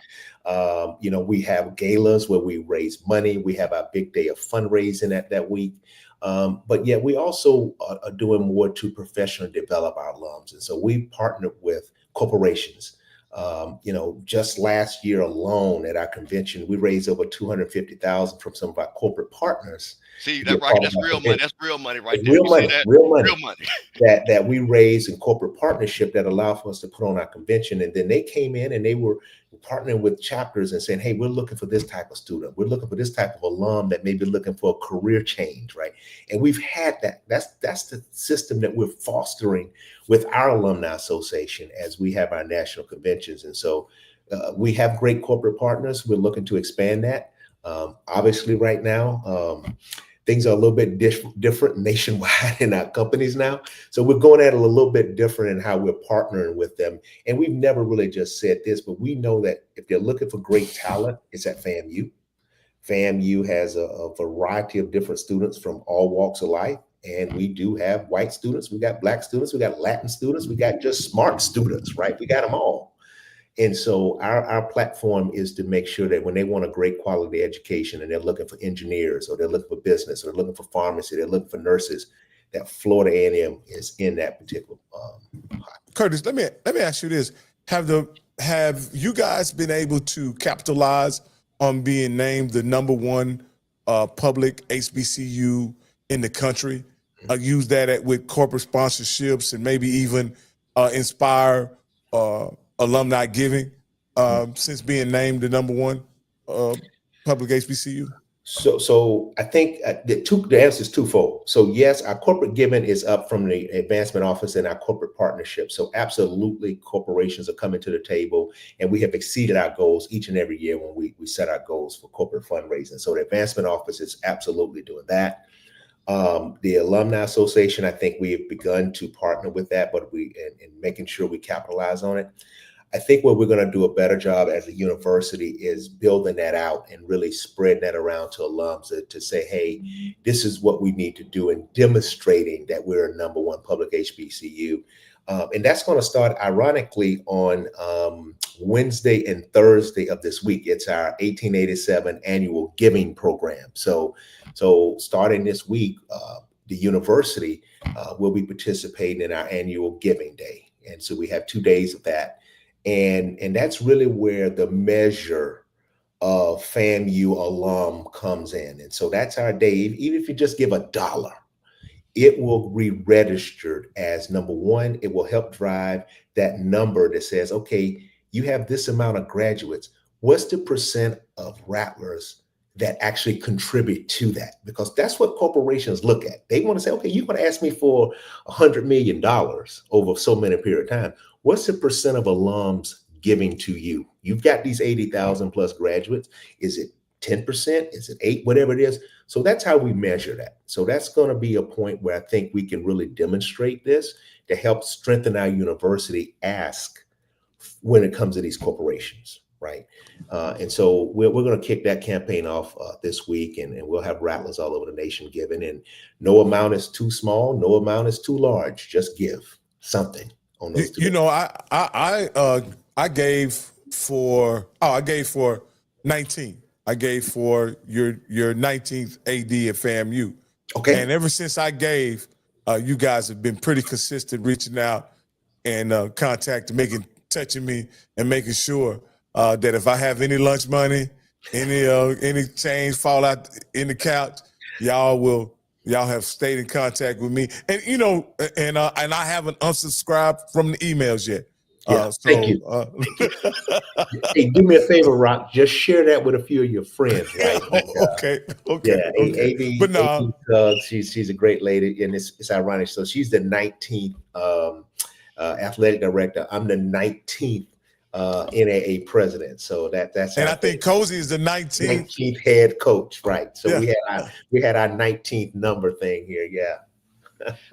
Speaker 5: we have galas where we raise money. We have our big day of fundraising that week. But yet we also are doing more to professionally develop our alums. And so we partnered with corporations. Just last year alone at our convention, we raised over $250,000 from some of our corporate partners.
Speaker 2: See, that's right. That's real money. That's real money right there.
Speaker 5: Real money that we raised in corporate partnership that allowed for us to put on our convention. And then they came in and they were partnering with chapters and saying, hey, we're looking for this type of student. We're looking for this type of alum that may be looking for a career change, right? And we've had that. That's the system that we're fostering with our alumni association as we have our national conventions. And so we have great corporate partners. We're looking to expand that. Obviously right now, things are a little bit different nationwide in our companies now. So we're going at it a little bit different in how we're partnering with them. And we've never really just said this, but we know that if they're looking for great talent, it's at FAMU. FAMU has a variety of different students from all walks of life. And we do have white students, we got Black students, we got Latin students, we got just smart students, right? We got them all. And so our platform is to make sure that when they want a great quality education and they're looking for engineers, or they're looking for business, or they're looking for pharmacy, they're looking for nurses, that Florida A&M is in that particular.
Speaker 1: Curtis, let me ask you this: have you guys been able to capitalize on being named the #1 public HBCU in the country? Use that with corporate sponsorships and maybe even inspire alumni giving since being named the #1 public HBCU?
Speaker 5: So I think the answer is twofold. So yes, our corporate giving is up from the advancement office and our corporate partnership. So absolutely, corporations are coming to the table, and we have exceeded our goals each and every year when we set our goals for corporate fundraising. So the advancement office is absolutely doing that. The Alumni Association, I think we have begun to partner with that, but and making sure we capitalize on it. I think what we're going to do a better job as a university is building that out and really spreading that around to alums to say, hey, this is what we need to do, and demonstrating that we're a #1 public HBCU. And that's going to start, ironically, on Wednesday and Thursday of this week. It's our 1887 annual giving program. So starting this week, the university will be participating in our annual giving day. And so we have 2 days of that. And that's really where the measure of FAMU alum comes in. And so that's our day. Even if you just give $1, it will be registered as #1. It will help drive that number that says, okay, you have this amount of graduates. What's the percent of Rattlers that actually contribute to that? Because that's what corporations look at. They want to say, okay, you're going to ask me for $100 million over so many period of time. What's the percent of alums giving to you? You've got these 80,000 plus graduates. Is it 10%? Is it 8%? Whatever it is. So that's how we measure that. So that's going to be a point where I think we can really demonstrate this to help strengthen our university ask when it comes to these corporations, right? And so we're going to kick that campaign off this week, and we'll have Rattlers all over the nation giving. And no amount is too small, no amount is too large. Just give something on those two.
Speaker 1: You know, I gave for 19. I gave for your 19th AD at FAMU.
Speaker 5: Okay.
Speaker 1: And ever since I gave, you guys have been pretty consistent, reaching out and touching me and making sure that if I have any lunch money, any change fall out in the couch, y'all have stayed in contact with me. And you know, and I haven't unsubscribed from the emails yet.
Speaker 5: Thank you. Hey, do me a favor, Rock. Just share that with a few of your friends, right?
Speaker 1: Okay.
Speaker 5: Yeah,
Speaker 1: okay.
Speaker 5: AB,
Speaker 1: But no,
Speaker 5: she's a great lady, and it's ironic. So she's the 19th athletic director. I'm the 19th NAA president. So that's.
Speaker 1: And I think Cozy is the
Speaker 5: 19th head coach, right? So
Speaker 1: Yeah.
Speaker 5: we had our 19th number thing here. Yeah.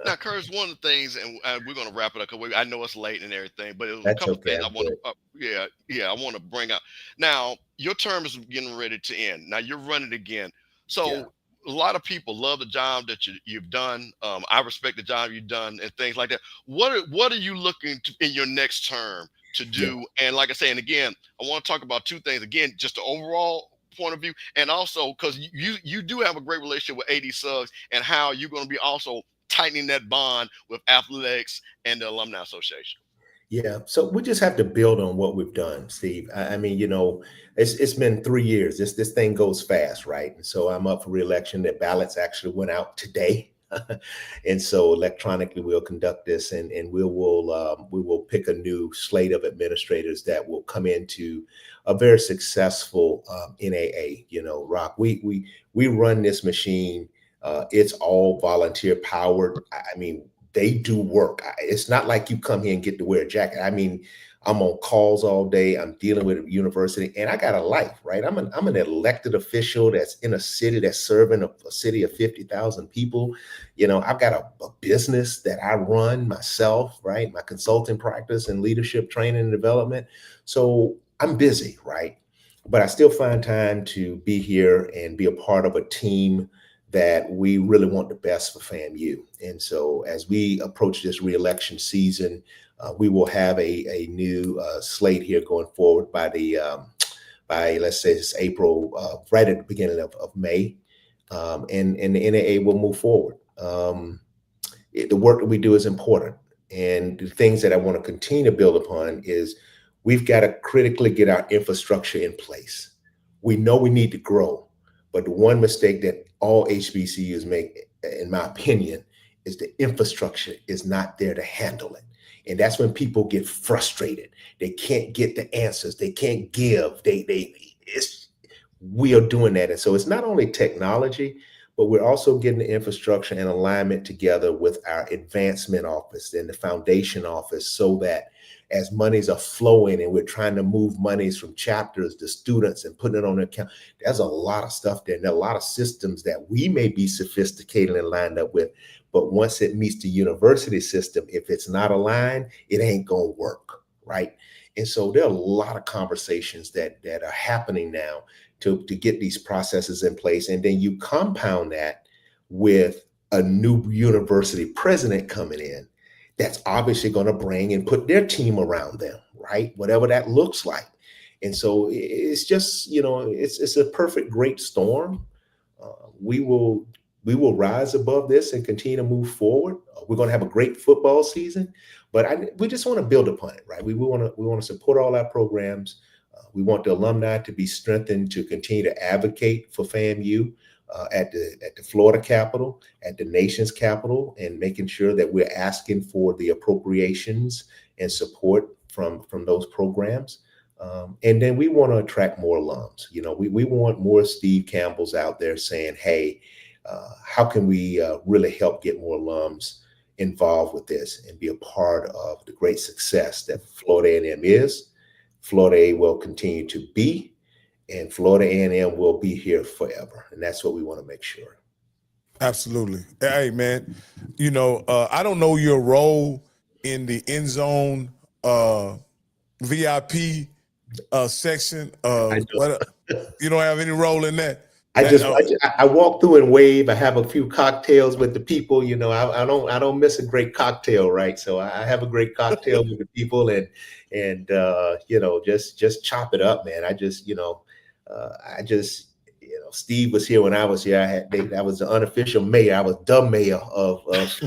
Speaker 2: Now, Curtis, one of the things, and we're going to wrap it up because I know it's late and everything, but it was
Speaker 5: That's
Speaker 2: a couple
Speaker 5: okay,
Speaker 2: things I want to, I want to bring up. Now, your term is getting ready to end. Now, you're running again. So a lot of people love the job that you've done. I respect the job you've done and things like that. What are you looking to in your next term to do? Yeah. And like I say, and again, I want to talk about two things. Again, just the overall point of view, and also because you do have a great relationship with AD Suggs, and how you're going to be also tightening that bond with athletics and the Alumni Association.
Speaker 5: Yeah, so we just have to build on what we've done, Steve. I mean, you know, it's been 3 years. This thing goes fast, right? And so I'm up for re-election. The ballots actually went out today, and so electronically we'll conduct this, and we will pick a new slate of administrators that will come into a very successful NAA. You know, Rock, we run this machine. It's all volunteer powered. I mean, they do work. It's not like you come here and get to wear a jacket. I mean, I'm on calls all day. I'm dealing with a university, and I got a life, right? I'm an elected official that's in a city that's serving a city of 50,000 people. You know, I've got a business that I run myself, right? My consulting practice and leadership training and development. So I'm busy, right? But I still find time to be here and be a part of a team that we really want the best for FAMU. And so as we approach this re-election season, we will have a new slate here going forward by let's say it's April, right at the beginning of May, and the NAA will move forward. The work that we do is important, and the things that I want to continue to build upon is we've got to critically get our infrastructure in place. We know we need to grow, but the one mistake that all HBCUs make, in my opinion, is the infrastructure is not there to handle it. And that's when people get frustrated. They can't get the answers. They can't give. We are doing that. And so it's not only technology, but we're also getting the infrastructure and alignment together with our advancement office and the foundation office, so that as monies are flowing and we're trying to move monies from chapters to students and putting it on an account, there's a lot of stuff there. And there are a lot of systems that we may be sophisticated and lined up with, but once it meets the university system, if it's not aligned, it ain't gonna work, right? And so there are a lot of conversations that are happening now to get these processes in place. And then you compound that with a new university president coming in that's obviously going to bring and put their team around them, right? Whatever that looks like. And so it's just, it's a perfect, great storm. We will rise above this and continue to move forward. We're going to have a great football season, but we just want to build upon it, right? We want to support all our programs. We want the alumni to be strengthened to continue to advocate for FAMU at the Florida Capitol, at the nation's capital, and making sure that we're asking for the appropriations and support from those programs. And then we want to attract more alums. We want more Steve Campbells out there saying, hey, how can we really help get more alums involved with this and be a part of the great success that Florida A&M is, Florida A will continue to be, and Florida A&M will be here forever. And that's what we want to make sure.
Speaker 1: Absolutely. Hey, man, I don't know your role in the end zone VIP section. You don't have any role in that?
Speaker 5: I walk through and wave. I have a few cocktails with the people. I don't miss a great cocktail, right? So I have a great cocktail with the people, and just chop it up, man. Steve was here when I was here. I was the unofficial mayor. I was the mayor of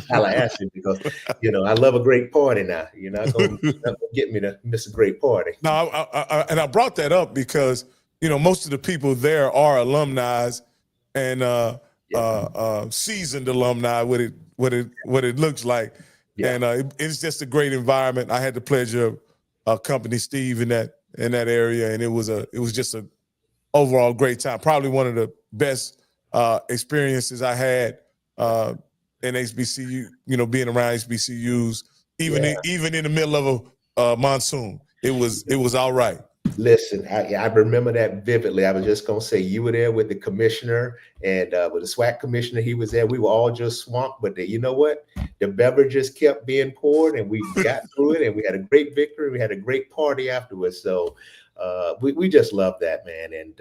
Speaker 5: Tallahassee because I love a great party. Now you're not gonna get me to miss a great party.
Speaker 1: No, I brought that up because most of the people there are alumni and seasoned alumni. What it looks like, and it's just a great environment. I had the pleasure of accompanying Steve in that area, and it was just a overall great time. Probably one of the best experiences I had in HBCU. Being around HBCUs, even in the middle of a monsoon, it was all right.
Speaker 5: Listen, I remember that vividly. I was just going to say, you were there with the commissioner and with the SWAC commissioner. He was there. We were all just swamped, but you know what? The beverages kept being poured and we got through it, and we had a great victory. We had a great party afterwards. So we just love that, man. And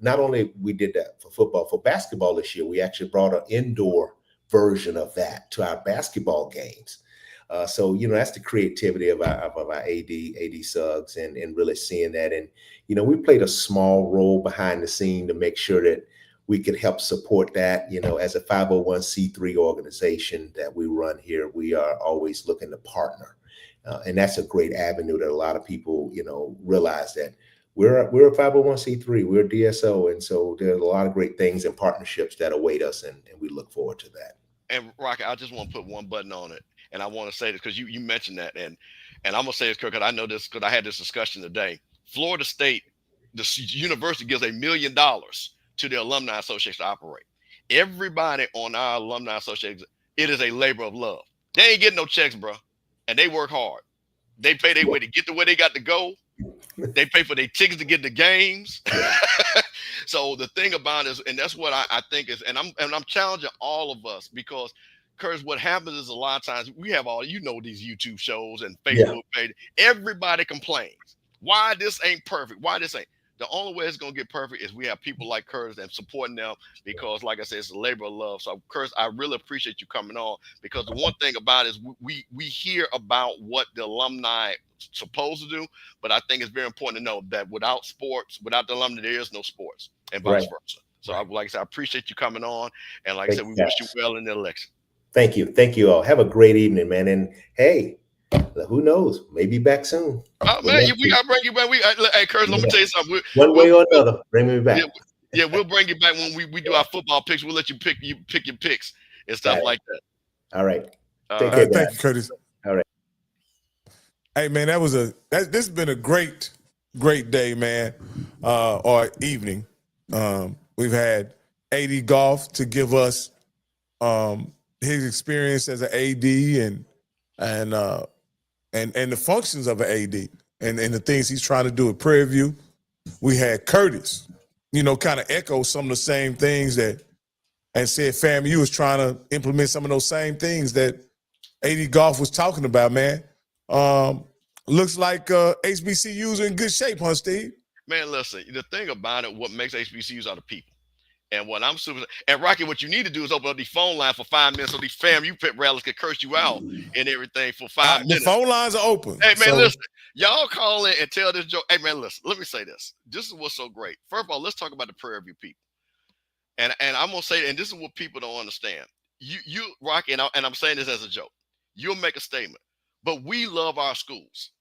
Speaker 5: not only we did that for football, for basketball this year, we actually brought an indoor version of that to our basketball games. So that's the creativity of our AD Suggs and really seeing that. And we played a small role behind the scene to make sure that we could help support that. As a 501c3 organization that we run here, we are always looking to partner, and that's a great avenue that a lot of people realize that we're a 501c3, we're a DSO, and so there's a lot of great things and partnerships that await us, and we look forward to that.
Speaker 2: And Rocky, I just want to put one button on it. And I want to say this because you mentioned that, and I'm gonna say this because I know this because I had this discussion today. Florida State, the university gives $1 million to the Alumni Association to operate. Everybody on our Alumni Association, it is a labor of love. They ain't getting no checks, bro, and they work hard. They pay their way to get to where they got to go. They pay for their tickets to get the games. So the thing about it is, and that's what I think is, and I'm challenging all of us, because Curtis, what happens is a lot of times we have these YouTube shows and Facebook page. Everybody complains. Why this ain't perfect? Why this ain't? The only way it's gonna get perfect is we have people like Curtis and supporting them, because, like I said, it's a labor of love. So, Curtis, I really appreciate you coming on, because the one thing about it is we hear about what the alumni supposed to do, but I think it's very important to know that without sports, without the alumni, there is no sports, and vice versa. So, like I said, I appreciate you coming on, and like I said, we wish you well in the election.
Speaker 5: Thank you all. Have a great evening, man. And hey, who knows? Maybe back soon.
Speaker 2: Oh man, we gotta bring you back. Hey, Curtis, let me tell you something.
Speaker 5: One way or another, bring me back.
Speaker 2: Yeah, we'll bring you back when we do our football picks. We'll let you pick your picks and stuff like that.
Speaker 5: All right.
Speaker 1: Take care, thank you, Curtis.
Speaker 5: All right.
Speaker 1: Hey man, this has been a great day, man, or evening. We've had AD Goff to give us his experience as an AD and the functions of an AD and the things he's trying to do at Prairie View. We had Curtis, kind of echo some of the same things and said FAMU is trying to implement some of those same things that AD Goff was talking about, man. Looks like HBCUs are in good shape, huh, Steve?
Speaker 2: Man, listen, the thing about it, what makes HBCUs are the people. And what I'm super, and Rocky, what you need to do is open up the phone line for 5 minutes so these FAMU pit rallies can curse you out and everything for 5 minutes.
Speaker 1: The phone lines are open.
Speaker 2: Hey man, listen, y'all call in and tell this joke. Hey man, listen, let me say this. This is what's so great. First of all, let's talk about the Prairie View people. And I'm gonna say, and this is what people don't understand. You Rocky, and I'm saying this as a joke. You'll make a statement, but we love our schools.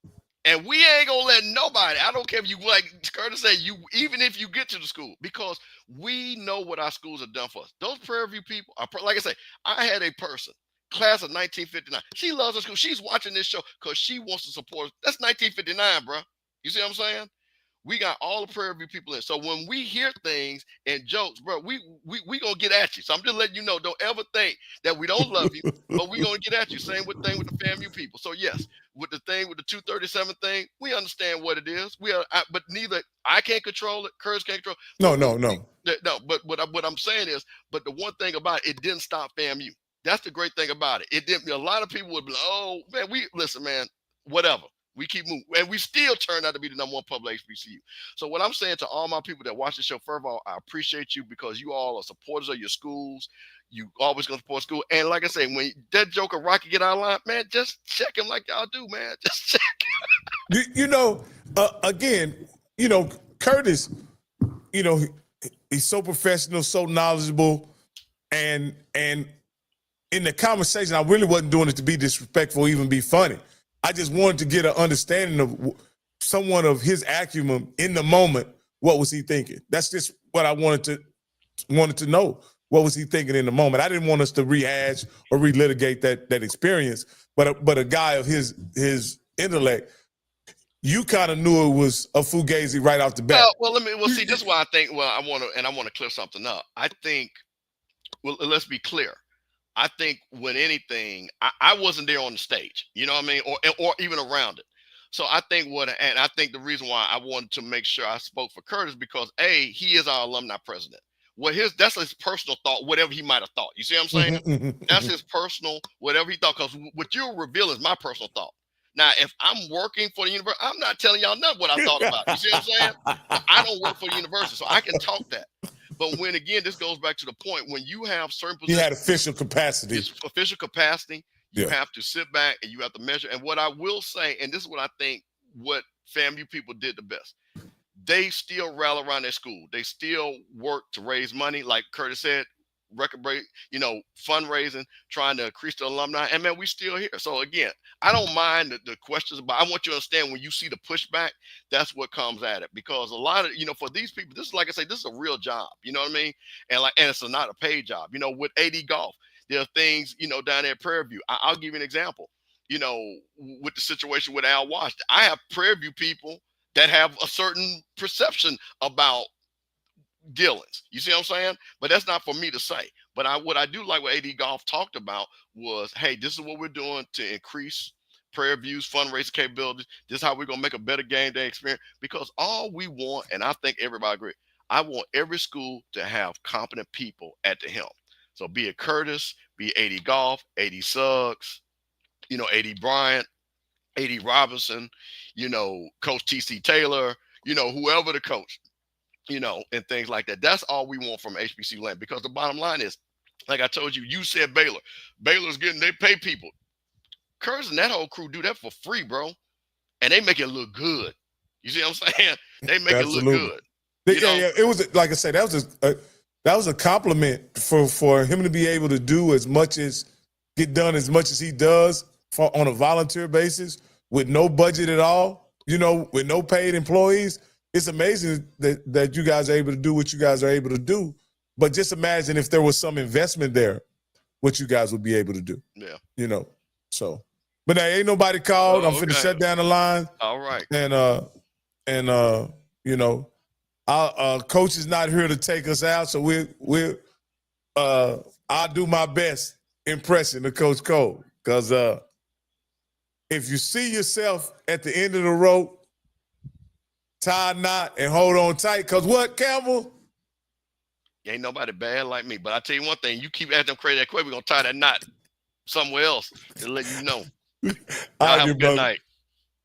Speaker 2: And we ain't gonna let nobody, I don't care if you, like Curtis said, even if you get to the school, because we know what our schools have done for us. Those Prairie View people are, like I say, I had a person, class of 1959. She loves her school. She's watching this show because she wants to support. That's 1959, bro. You see what I'm saying? We got all the Prairie View people in. So when we hear things and jokes, bro, we gonna get at you. So I'm just letting you know, don't ever think that we don't love you, but we gonna get at you. Same with the FAMU people. So yes, with the 237 thing, we understand what it is. But neither I can't control it, Curtis can't control it. No. But what I'm saying is, but the one thing about it didn't stop FAMU. That's the great thing about it. It didn't. A lot of people would be like, oh man, listen, man, whatever. We keep moving, and we still turn out to be the #1 public HBCU. So what I'm saying to all my people that watch the show, first of all, I appreciate you because you all are supporters of your schools. You always gonna support school. And like I say, when that joker Rocky get out of line, man, just check him like y'all do, man. Just check.
Speaker 1: Again, Curtis, he's so professional, so knowledgeable, and in the conversation, I really wasn't doing it to be disrespectful, or even be funny. I just wanted to get an understanding of someone of his acumen in the moment. What was he thinking? That's just what I wanted to know. What was he thinking in the moment? I didn't want us to rehash or relitigate that experience. But a guy of his intellect, you kind of knew it was a fugazi right off the bat.
Speaker 2: Well, see. This is why I think. Well, I want to clear something up. I think. Well, let's be clear. I think when anything, I wasn't there on the stage, you know what I mean, or even around it. So I think the reason why I wanted to make sure I spoke for Curtis because he is our alumni president. That's his personal thought, whatever he might have thought. You see what I'm saying? That's his personal, whatever he thought. Because what you're revealing is my personal thought. Now, if I'm working for the university, I'm not telling y'all nothing what I thought about. You see what I'm saying? I don't work for the university, so I can talk that. But when, again, this goes back to the point, when you have certain positions.
Speaker 1: You had official capacity.
Speaker 2: You have to sit back and you have to measure. And what I will say, and this is what I think what FAMU people did the best. They still rally around their school. They still work to raise money, like Curtis said, record break, fundraising, trying to increase the alumni. And man, we still here. So again, I don't mind the questions, but I want you to understand when you see the pushback, that's what comes at it. Because a lot of, for these people, this is, like I say, this is a real job. You know what I mean? And it's not a paid job. With AD Goff, there are things, down there at Prairie View. I'll give you an example. With the situation with Al Wash, I have Prairie View people that have a certain perception about dealings. You see what I'm saying? But that's not for me to say. But what I do like what AD Goff talked about was, hey, this is what we're doing to increase Prairie View's fundraising capabilities. This is how we're going to make a better game day experience, because all we want, and I think everybody agree, I want every school to have competent people at the helm. So be it Curtis, be it AD Goff, AD Suggs, AD Bryant, AD Robinson, Coach TC Taylor, whoever the coach, and things like that. That's all we want from HBCU land, because the bottom line is, like I told you, you said Baylor. Baylor's they pay people. Curtis and that whole crew do that for free, bro. And they make it look good. You see what I'm saying? They make it look good.
Speaker 1: Yeah. It was, like I said, that was a compliment for him to be able to do get done as much as he does on a volunteer basis with no budget at all, with no paid employees. It's amazing that you guys are able to do what you guys are able to do. But just imagine if there was some investment there, what you guys would be able to do.
Speaker 2: Yeah.
Speaker 1: So. But now ain't nobody called. I'm finna shut down the line.
Speaker 2: All right.
Speaker 1: And our coach is not here to take us out, so I'll do my best impression of Coach Cole. Because if you see yourself at the end of the rope, tie a knot and hold on tight. Because what, Campbell?
Speaker 2: Ain't nobody bad like me. But I tell you one thing, you keep asking them crazy that quick, we're going to tie that knot somewhere else to let you know.
Speaker 1: All right,
Speaker 2: have a good night.